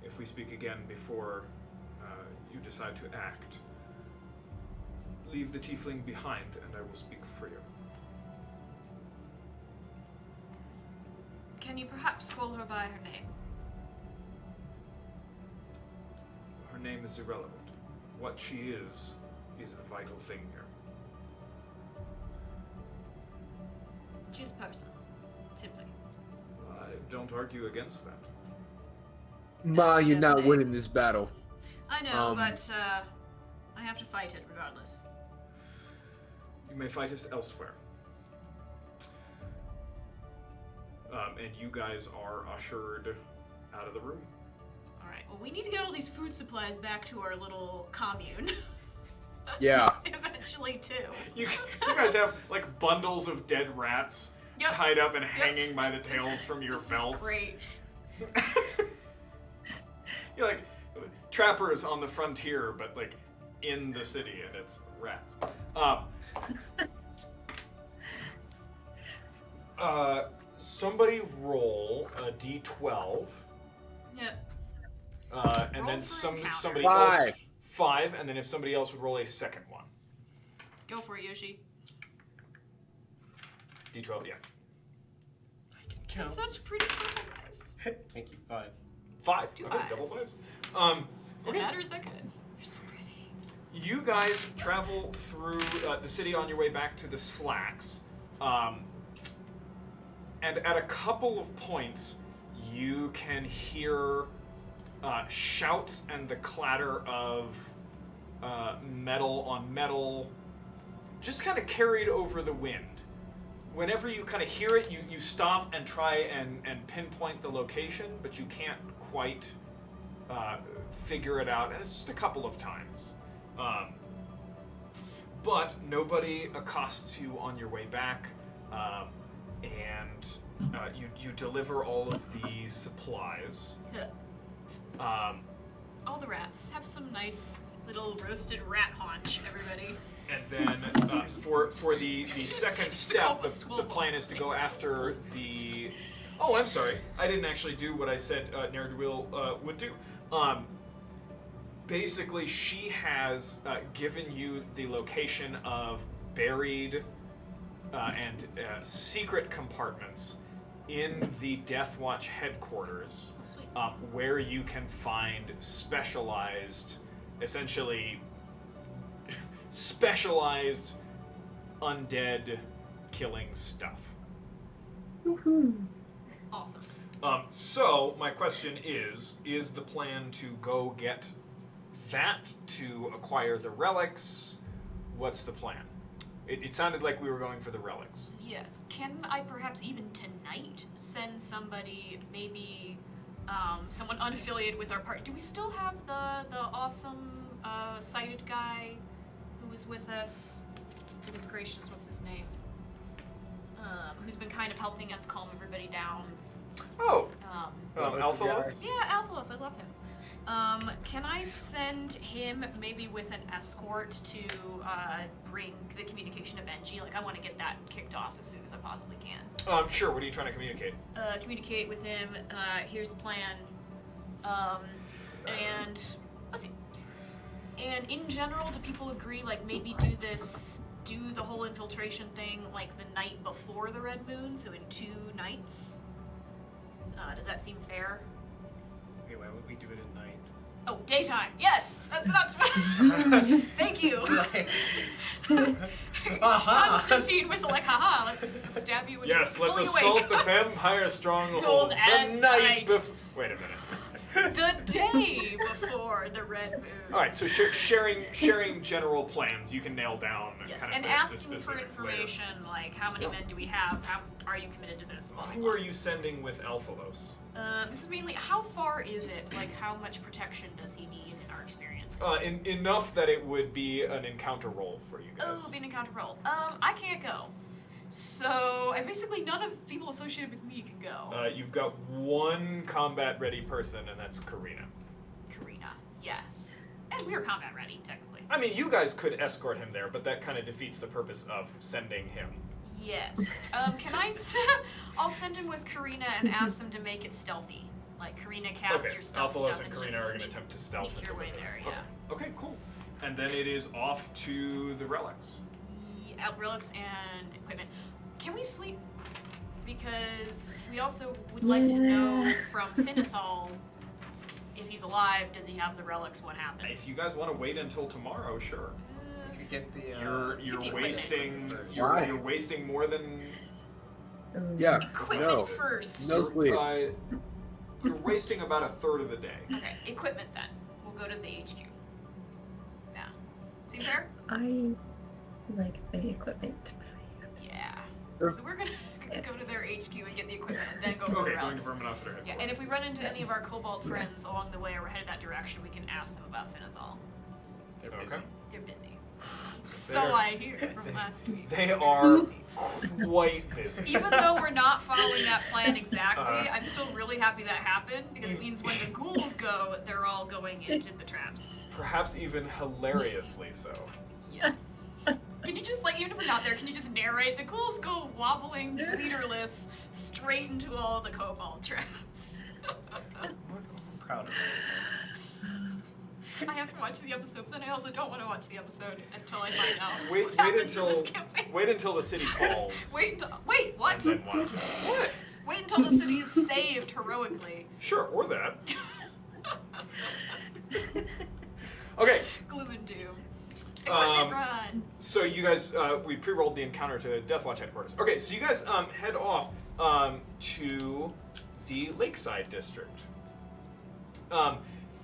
if we speak again before you decide to act, leave the tiefling behind and I will speak for you. Can you perhaps call her by her name? Her name is irrelevant. What she is the vital thing here. She's a person, simply. I don't argue against that. Ma, She you're has not a name. winning this battle. I know, but I have to fight it regardless. You may fight us elsewhere. And you guys are ushered out of the room. Alright, well, we need to get all these food supplies back to our little commune. Yeah. Eventually, too. You guys have like bundles of dead rats Yep. tied up and hanging by the tails from your this belts. Is great. You're like trappers on the frontier, but like in the city, and it's rats. Somebody roll a d12. Yep. And Roll then for encounter. somebody 5. else 5, and then if somebody else would roll a second one. Go for it, Yoshi. D12, yeah. I can count. Such pretty purple dice. Thank you. 5. 5. Two Okay, double fives. 5. Does it matter? Is that good? You're so pretty. You guys travel through the city on your way back to the Slacks. And at a couple of points, you can hear shouts and the clatter of metal on metal, just kind of carried over the wind. Whenever you kind of hear it, you stop and try and pinpoint the location, but you can't quite figure it out, and it's just a couple of times. But nobody accosts you on your way back, and you deliver all of the supplies. All the rats. Have some nice little roasted rat haunch, everybody. And then for the second Just to call step, the the swole plan is to go balls. after the... Oh, I'm sorry. I didn't actually do what I said Ne'er-do-Wheel would do. Basically, she has given you the location of buried and secret compartments in the Death Watch headquarters, Oh, sweet. where you can find specialized, essentially specialized undead killing stuff. Woohoo. Awesome. So my question is the plan to go get that to acquire the relics? What's the plan? It sounded like we were going for the relics. Yes. Can I perhaps even tonight send somebody, maybe someone unaffiliated with our party? Do we still have the awesome sighted guy who was with us? Goodness gracious, what's his name? Who's been kind of helping us calm everybody down. Oh, Um, Alphalos? Yeah, Alphalos, I love him. Can I send him maybe with an escort to bring the communication of Engie? Like, I want to get that kicked off as soon as I possibly can. Sure. What are you trying to communicate? Communicate with him. Here's the plan. And let's see. And in general, do people agree? Like, maybe do the whole infiltration thing like the night before the Red Moon, so in 2 nights. Does that seem fair? Okay, why would we do it at night? Oh, daytime. Yes, that's not. Thank you. Aha! Constantine with like, haha, let's stab you when Yes, you're let's fully assault awake. the vampire stronghold Gold the at night night. before. Wait a minute. The day before the Red red moon. All right, so sharing general plans you can nail down. Yes, kind of and the asking for specifics later. information, like how many men do we have? How are you committed to this? Blah, blah, Who blah. are you sending with Alphalos? This is mainly how far is it? Like how much protection does he need in our experience? Enough that it would be an encounter roll for you guys. Oh, it'll be an encounter roll. I can't go. So, and basically none of the people associated with me can go. You've got one combat-ready person, and that's Karina. Karina, yes. And we're combat ready, technically. I mean, you guys could escort him there, but that kind of defeats the purpose of sending him. Yes. Can I? I'll send him with Karina and ask them to make it stealthy. Like Karina, cast Okay, your stealth Alphalos stuff and and Karina just are going to sneak, attempt to stealth sneak your into way the- there. Okay. Yeah. Okay, cool. And then it is off to the relics. Relics and equipment. Can we sleep? Because we also would like to know from Finithal if he's alive. Does he have the relics? What happened? If you guys want to wait until tomorrow, sure. You could get the. You're Get the wasting Why? you're wasting more than Yeah, Equipment no. first. No sleep. you're wasting about a third of the day. Okay, equipment then. We'll go to the HQ. Yeah. Seem fair? I like the equipment. Yeah. Sure. So we're gonna Yes. go to their HQ and get the equipment and then go for Okay, the going relics. to Verminosity Yeah, and if we run into any of our Cobalt friends along the way or we're headed that direction, we can ask them about Finithal. They're Okay. busy. They're busy. So They're- I hear from last week. They They're are busy. quite busy. Even though we're not following that plan exactly, Uh, I'm still really happy that happened because it means when the ghouls go, they're all going into the traps. Perhaps even hilariously so. Yes. Can you just, like, even if we're not there, can you just narrate? The ghouls go wobbling, leaderless, straight into all the cobalt traps. I'm proud of it. I have to watch the episode, but then I also don't want to watch the episode until I find out Wait, what wait happens in until this campaign. wait until the city falls. Wait, what? And then watch it. What? Wait until the city is saved heroically. Sure, or that. Okay, Gloom and doom. Equipment run. so you guys, we pre-rolled the encounter to Deathwatch headquarters. Okay, so you guys head off to the Lakeside District.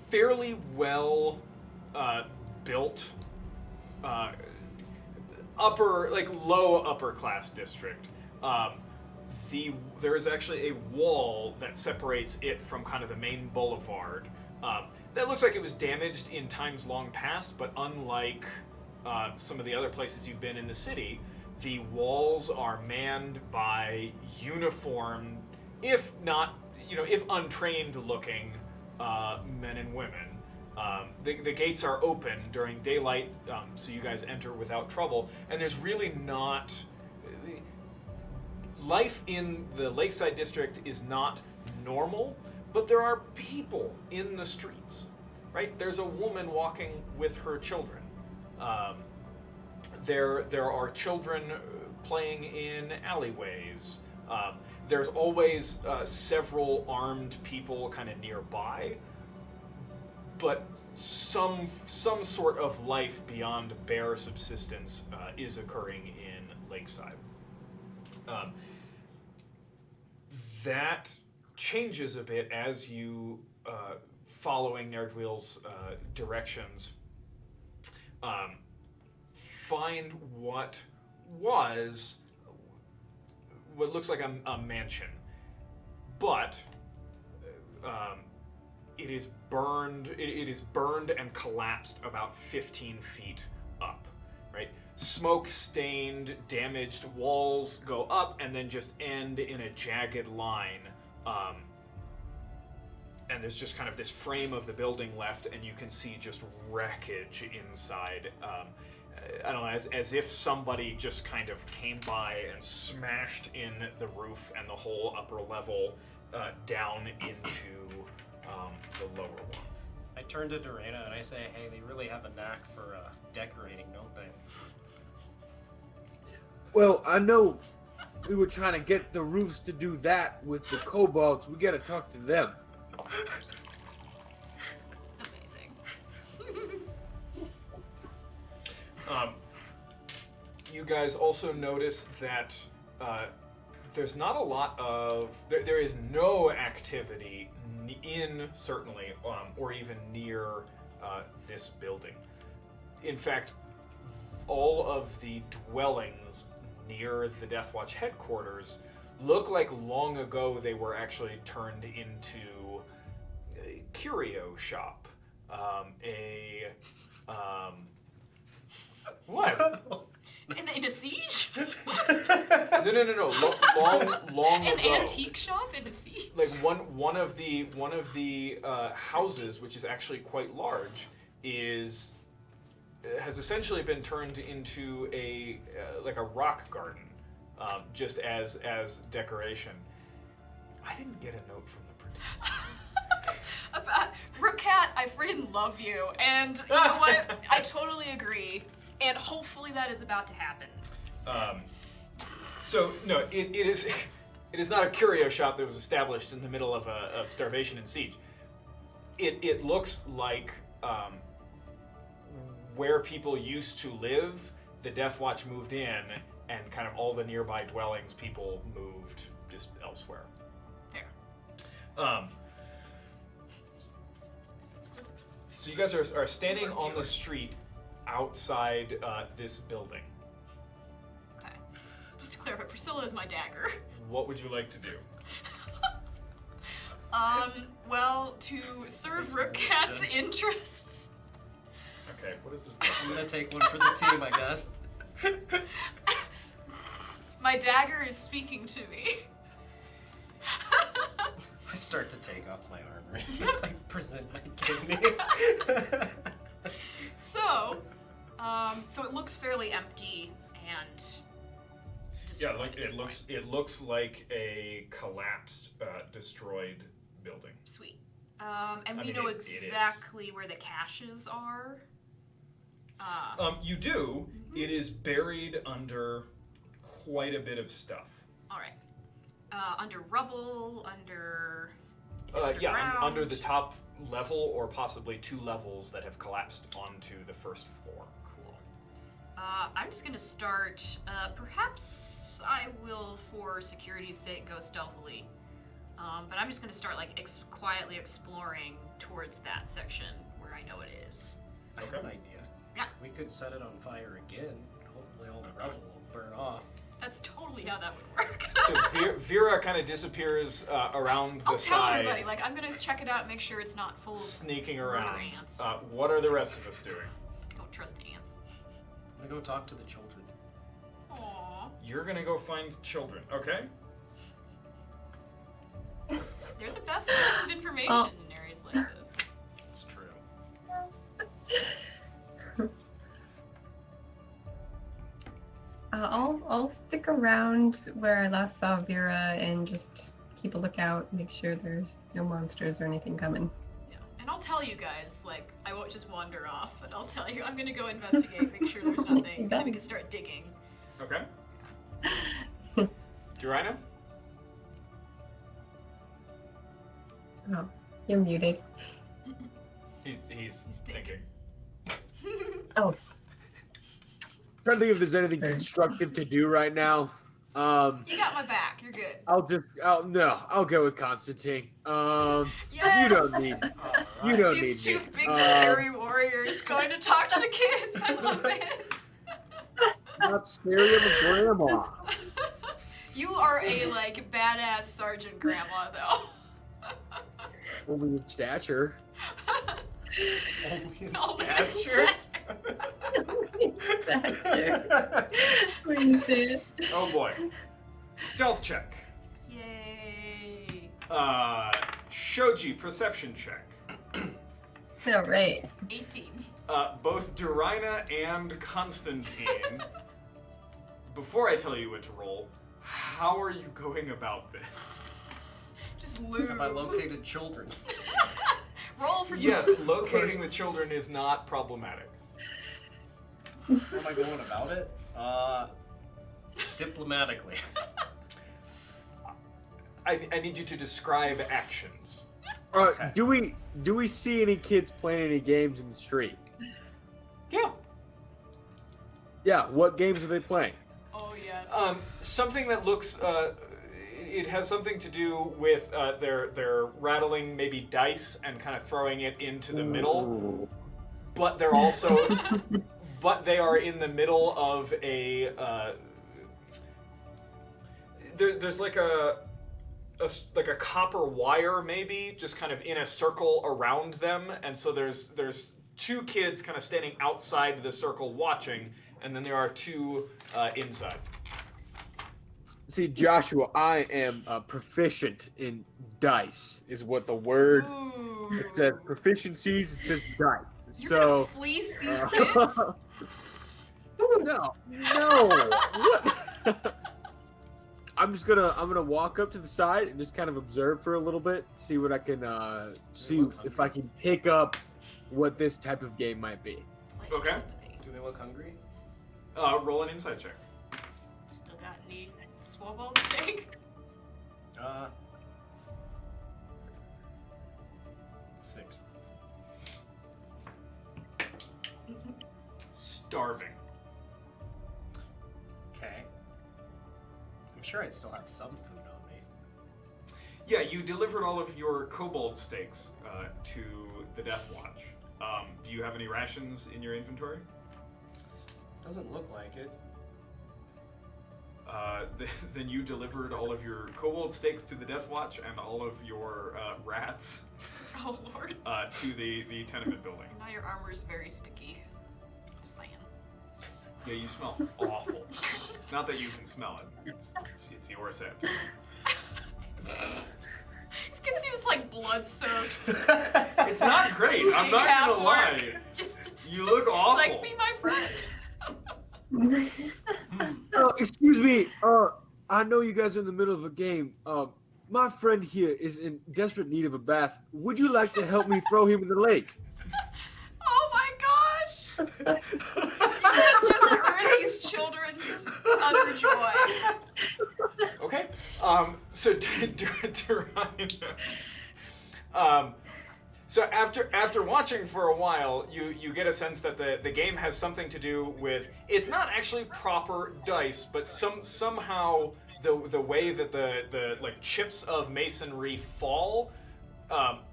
Fairly well built, low upper class district. There is actually a wall that separates it from kind of the main boulevard. That looks like it was damaged in times long past, but unlike some of the other places you've been in the city, the walls are manned by uniformed, if untrained looking men and women. The gates are open during daylight, so you guys enter without trouble, and there's really not... Life in the Lakeside District is not normal, but there are people in the streets, right? There's a woman walking with her children. There are children playing in alleyways. There's always several armed people kind of nearby, but some sort of life beyond bare subsistence is occurring in Lakeside. That changes a bit as you, following Nerdwheel's directions, find what looks like a mansion, but it is burned. It is burned and collapsed about 15 feet up. Right, smoke-stained, damaged walls go up and then just end in a jagged line. And there's just kind of this frame of the building left, and you can see just wreckage inside. I don't know, as if somebody just kind of came by and smashed in the roof and the whole upper level down into the lower one. I turn to Dorena and I say, hey, they really have a knack for decorating, don't they? Well, I know we were trying to get the roofs to do that with the kobolds. We gotta talk to them. Amazing. You guys also notice that there's not a lot of... There is no activity in, certainly, or even near this building. In fact, all of the dwellings near the Death Watch headquarters look like long ago they were actually turned into a curio shop. What? In a siege? No. Long An ago. antique shop in a siege? Like one of the houses, which is actually quite large, has essentially been turned into a like a rock garden, just as decoration. I didn't get a note from the producer. Rookcat, I freaking love you, and you know what? I totally agree, and hopefully that is about to happen. So no, it is not a curio shop that was established in the middle of starvation and siege. It looks like where people used to live. The Death Watch moved in, and kind of all the nearby dwellings, people moved just elsewhere. Fair. So you guys are standing on the street outside this building. Okay. Just to clarify, Priscilla is my dagger. What would you like to do? Well, to serve Rookcat's interests. Okay, what is this? I'm gonna take one for the team, I guess. My dagger is speaking to me. I start to take off my armor and just like present my kidney. So it looks fairly empty and destroyed. Yeah, like it looks like a collapsed, destroyed building. Sweet. And we mean, know it is. exactly where the caches are. You do. It is buried under quite a bit of stuff. All right. Under rubble, under. Is it Yeah, underground? under the top level, or possibly 2 levels that have collapsed onto the first floor. Cool. I'm just gonna start. Perhaps I will, for security's sake, go stealthily. But I'm just gonna start like quietly exploring towards that section where I know it is. I have an idea. Yeah. We could set it on fire again, and hopefully all the rubble will burn off. That's totally how that would work. So Vera kind of disappears around the I'll tell side, everybody, like, I'm gonna check it out and make sure it's not full of sneaking murder around. ants. What are the rest of us doing? Don't trust ants. I'm gonna go talk to the children. Aww. You're gonna go find children, okay? They're the best source of information in areas like this. It's true. I'll stick around where I last saw Vera and just keep a lookout, make sure there's no monsters or anything coming. Yeah. And I'll tell you guys, like, I won't just wander off, but I'll tell you, I'm gonna go investigate, make sure there's nothing, and then we can start digging. Okay. Durina? Oh, you're muted. He's thinking. Oh, Trying to think if there's anything constructive to do right now. You got my back, you're good. I'll go with Constantine. Yes! You don't need These two me. big scary warriors going to talk to the kids. I love it. Not scary of a grandma. You are a like badass sergeant grandma though. Only in stature. Only in Oh, stature. when you say it. Oh boy. Stealth check. Yay. Shoji, perception check. All right. 18. Both Durina and Constantine, before I tell you what to roll, how are you going about this? Just loot. Have I located children? Roll for Yes, locating the children is not problematic. How am I going about it? Diplomatically. I need you to describe actions. Okay. Do we see any kids playing any games in the street? Yeah. Yeah. What games are they playing? Oh yes. Something that looks. It has something to do with they're rattling maybe dice and kind of throwing it into the middle. but they're also, but they are in the middle of a. There's like a copper wire maybe just kind of in a circle around them, and so there's two kids kind of standing outside the circle watching, and then there are two inside. See, Joshua, I am proficient in dice, is what the word. Ooh. It says proficiencies. It says dice. You're So gonna fleece these kids? no. What? I'm gonna walk up to the side and just kind of observe for a little bit, see what I can see if I can pick up what this type of game might be. Okay. Sympathy. Do they look hungry? Roll an insight check. Still got any swole steak? 6. Starving. Okay. I'm sure I'd still have some food on me. Yeah, you delivered all of your kobold steaks to the Death Watch. Do you have any rations in your inventory? Doesn't look like it. Then you delivered all of your kobold steaks to the Death Watch and all of your rats Oh lord. to the tenement building. Now your armor is very sticky. Just saying. Yeah, you smell awful. Not that you can smell it. It's your scent. This kid seems like blood soaked. It's not great. I'm not gonna lie. Just You look awful. like be my friend. Excuse me. I know you guys are in the middle of a game. My friend here is in desperate need of a bath. Would you like to help me throw him in the lake? Oh my gosh! You have just heard these children's utter joy. Okay. So so after watching for a while, you get a sense that the game has something to do with, it's not actually proper dice, but somehow the way that the like chips of masonry fall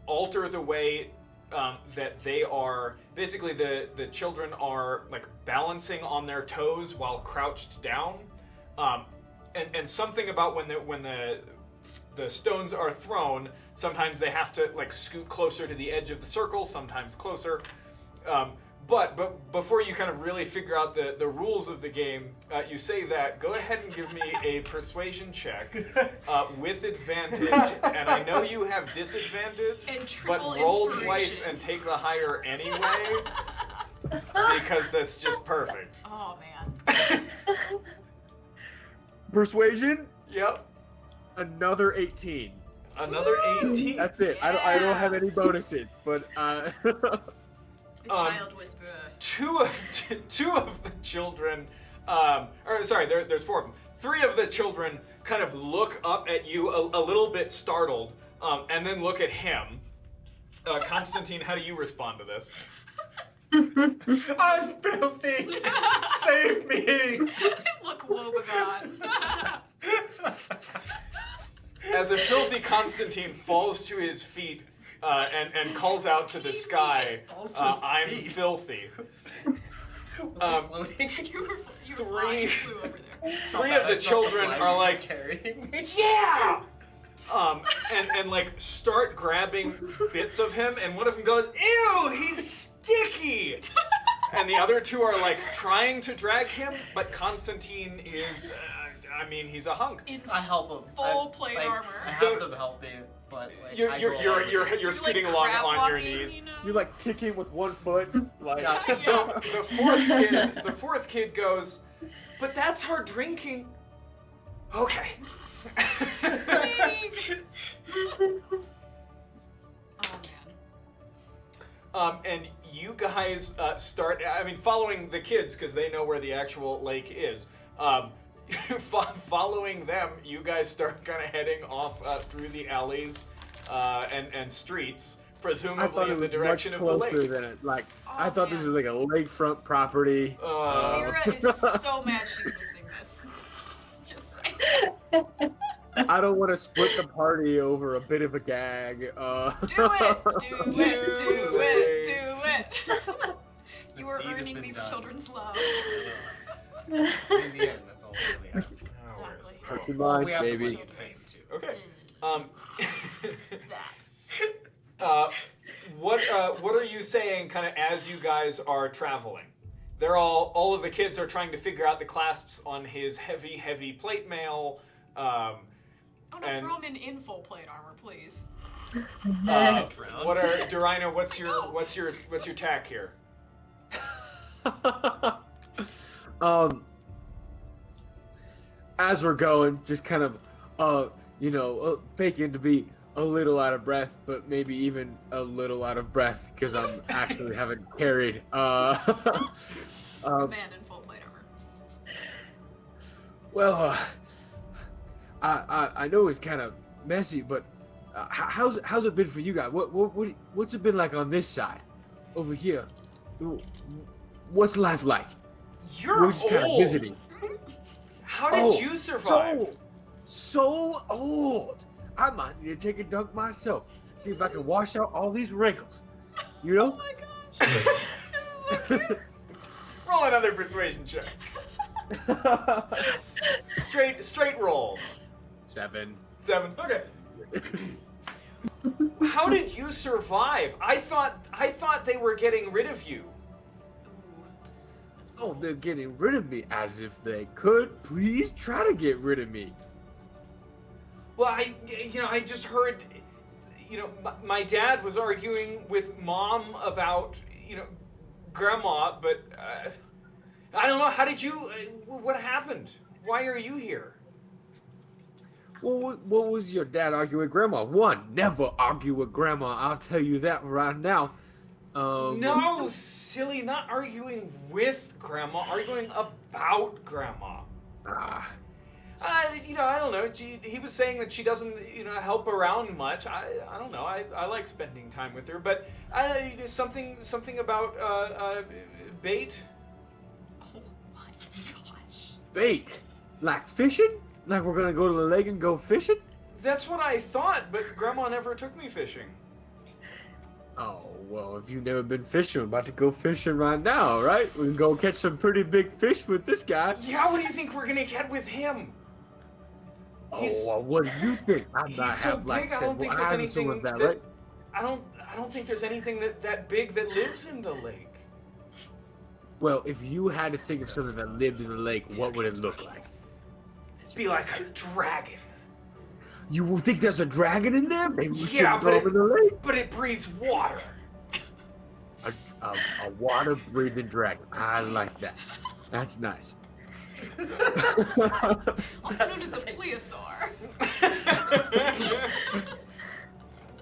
alter the way that they are, basically the children are like balancing on their toes while crouched down. And something about when the stones are thrown, sometimes they have to like scoot closer to the edge of the circle, sometimes closer. But before you kind of really figure out the rules of the game, you say that, go ahead and give me a persuasion check with advantage. And I know you have disadvantage, And but triple roll inspiration. twice and take the higher anyway, because that's just perfect. Oh man. Persuasion? Yep. Another 18. Another 18. That's it. I don't have any bonuses, but The child whisperer. Two of the children, there's 4 of them. 3 of the children kind of look up at you a little bit startled, and then look at him. Constantine, how do you respond to this? I'm filthy! Save me! Look, woebegone. As a filthy Constantine falls to his feet and calls out to the sky, Falls to his I'm feet. filthy. Floating? You were Three. flying, you flew over there. 3 of the children are like, carrying me. yeah! And like start grabbing bits of him, and one of them goes, ew, he's sticky! And the other 2 are like trying to drag him, but Constantine is, he's a hunk. In I help him. full plate armor. I have them help me, but like, You're I go along with it. you're scooting along crab on your walking, knees. You know? you like kicking with one foot, like Yeah. The fourth kid goes, but that's her drinking. Okay. Swing! Oh man. And you guys start, following the kids, because they know where the actual lake is. Following them, you guys start kind of heading off through the alleys and streets, I thought presumably it in the was direction much of the closer lake. than it. Like Oh, I thought this man. was like a lakefront property. Vera is so mad she's missing this. Just saying. I don't want to split the party over a bit of a gag. Do it! Do it! Do it! Do it! earning been these done. children's love. In the end, that's all we really have. No worries. Exactly. Hurt your Well, mind, we have the baby. money and fame too. Okay. That. What are you saying kind of as you guys are traveling? They're all of the kids are trying to figure out the clasps on his heavy plate mail. Oh no, And- throw him in full plate armor, please. What are Durina? What's your tack here? As we're going, just kind of, faking to be a little out of breath, but maybe even a little out of breath because I'm actually haven't carried. Man in full plate armor. Well, I know it's kind of messy, but how's it been for you guys? What's it been like on this side, over here? What's life like? You're We're just kind of old. visiting. How did you survive? So old. I might need to take a dunk myself. See if I can wash out all these wrinkles. You Oh know? my gosh. This is so cute. Roll another persuasion check. Straight roll. 7. 7. Okay. How did you survive? I thought they were getting rid of you. Oh, they're getting rid of me as if they could. Please try to get rid of me. Well, I just heard, my dad was arguing with Mom about, Grandma, but I don't know. How did you? What happened? Why are you here? Well, what was your dad arguing with Grandma? One, never argue with Grandma. I'll tell you that right now. No, silly, not arguing with Grandma, arguing about Grandma. I don't know. He was saying that she doesn't, help around much. I don't know. I like spending time with her, but something about bait. Oh my gosh. Bait? Like fishing? Like we're gonna go to the lake and go fishing? That's what I thought, but Grandma never took me fishing. Oh, well, if you've never been fishing, we're about to go fishing right now, right? We can go catch some pretty big fish with this guy. Yeah, what do you think we're gonna get with him? Oh, He's- well, what do you think? I he's might so have like big, I don't several think there's eyes and anything some of that, that- right? I don't think there's anything that big that lives in the lake. Well, if you had to think of something that lived in the lake, what would it look like? Be like a dragon. You will think there's a dragon in there? Maybe we Yeah, should throw him in the lake? But it breathes water. A water-breathing dragon. I like that. That's nice. Also known as a plesiosaur.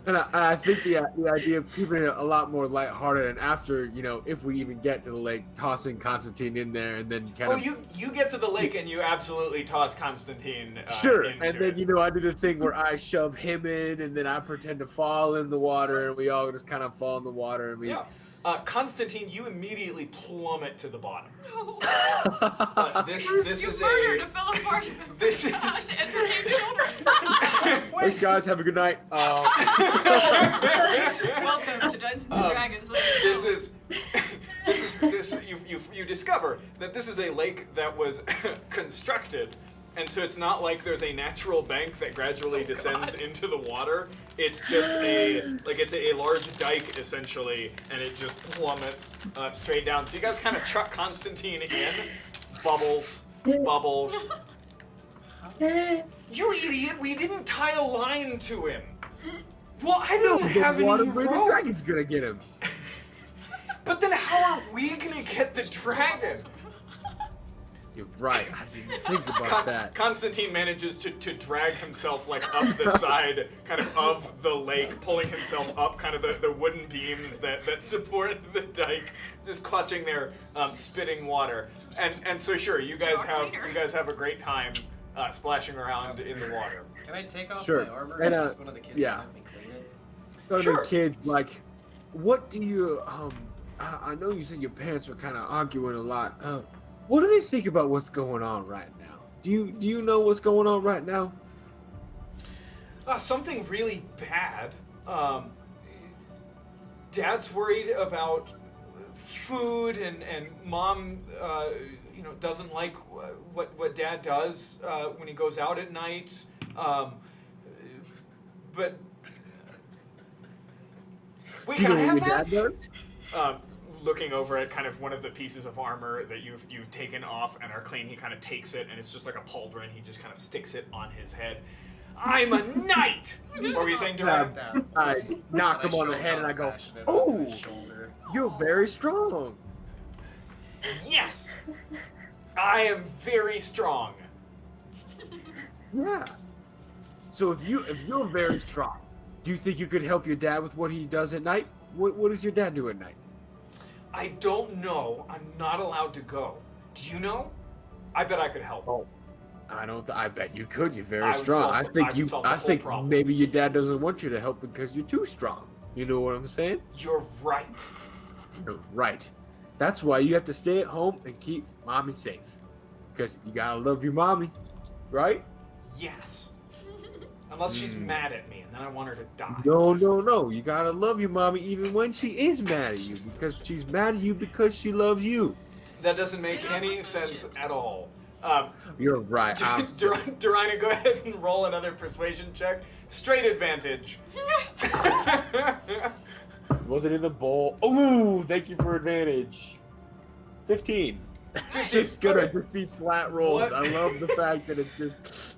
And I think the idea of keeping it a lot more lighthearted, and after, if we even get to the lake, tossing Constantine in there and then kind of... you get to the lake and you absolutely toss Constantine Sure, into and it. then, I do the thing where I shove him in, and then I pretend to fall in the water, and we all just kind of fall in the water, and we... Yeah. Constantine, you immediately plummet to the bottom. No. This You is murdered a... a fellow party member This is- to entertain children. Thanks, guys. Have a good night. Welcome to Dungeons and Dragons. You discover that this is a lake that was constructed, and so it's not like there's a natural bank that gradually descends into the water. It's just it's a large dike essentially, and it just plummets straight down. So you guys kind of chuck Constantine in, bubbles. You idiot! We didn't tie a line to him. Well, I didn't have the any water-breathing rope. dragon's gonna get him. But then how are we gonna get the dragon? You're right. I didn't think about that. Constantine manages to drag himself up the side kind of the lake, pulling himself up kind of the wooden beams that support the dike, just clutching there, spitting water. And so sure, you guys have a great time splashing around in the water. Can I take off Sure. my armor? And, Is one of the kids yeah. can help me clean it? Some of Sure. the kids, what do you, I know you said your parents were kind of arguing a lot. What do they think about what's going on right now? Do you know what's going on right now? Something really bad. Dad's worried about food, and mom, doesn't like what dad does when he goes out at night. But wait, Do you can know I what have your that? dad does? Looking over at kind of one of the pieces of armor that you've taken off and are clean, he kind of takes it, and it's just like a pauldron. He just kind of sticks it on his head. I'm a knight. What were you saying, Duran? I knock him on the head and I go, "Oh, you're very strong." Yes, I am very strong. Yeah. So if you're very strong, do you think you could help your dad with what he does at night? What does your dad do at night? I don't know. I'm not allowed to go. Do you know? I bet I could help. Oh, I bet you could. You're I very would strong. solve I the- I think would you. solve the I whole think problem. maybe your dad doesn't want you to help because you're too strong. You know what I'm saying? You're right. You're right. That's why you have to stay at home and keep mommy safe. Because you gotta love your mommy, right? Yes. Unless she's mad at me, and then I want her to die. No. You gotta love your mommy even when she is mad at you, because she's mad at you because she loves you. That doesn't make any sense at all. You're right. Durina, go ahead and roll another persuasion check. Straight advantage. Was it in the bowl? Oh, thank you for advantage. 15. It's just gonna Okay. just be flat rolls. What? I love the fact that it's just.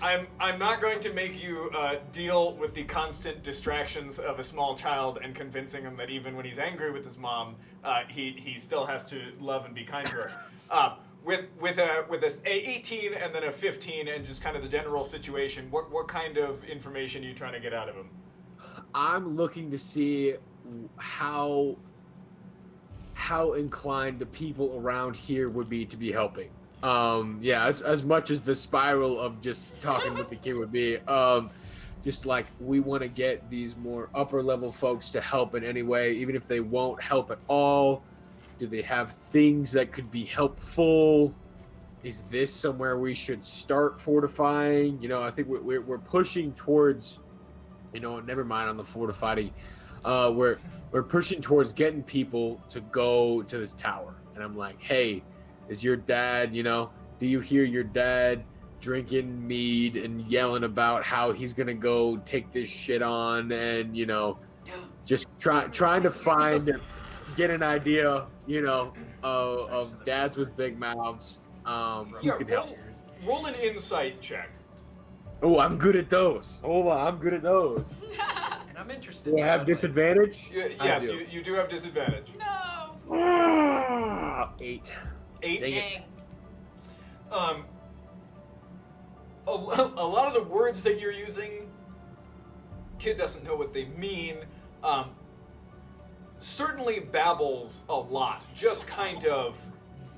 I'm not going to make you deal with the constant distractions of a small child and convincing him that even when he's angry with his mom, he still has to love and be kind to her. With a 18 and then a 15 and just kind of the general situation, what kind of information are you trying to get out of him? I'm looking to see how inclined the people around here would be to be helping. As much as the spiral of just talking with the kid would be, just like we want to get these more upper level folks to help in any way, even if they won't help at all. Do they have things that could be helpful? Is this somewhere we should start fortifying? I think we're pushing towards, never mind on the fortifying. We're pushing towards getting people to go to this tower. And I'm like, hey, is your dad, do you hear your dad drinking mead and yelling about how he's going to go take this shit on and, just trying to get an idea, of dads with big mouths who could help. Roll an insight check. Oh, I'm good at those. Hold on, I'm good at those. And I'm interested. Do I have disadvantage? Yes, you do have disadvantage. No. 8. 8. Dang it. Dang. A lot of the words that you're using, kid doesn't know what they mean. Certainly babbles a lot, just kind of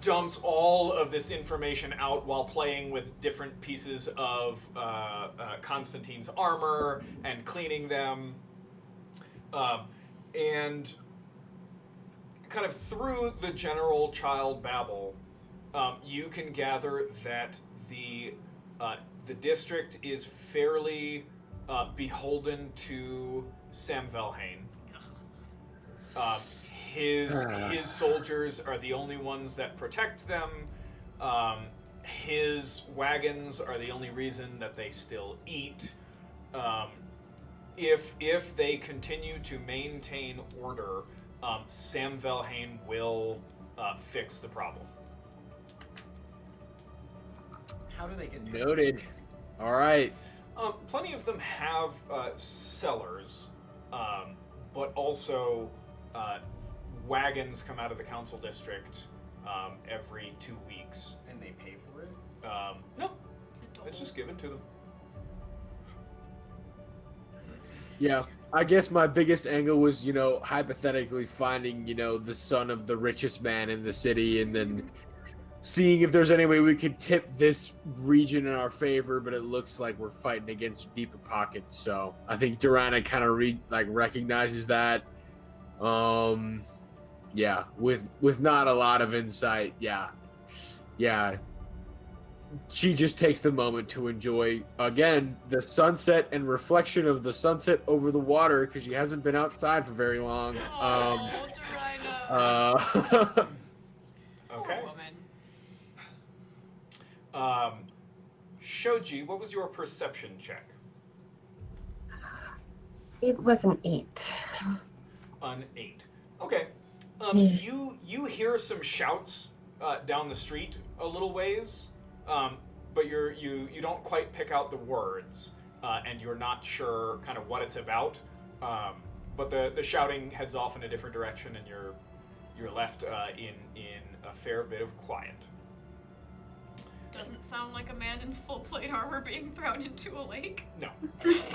dumps all of this information out while playing with different pieces of Constantine's armor and cleaning them. And kind of through the general child babble, you can gather that the district is fairly beholden to Sam Velhane. His soldiers are the only ones that protect them. His wagons are the only reason that they still eat. If they continue to maintain order, Sam Velhane will fix the problem. How do they get Noted. All right. Plenty of them have cellars, but also wagons come out of the council district every 2 weeks. And they pay for it? No, It's a double. it's just given to them. Yeah, I guess my biggest angle was, hypothetically finding, the son of the richest man in the city and then seeing if there's any way we could tip this region in our favor, but it looks like we're fighting against deeper pockets. So I think Durana kind of recognizes that. Yeah, with not a lot of insight. Yeah. she just takes the moment to enjoy, again, the sunset and reflection of the sunset over the water because she hasn't been outside for very long. Oh, Dorina. Okay. Poor woman. Shoji, what was your perception check? It was an 8. An 8. Okay. You hear some shouts down the street a little ways, but you don't quite pick out the words, and you're not sure kind of what it's about. But the shouting heads off in a different direction, and you're left in a fair bit of quiet. Doesn't sound like a man in full plate armor being thrown into a lake. No.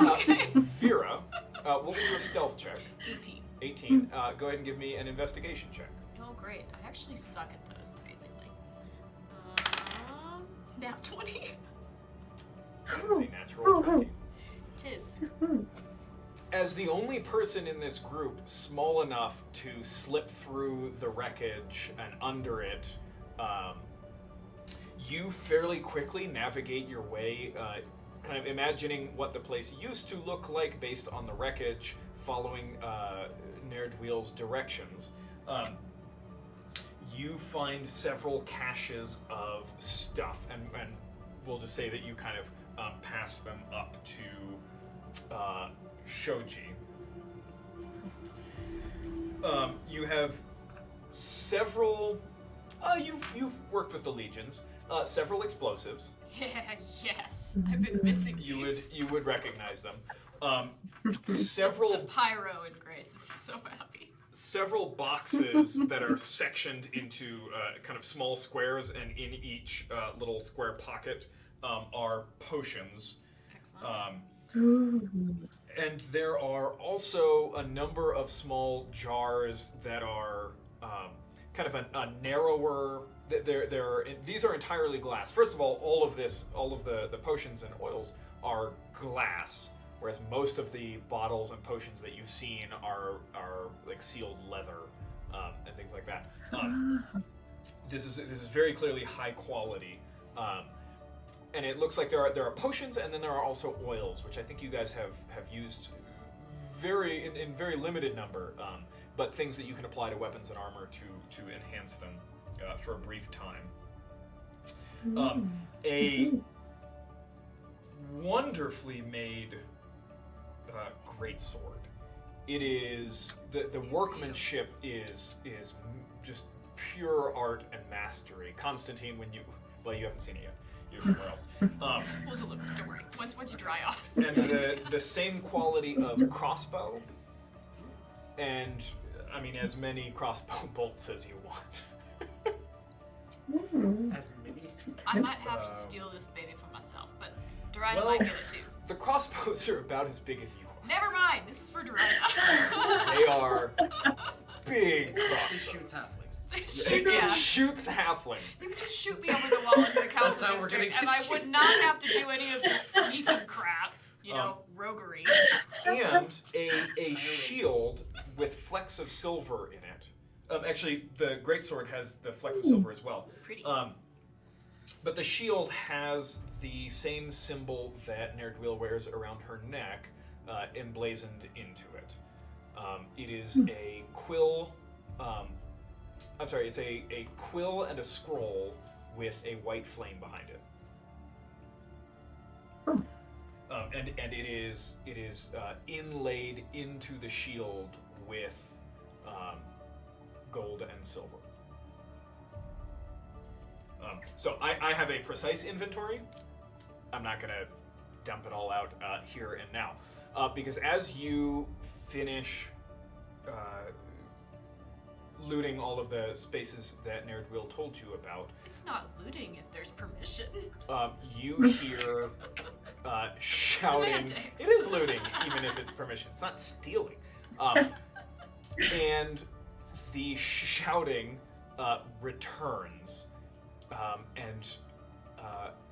Okay. Vera, what was your stealth check? 18. 18. Go ahead and give me an investigation check. Oh, great. I actually suck at those, amazingly. Nat 20. That's a natural 20. Tis. As the only person in this group small enough to slip through the wreckage and under it, you fairly quickly navigate your way, kind of imagining what the place used to look like based on the wreckage, following Nerdwheel's directions. You find several caches of stuff, and we'll just say that you kind of pass them up to Shoji. You have several. You've worked with the legions. Several explosives. Yes, I've been missing these. You would recognize them. Several The pyro in Grace is so happy. Several boxes that are sectioned into kind of small squares, and in each little square pocket are potions. Excellent. And there are also a number of small jars that are kind of a narrower. These are entirely glass. First of all of the potions and oils are glass, whereas most of the bottles and potions that you've seen are like sealed leather and things like that. This is very clearly high quality. And it looks like there are potions, and then there are also oils, which I think you guys have used in very limited number, but things that you can apply to weapons and armor to enhance them for a brief time. A wonderfully made greatsword. It is the workmanship is just pure art and mastery. Constantine, you haven't seen it yet. You're somewhere else. We'll deliver, don't worry. Once you dry off. And the same quality of crossbow, and I mean as many crossbow bolts as you want. As many. I might have to steal this baby for myself, but Dorina might get it too. The crossbows are about as big as you are. Never mind, this is for Dorina. They are big It crossbows. shoots halflings. It shoots halfling. You could just shoot me over the wall into the That's council how we're gonna district, and get I you. would not have to do any of this sneaking crap. Roguery. And a shield with flecks of silver in it. Actually, the greatsword has the flecks of silver as well. Pretty. But the shield has the same symbol that Nerdwheel wears around her neck, emblazoned into it. It is a quill. It's a quill and a scroll with a white flame behind it. And it is inlaid into the shield with gold and silver. So I have a precise inventory. I'm not going to dump it all out here and now. Because as you finish looting all of the spaces that Nerdwheel told you about, It's not looting if there's permission. you hear shouting. Semantics. It is looting, even if it's permission. It's not stealing. And the shouting returns. And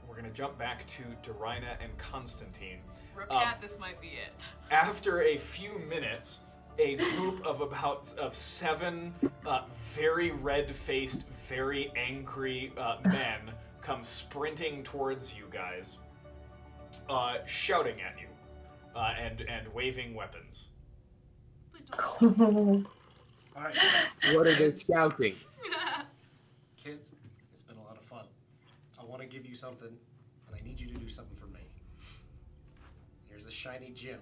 we're going to jump back to Dorina and Constantine. Rocat, this might be it. After a few minutes, a group of 7 very red-faced, very angry men come sprinting towards you guys, shouting at you, and waving weapons. Please don't. All right. What are they shouting? Kids, it's been a lot of fun. I want to give you something, and I need you to do something for me. Here's a shiny gem.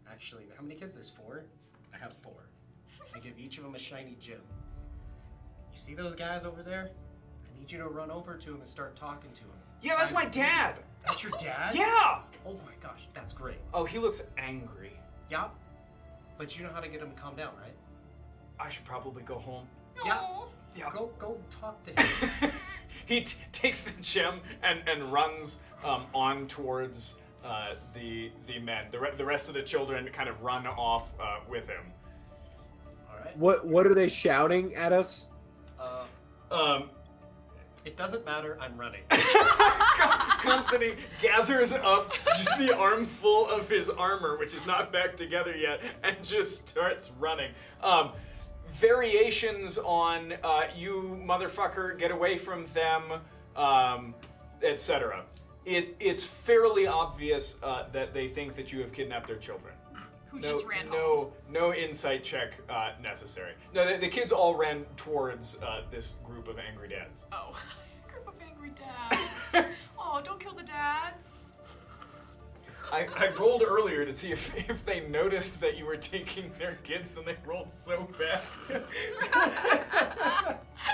Actually, how many kids? There's 4? I have 4. I give each of them a shiny gem. You see those guys over there? I need you to run over to them and start talking to them. Yeah, that's my dad. That's your dad? Yeah. Oh my gosh, that's great. Oh, he looks angry. Yeah, but you know how to get him to calm down, right? I should probably go home. Yeah. Aw. Yeah. Go talk to him. He takes the gem and runs on towards the men. The rest of the children kind of run off with him. All right. What are they shouting at us? It doesn't matter. I'm running. Constantine gathers up just the armful of his armor, which is not back together yet, and just starts running. Variations on you motherfucker, get away from them, etc. It's fairly obvious that they think that you have kidnapped their children. Who just ran home. No insight check necessary. No, the kids all ran towards this group of angry dads. Oh. Group of angry dads. Oh, don't kill the dads. I rolled earlier to see if they noticed that you were taking their kids, and they rolled so bad.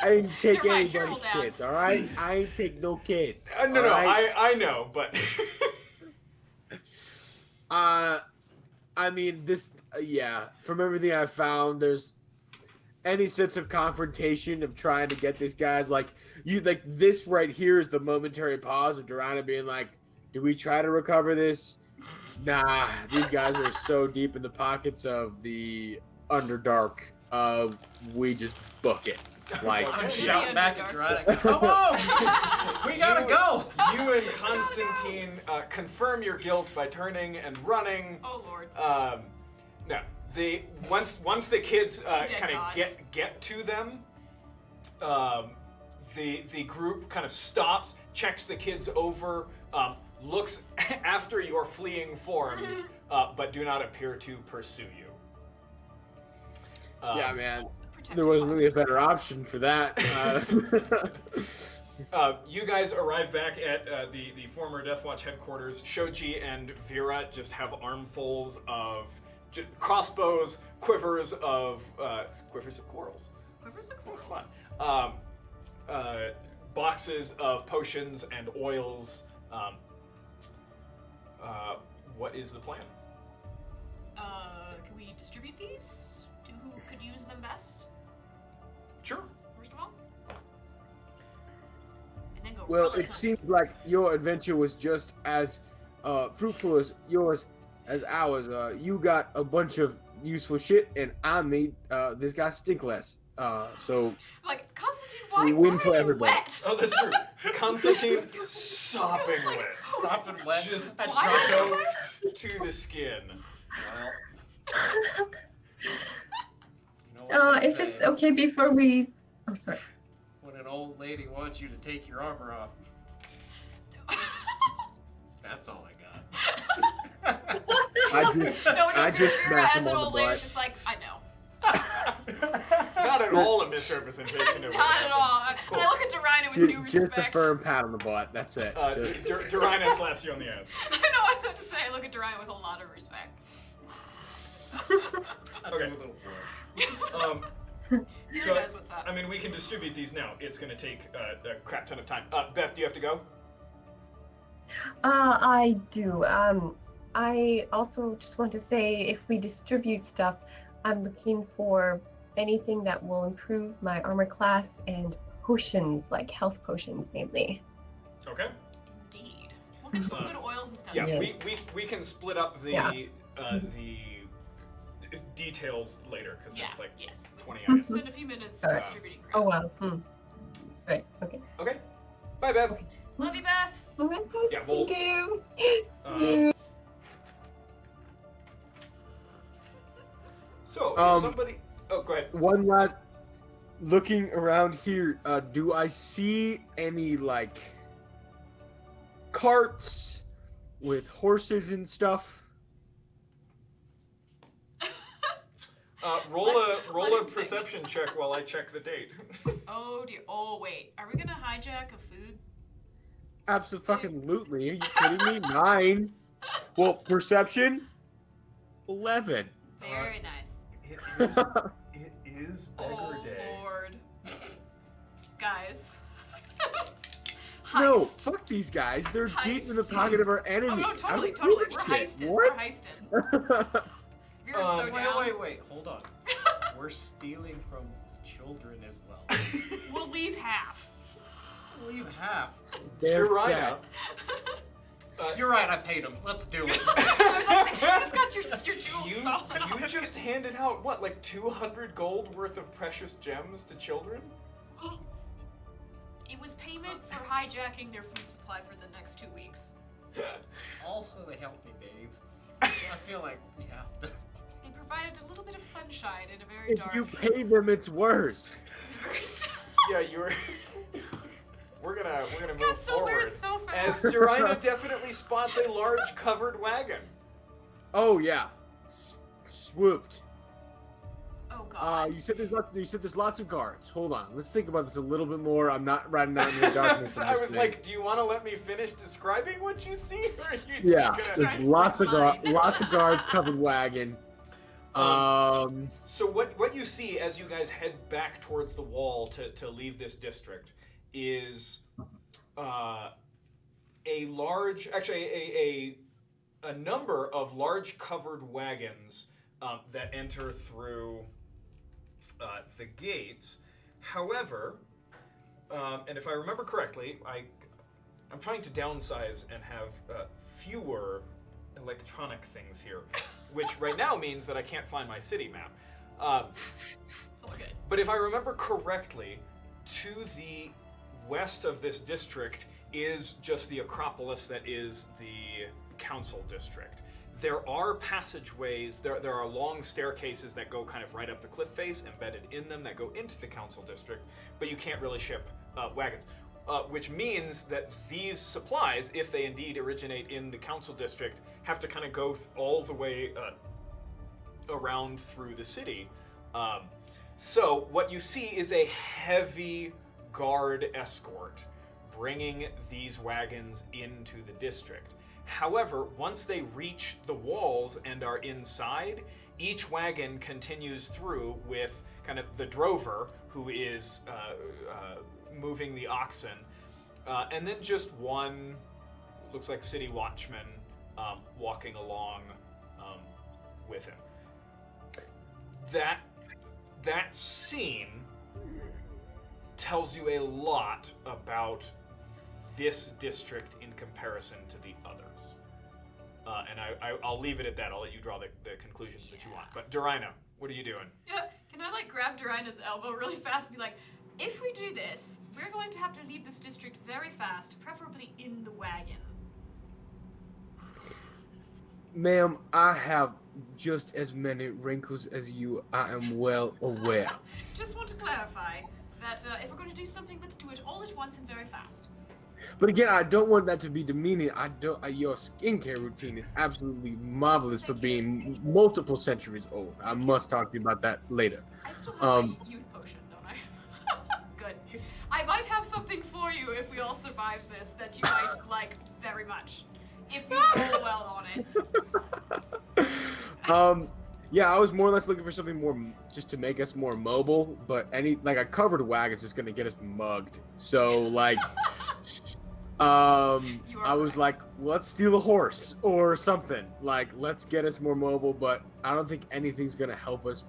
I didn't take They're my anybody's terrible dads. kids, all right? I ain't take no kids. No, all right? I know, but I mean, this, yeah, from everything I found, there's any sense of confrontation of trying to get these guys, like this right here is the momentary pause of Durana being like, do we try to recover this? Nah, these guys are so deep in the pockets of the Underdark, we just book it. Like, I'm Okay. shouting back at Dark. Durana. Come on! We gotta go! you and Constantine confirm your guilt by turning and running. Oh, Lord. No, once the kids Dead kind of gods. get to them, the group kind of stops, checks the kids over, looks after your fleeing forms, but do not appear to pursue you. yeah, man, Protect there your wasn't really a fathers. better option for that. You guys arrive back at the former Deathwatch headquarters. Shoji and Vera just have armfuls of crossbows, quivers of quarrels. Quivers of Oh, quarrels. fun. Boxes of potions and oils. What is the plan? Can we distribute these to who could use them best? Sure. First of all, and then go. Well, relic it hunt. seemed like your adventure was just as fruitful as yours, as ours. You got a bunch of useful shit, and I made this guy stink less. So Like, Constantine, why, We why win are for you everybody. wet? Oh, that's true. Constantine sopping Like, wet. Stopping wet. Just That's Why are you soaked to the skin. Well, you know what they If it's say, okay before we... Oh, sorry. when an old lady wants you to take your armor off, that's all I got. I just Vera smacked as him an on old the lady butt. is just like, I know. Not at all a misrepresentation of what Not at happened. all. Cool. And I look at Durina with new respect. Just a firm pat on the butt. That's it. Just, Durina slaps you on the ass. I know, I was about to say, I look at Durina with a lot of respect. Okay. A little boy. Vera So, knows what's up. I mean, we can distribute these now. It's going to take a crap ton of time. Beth, do you have to go? I do. I also just want to say if we distribute stuff, I'm looking for anything that will improve my armor class and potions, like health potions mainly. Okay. Indeed. We'll get you some good oils and stuff. Yeah, Yes. we can split up the Yeah. the details later because Yeah, it's like yes. 20 We'll items. spend a few minutes Alright. distributing crap. Oh wow. Right. Okay. Okay. Bye, Beth. Love you, Beth. Okay. Yeah, we'll. Thank you. So, if Um, somebody. Oh, go ahead. one last looking around here. Do I see any like carts with horses and stuff. Roll a perception check while I check the date. Oh dear. Oh wait. Are we gonna hijack a food? Absolutely. Are you kidding me? 9. Well, perception. 11. Very nice. It is Beggar Oh Day. Lord. Guys. No, Heist. fuck these guys. They're deep in the Heist. pocket of our enemy. Oh no, I totally, don't totally. give We're a shit. heisting. What? We're heisting. You're so down. Wait. Hold on. We're stealing from children as well. We'll leave half. Leave half. They're You're right. sad. You're right. I paid him. Let's do it. You just got your jewels You stolen. just handed out what, like 200 gold worth of precious gems to children? It was payment for hijacking their food supply for the next 2 weeks. Also, they helped me bathe. So I feel like we have to. They provided a little bit of sunshine in a very If dark. you pay them, it's worse. Yeah, you're. We're gonna This move got so forward. weird so As fast. Durina definitely spots a large covered wagon. Oh yeah, swooped. Oh god. You said there's lots of guards. Hold on, let's think about this a little bit more. I'm not riding out in the darkness. So in I this was thing. like, do you want to let me finish describing what you see, or are you Yeah, just gonna? there's lots of Mine. lots of guards, covered wagon. So what you see as you guys head back towards the wall to leave this district is a large, actually a number of large covered wagons that enter through the gates. However, and if I remember correctly, I'm trying to downsize and have fewer electronic things here, which right now means that I can't find my city map. It's all good. But if I remember correctly, to the west of this district is just the Acropolis that is the council district. There are passageways, there are long staircases that go kind of right up the cliff face, embedded in them, that go into the council district, but you can't really ship wagons. Which means that these supplies, if they indeed originate in the council district, have to kind of go all the way around through the city. So what you see is a heavy guard escort bringing these wagons into the district. However, once they reach the walls and are inside, each wagon continues through with kind of the drover, who is moving the oxen, and then just one, looks like city watchman, walking along with him. That scene tells you a lot about this district in comparison to the others. And I'll leave it at that. I'll let you draw the conclusions that you want. But Durina, what are you doing? Yeah, can I like grab Durina's elbow really fast and be like, if we do this, we're going to have to leave this district very fast, preferably in the wagon. Ma'am, I have just as many wrinkles as you. I am well aware. Just want to clarify that if we're going to do something, let's do it all at once and very fast. But again, I don't want that to be demeaning. Your skincare routine is absolutely marvelous for being multiple centuries old. I must talk to you about that later. I still have my youth potion, don't I? Good. I might have something for you if we all survive this that you might like very much. If you roll well on it. Yeah, I was more or less looking for something more, just to make us more mobile. But a covered wagon's just gonna get us mugged. So like, I was like, let's steal a horse or something. Like, let's get us more mobile. But I don't think anything's gonna help us.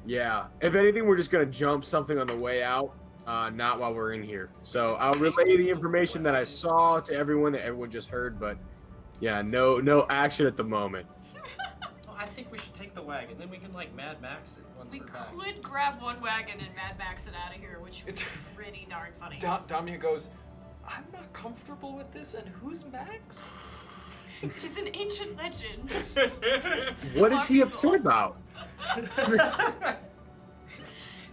Yeah, if anything, we're just gonna jump something on the way out. Not while we're in here. So I'll relay the information that I saw to everyone that everyone just heard, but yeah, no action at the moment. Well, I think we should take the wagon, then we can like Mad Max it once We we're back. could grab one wagon and Mad Max it out of here, which would be pretty darn funny. Damia goes, I'm not comfortable with this, and who's Max? She's an ancient legend. What is he upset about?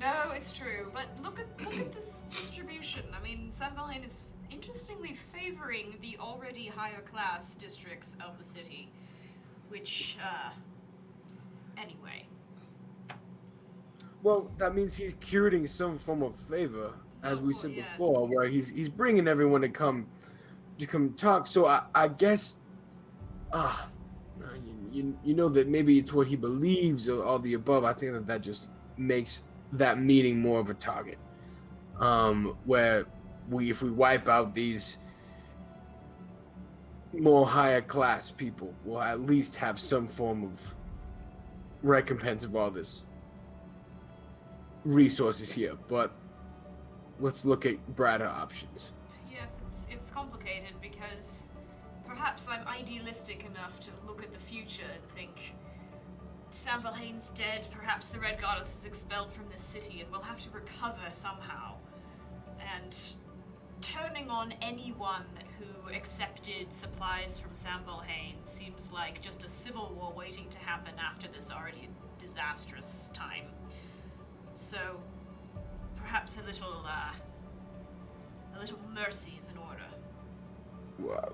No, it's true. But look at this distribution direction. I mean, San Valjean is interestingly favoring the already higher class districts of the city. Which, anyway. Well, that means he's curating some form of favor, as we said yes. before, where he's bringing everyone to come talk. So I guess, you know that maybe it's what he believes or all the above. I think that just makes that meeting more of a target, where if we wipe out these more higher class people, we'll at least have some form of recompense of all this resources here. But let's look at broader options. Yes, it's complicated because perhaps I'm idealistic enough to look at the future and think San Valjean's dead, perhaps the Red Goddess is expelled from this city and we'll have to recover somehow. And turning on anyone who accepted supplies from San Valjean seems like just a civil war waiting to happen after this already disastrous time. So perhaps a little mercy is in order. Wow.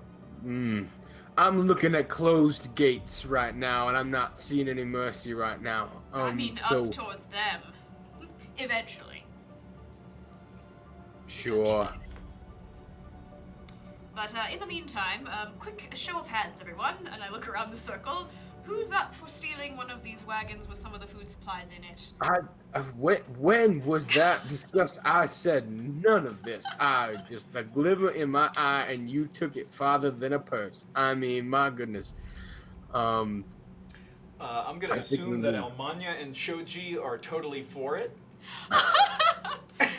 I'm looking at closed gates right now, and I'm not seeing any mercy right now. I mean, us towards them. Eventually. Sure. But in the meantime, quick show of hands, everyone, and I look around the circle. Who's up for stealing one of these wagons with some of the food supplies in it? When was that discussed? I said none of this. I just a glimmer in my eye, and you took it farther than a purse. I mean, my goodness. I'm gonna assume that Almanya and Shoji are totally for it.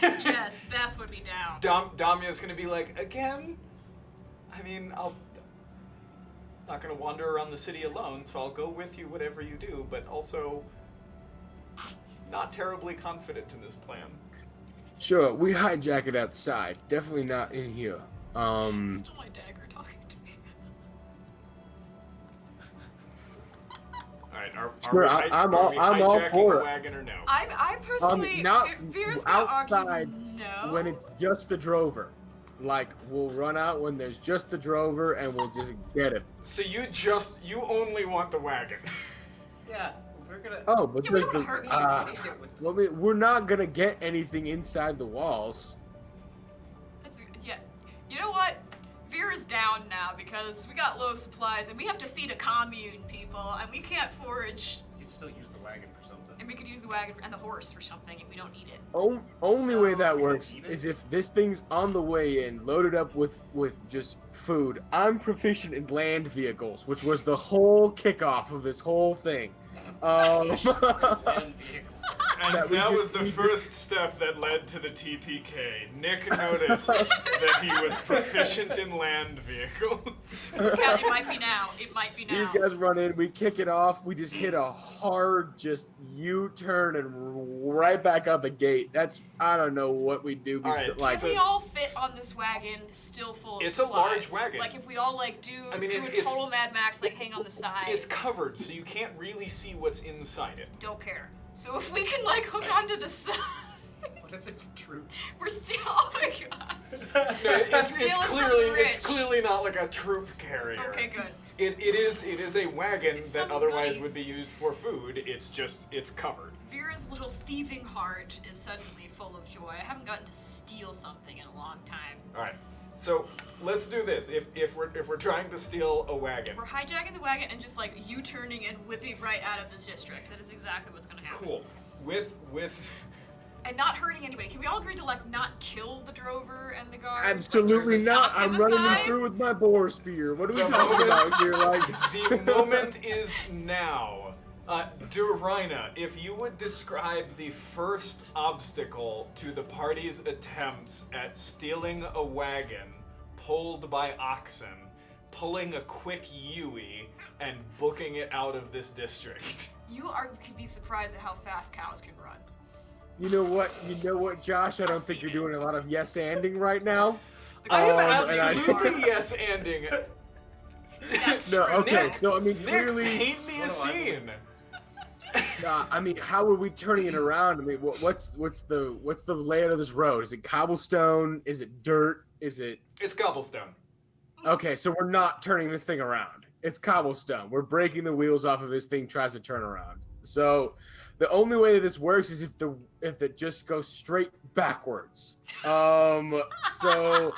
Yes, Beth would be down. Damia's gonna be like, again? I mean, I'm not gonna wander around the city alone, so I'll go with you whatever you do, but also not terribly confident in this plan. Sure, we hijack it outside. Definitely not in here. It's still my dagger talking to me. Alright, are Sure, we I'm all hijacking for the it. wagon or no? I personally, not Vera's gonna outside argue no. when it's just the drover. Like, we'll run out when there's just the drover, and we'll just get him. So you only want the wagon. Yeah, we're gonna. Oh, but Yeah, we there's don't the. hurt you. Take it with- Well, we're not gonna get anything inside the walls. Yeah. You know what? Vera's down now because we got low supplies and we have to feed a commune, people, and we can't forage. You'd still use the wagon for something. And we could use the wagon and the horse for something if we don't need it. Only way that So- works is if this thing's on the way in, loaded up with just food. I'm proficient in land vehicles, which was the whole kickoff of this whole thing. Land vehicles. And That that we was just- the we first step that led to the TPK. Nick noticed that he was proficient in land vehicles. Yeah, it might be now. It might be now. These guys run in, we kick it off, we just hit a hard just U-turn and right back out the gate. That's, I don't know what we do. All right, Like, If we all fit on this wagon, still full of It's supplies. a large wagon. Like if we all like do I mean, a it's- total Mad Max, like hang on the side. It's covered, so you can't really see what's inside it. Don't care. So if we can like hook onto the side, What if it's troops? we're still. Oh my god. No, it's Stealing from the rich. clearly not like a troop carrier. Okay, good. It is a wagon It's that some otherwise goodies. would be used for food. It's covered. Vera's little thieving heart is suddenly full of joy. I haven't gotten to steal something in a long time. All right. So let's do this. If we're trying to steal a wagon, We're hijacking the wagon and just like U-turning and whipping right out of this district. That is exactly what's gonna happen. cool. With And not hurting anybody. Can we all agree to like not kill the drover and the guard? absolutely Like, not. knock him I'm running aside? him through with my boar spear. What are we The talking moment- about here? Like, the moment is now. Durina, if you would describe the first obstacle to the party's attempts at stealing a wagon pulled by oxen, pulling a quick Yui, and booking it out of this district. You could be surprised at how fast cows can run. you know what, Josh? I don't I've think seen you're it. doing a lot of yes-anding right now. The I cows am are and I- absolutely yes-anding. That's No, true. okay. Nick, So I mean, Nick, clearly, paint me a What do I scene. I mean, how are we turning it around? I mean, what's the layout of this road? Is it cobblestone? Is it dirt? Is it? It's cobblestone. Okay, so we're not turning this thing around. It's cobblestone. We're breaking the wheels off of this thing tries to turn around. So the only way that this works is if it just goes straight backwards. So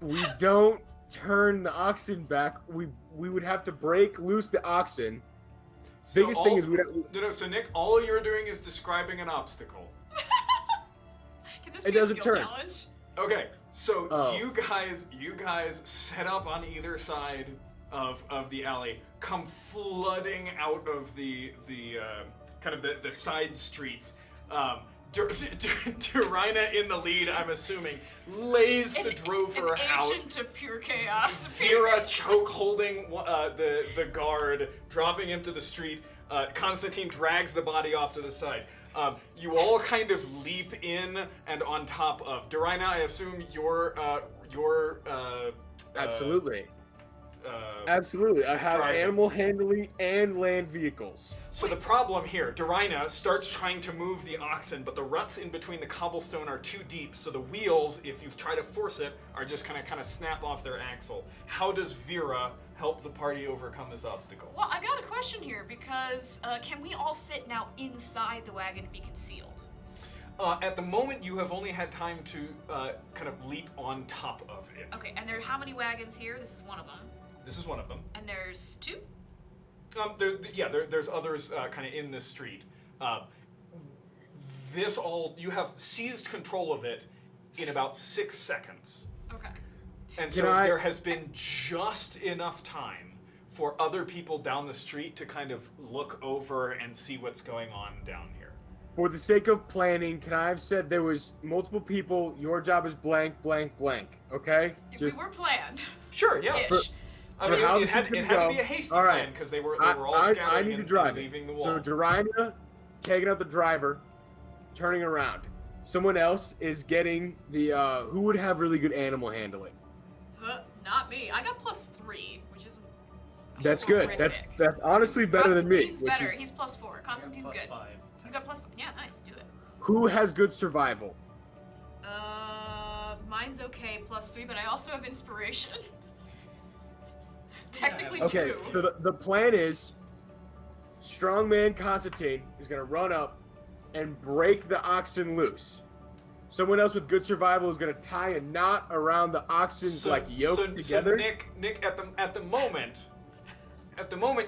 we don't turn the oxen back. We would have to break loose the oxen. So Biggest thing is so Nick, all you're doing is describing an obstacle. Can this It be a doesn't skill turn. challenge? Okay, so you guys set up on either side of the alley, come flooding out of the kind of the side streets. Durina in the lead, I'm assuming, lays the drover out. Agent of pure chaos. Vera choke holding the guard, dropping him to the street. Constantine drags the body off to the side. You all kind of leap in and on top of. Durina, I assume your absolutely. Absolutely. I have driving. animal handling and land vehicles. So the problem here, Durina starts trying to move the oxen, but the ruts in between the cobblestone are too deep, so the wheels, if you try to force it, are just kind of snap off their axle. How does Vera help the party overcome this obstacle? Well, I got a question here because can we all fit now inside the wagon and be concealed? At the moment, you have only had time to kind of leap on top of it. Okay, and there are how many wagons here? This is one of them. This is one of them. And there's two? There's others kind of in this street. You have seized control of it in about 6 seconds. Okay. And so there has been just enough time for other people down the street to kind of look over and see what's going on down here. For the sake of planning, can I have said there was multiple people, your job is blank, blank, blank, okay? We were planned. Sure, yeah. Ish. I mean, how it this had is to gonna be go. a hasty All right. plan because they were all I scattering need to and drive it. leaving the wall. So Durina taking out the driver, turning around. Someone else is getting the who would have really good animal handling. Not me. I got +3, which is. That's good. That's honestly better than me. Constantine's better. He's +4. Constantine's Plus good. 5. You got +5. Yeah, nice. Do it. Who has good survival? Mine's okay, +3, but I also have inspiration. Technically Okay, 2. so the plan is strongman Constantine is going to run up and break the oxen loose. Someone else with good survival is going to tie a knot around the oxen's yoke together. So Nick, at the moment,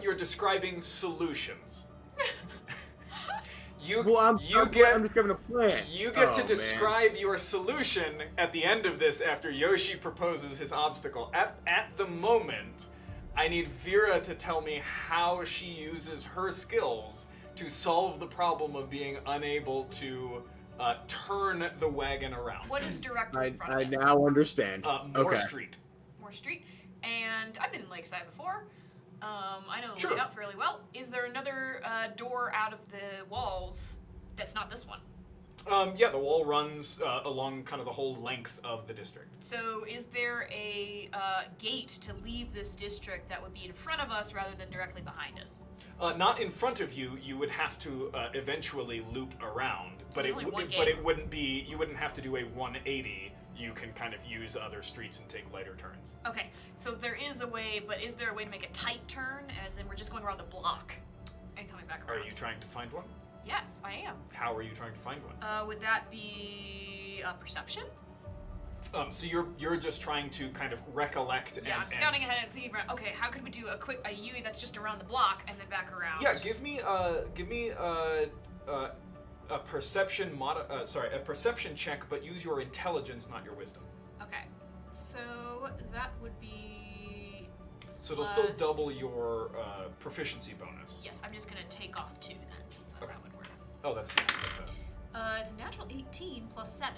you're describing solutions. I'm describing a plan. You get to describe your solution at the end of this after Yoshi proposes his obstacle. At the moment, I need Vera to tell me how she uses her skills to solve the problem of being unable to turn the wagon around. What is directly in front of I us? now understand. More street. More street. And I've been in Lakeside before. I know the Sure. layout fairly well. Is there another door out of the walls that's not this one? The wall runs along kind of the whole length of the district. So is there a gate to leave this district that would be in front of us rather than directly behind us? Not in front of you. You would have to eventually loop around, but only one but gate. it wouldn't be. You wouldn't have to do a 180. You can kind of use other streets and take lighter turns. Okay, so there is a way, but is there a way to make a tight turn, as in we're just going around the block and coming back around? Are you trying to find one? Yes, I am. How are you trying to find one? Would that be perception? So you're just trying to kind of recollect. Yeah, I'm scouting ahead and thinking about. Okay, how could we do a U that's just around the block and then back around? Yeah, give me a perception a perception check, but use your intelligence, not your wisdom. Okay, so that would be. So it'll still double your proficiency bonus. Yes, I'm just gonna take off 2 then. That's how that would work. Oh, that's good. It's a natural 18 plus 7.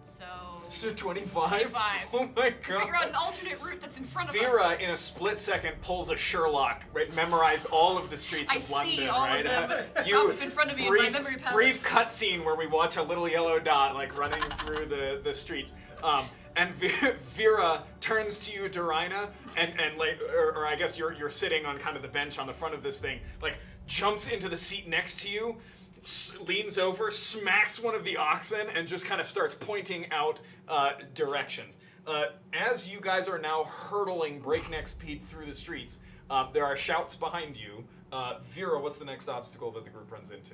So. Just a 25? 25. Oh my Figure god. out an alternate route that's in front of us. Vera, in a split second, pulls a Sherlock, right? Memorized all of the streets of London, see all right? of them You up in front of me brief, in my memory palace. brief cutscene where we watch a little yellow dot, like, running through the streets. And Vera turns to you, Durina, and like, or I guess you're sitting on kind of the bench on the front of this thing, like, jumps into the seat next to you, leans over, smacks one of the oxen, and just kind of starts pointing out directions. As you guys are now hurtling breakneck speed through the streets, there are shouts behind you. Vera, what's the next obstacle that the group runs into?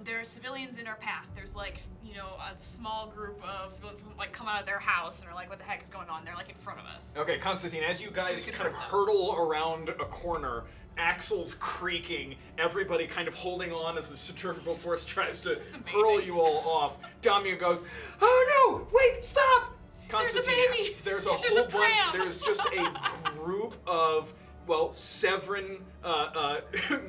There are civilians in our path. There's like, a small group of civilians like come out of their house and are like, what the heck is going on? They're like in front of us. Okay, Constantine, as you guys So we can kind of hurtle around a corner, axles creaking, everybody kind of holding on as the centrifugal force tries to This is amazing. hurl you all off, Damia goes, "Oh no! Wait! Stop!" There's a Constantine, baby! There's a There's whole a bunch. pram! There's just a group of Severin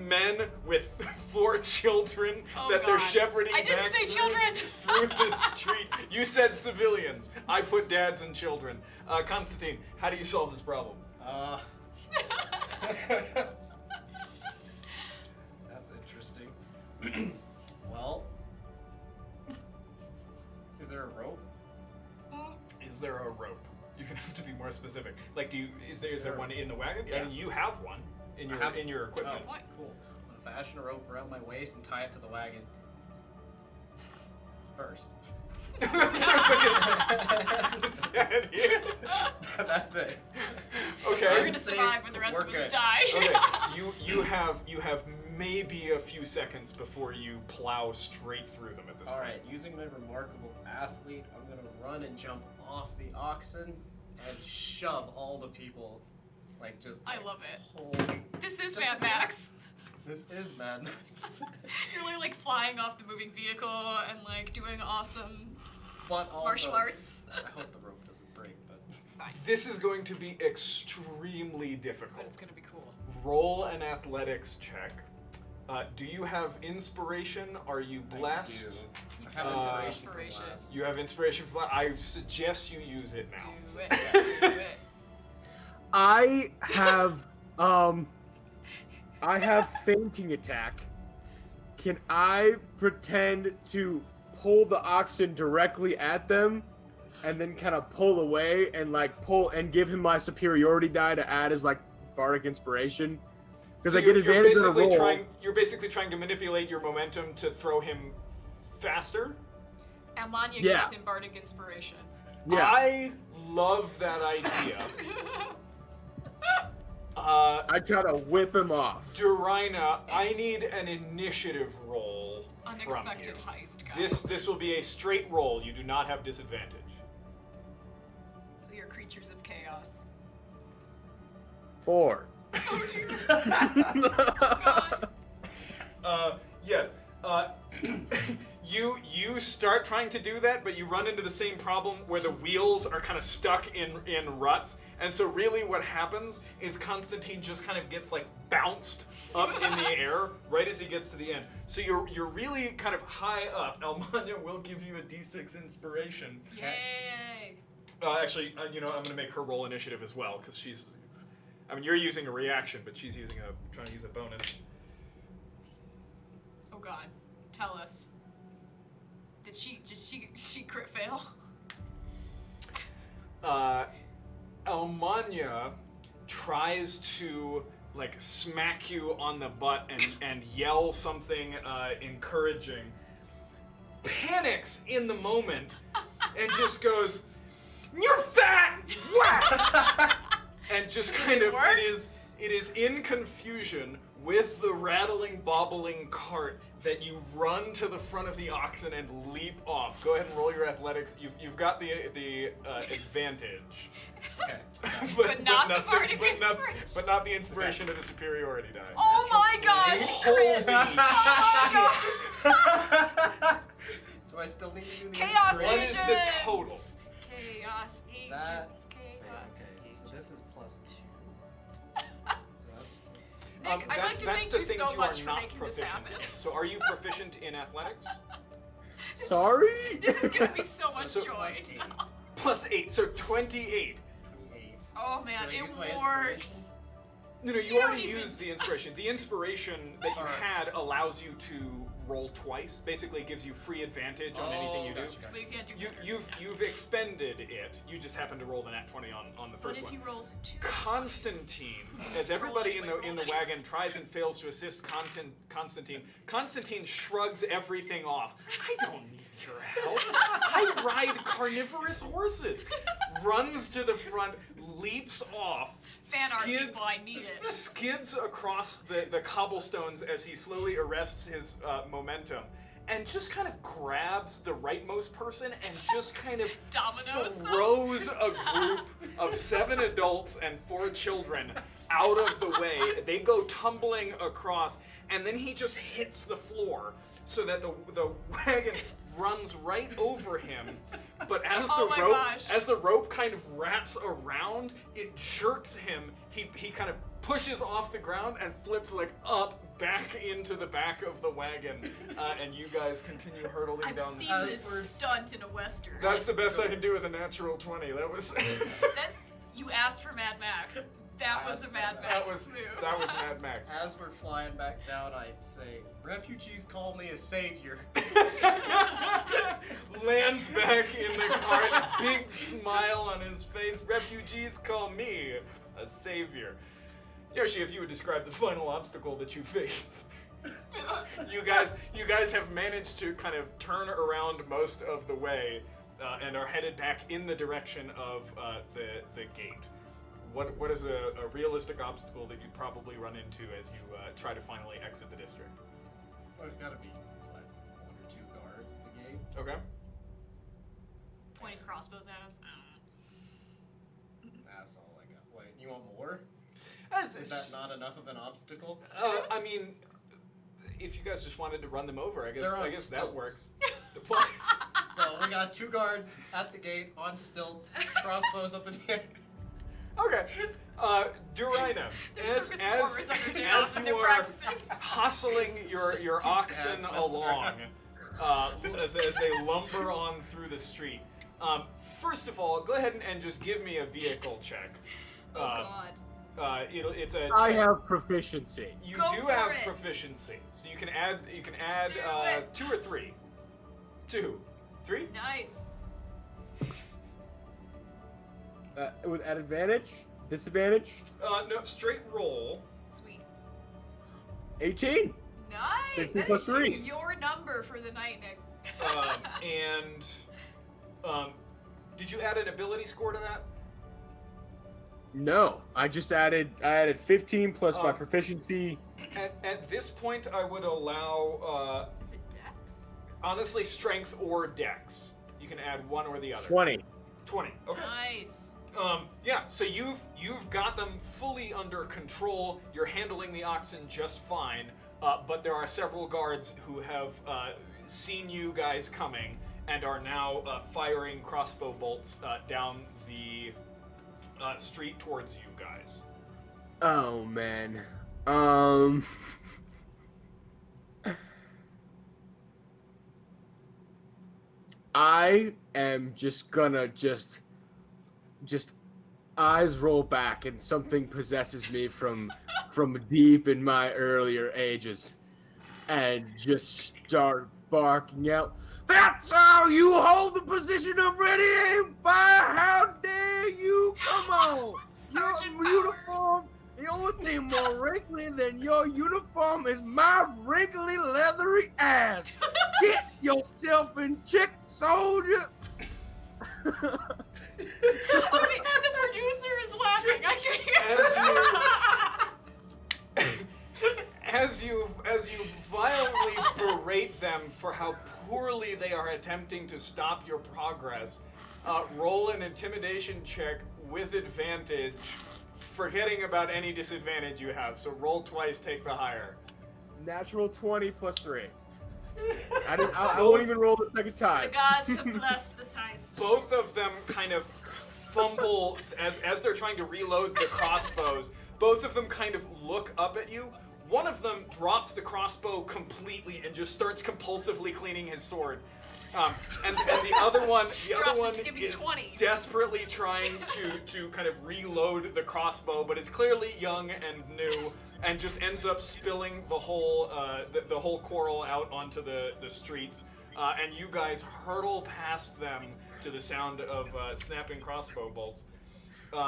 men with 4 children Oh, that they're God. shepherding I didn't back say through, children. through the street. You said civilians. I put dads and children. Constantine, how do you solve this problem? That's interesting. Well, is there a rope? Is there a rope? You're gonna have to be more specific. Like, is there there one in the wagon? Yeah. I mean, you have one in your have- in your That's a equipment. good point. Cool. I'm gonna fashion a rope around my waist and tie it to the wagon. First. Sounds like is that it? That's it. Okay. We're gonna Safe, survive when the rest of we're us good. die. Okay. You have maybe a few seconds before you plow straight through them at this All point. right. Using my remarkable athlete, I'm gonna run and jump off the oxen and shove all the people, like just. I love it. Holy. This is Just- Mad Max. This is Mad Max. You're literally like flying off the moving vehicle and like doing awesome But also, martial arts. I hope the rope doesn't break, but. It's fine, This is going to be extremely but difficult. it's gonna be cool. Roll an athletics check. Do you have inspiration? Are you blessed? You I have tell us inspiration. from inspiration. last. You have inspiration for I suggest you use it now. Do it. Do it. I have fainting attack. Can I pretend to pull the oxen directly at them and then kind of pull away and like pull and give him my superiority die to add as like bardic inspiration? Because So I get advantage on a roll. You're basically trying to manipulate your momentum to throw him faster. Almanya Yeah. gives him bardic inspiration. Yeah. I love that idea. I try to whip him off. Durina, I need an initiative roll Unexpected from heist, you. guys. This will be a straight roll. You do not have disadvantage. We are creatures of chaos. 4. Oh dear. Oh god. Yes. You start trying to do that, but you run into the same problem where the wheels are kind of stuck in ruts. And so really what happens is Constantine just kind of gets like bounced up in the air right as he gets to the end. So you're really kind of high up. Almanya will give you a d6 inspiration. Yay. Actually, I'm going to make her roll initiative as well because she's. I mean, you're using a reaction, but she's trying to use a bonus. Oh god. Tell us. Did she crit fail? Almanya tries to like smack you on the butt and yell something encouraging. Panics in the moment and just goes, "You're fat!" Whack! And just kind of work? it is in confusion with the rattling, bobbling cart that you run to the front of the oxen and leap off. Go ahead and roll your athletics. You've got the advantage. Okay. But not the nothing- bardic but not- inspiration. But not the inspiration of the superiority die. Oh my god! Holy god. Do I still need to do the Chaos What inspiration? is agents! the total? Chaos agents. That- Chaos Okay, agents. so this is plus 2. So that's plus 2. Nick, I'd like to that's thank the you things so you much are for not making this proficient happen. in. So are you proficient in athletics? Sorry? This is giving me so much So- joy. Plus 8, so 28. 28. Oh man, Should I use my it inspiration? works. No, you You don't already even- used the inspiration. The inspiration that you Alright. had allows you to roll twice. Basically, it gives you free advantage on anything you do. Gotcha. But you can't do You've expended it. You just happen to roll the nat 20 on the But first if one. he rolls 2 Constantine, as everybody in the wagon tries and fails to assist Constantine shrugs everything off. I don't need your help. I ride carnivorous horses. Runs to the front, leaps off, fan art people, I need it. skids across the cobblestones as he slowly arrests his momentum. And just kind of grabs the rightmost person and just kind of Dominoes throws a group of 7 adults and 4 children out of the way. They go tumbling across, and then he just hits the floor so that the wagon runs right over him. But as the rope kind of wraps around, it jerks him. He kind of pushes off the ground and flips like up back into the back of the wagon, and you guys continue hurtling I've down the seen street. this stunt in a western. That's the best I can do with a natural 20. That was You asked for Mad Max. That was a Mad Max move. that was Mad Max. As we're flying back down, I say, "Refugees call me a savior." Lands back in the car, big smile on his face. Refugees call me a savior. Yoshi, if you would describe the final obstacle that you faced. You guys have managed to kind of turn around most of the way and are headed back in the direction of the gate. What is a realistic obstacle that you'd probably run into as you try to finally exit the district? Well, there's got to be like 1 or 2 guards at the gate. Okay. Pointing crossbows at us. That's all I got. Wait, you want more? Is that not enough of an obstacle? I mean, if you guys just wanted to run them over, I guess that stilts. works. So we got 2 guards at the gate on stilts, crossbows up in the air. Okay. Durina, as you are hustling your oxen along, as they lumber on through the street, first of all, go ahead and just give me a vehicle check. God. I have proficiency. You Go do for have it. proficiency, so you can add Do it. 2 or 3. 2, 3. Nice. With at advantage, disadvantage, No, straight roll. Sweet. 18. Nice. 60 That plus is 3. your number for the night, Nick. Did you add an ability score to that? No, I added 15 plus my proficiency. At this point, I would allow Is it Dex? honestly strength or dex. You can add one or the other. 20. 20. Okay. Nice. Yeah. So you've got them fully under control. You're handling the oxen just fine. But there are several guards who have seen you guys coming and are now firing crossbow bolts down the street towards you guys. Oh man. I am just gonna just eyes roll back and something possesses me from deep in my earlier ages and just start barking out, "That's how you hold the position of ready aim fire! How dare you! Come on! Sergeant Your Powers. uniform, the only thing more wrinkly than your uniform is my wrinkly leathery ass! Get yourself in check, soldier!" Oh, wait, the producer is laughing. I can hear As you violently berate them for how poorly they are attempting to stop your progress, roll an intimidation check with advantage, forgetting about any disadvantage you have. So roll twice, take the higher. Natural 20 plus 3. I won't even roll the second The time. gods have blessed this heist. Both of them kind of fumble as they're trying to reload the crossbows. Both of them kind of look up at you. One of them drops the crossbow completely and just starts compulsively cleaning his sword. And the other one Drops it to give me is 20. desperately trying to kind of reload the crossbow, but is clearly young and new. and just ends up spilling the whole the whole coral out onto the streets. And you guys hurtle past them to the sound of snapping crossbow bolts.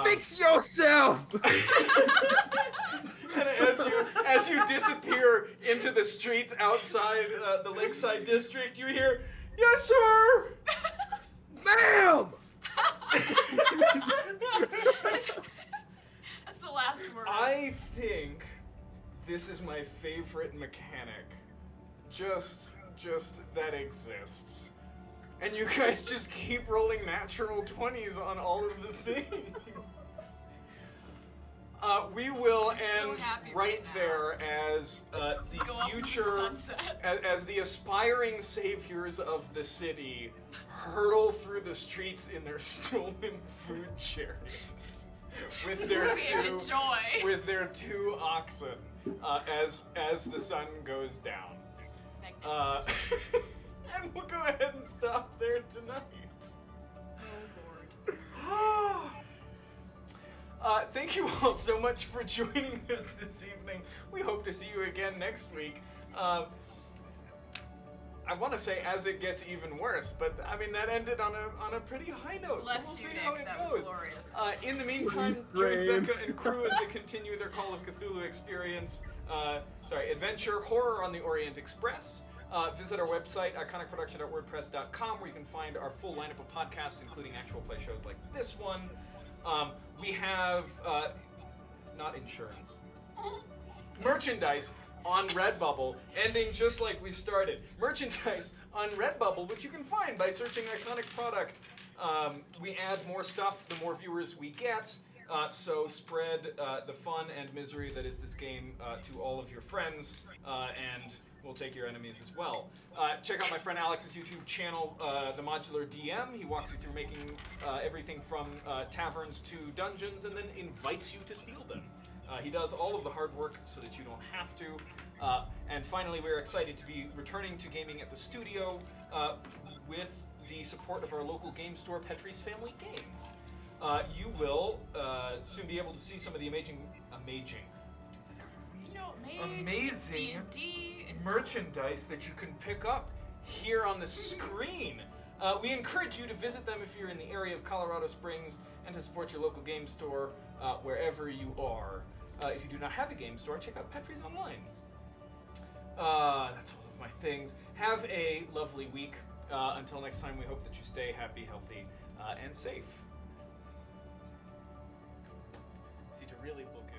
Fix yourself! And as you disappear into the streets outside the Lakeside District, you hear, "Yes, sir!" Ma'am! That's the last word. I think this is my favorite mechanic. Just that exists. And you guys just keep rolling natural 20s on all of the things. We will so end happy right right now. there as the Go off into the future, sunset. as the aspiring saviors of the city hurtle through the streets in their stolen food chariots with their We two enjoy. with their 2 oxen as the sun goes down. Magnificent. And we'll go ahead and stop there tonight. Oh, Lord. Thank you all so much for joining us this evening. We hope to see you again next week. I want to say as it gets even worse, but I mean that ended on a pretty high note. Bless so we'll you, see how Nick. it That goes. was glorious. In the meantime, join Becca and crew as they continue their Call of Cthulhu experience. Adventure Horror on the Orient Express. Visit our website, iconicproduction.wordpress.com, where you can find our full lineup of podcasts, including actual play shows like this one. We have, not insurance, merchandise on Redbubble, ending just like we started. Merchandise on Redbubble, which you can find by searching Iconic Product. We add more stuff the more viewers we get. So spread the fun and misery that is this game to all of your friends, and we'll take your enemies as well. Check out my friend Alex's YouTube channel, The Modular DM. He walks you through making everything from taverns to dungeons and then invites you to steal them. He does all of the hard work so that you don't have to. And finally, we're excited to be returning to gaming at the studio with the support of our local game store, Petrie's Family Games. You will soon be able to see some of the amazing D&D is merchandise that you can pick up here on the screen. We encourage you to visit them if you're in the area of Colorado Springs and to support your local game store wherever you are. If you do not have a game store, check out Petrie's online. That's all of my things. Have a lovely week. Until next time, we hope that you stay happy, healthy, and safe. See, to really book it.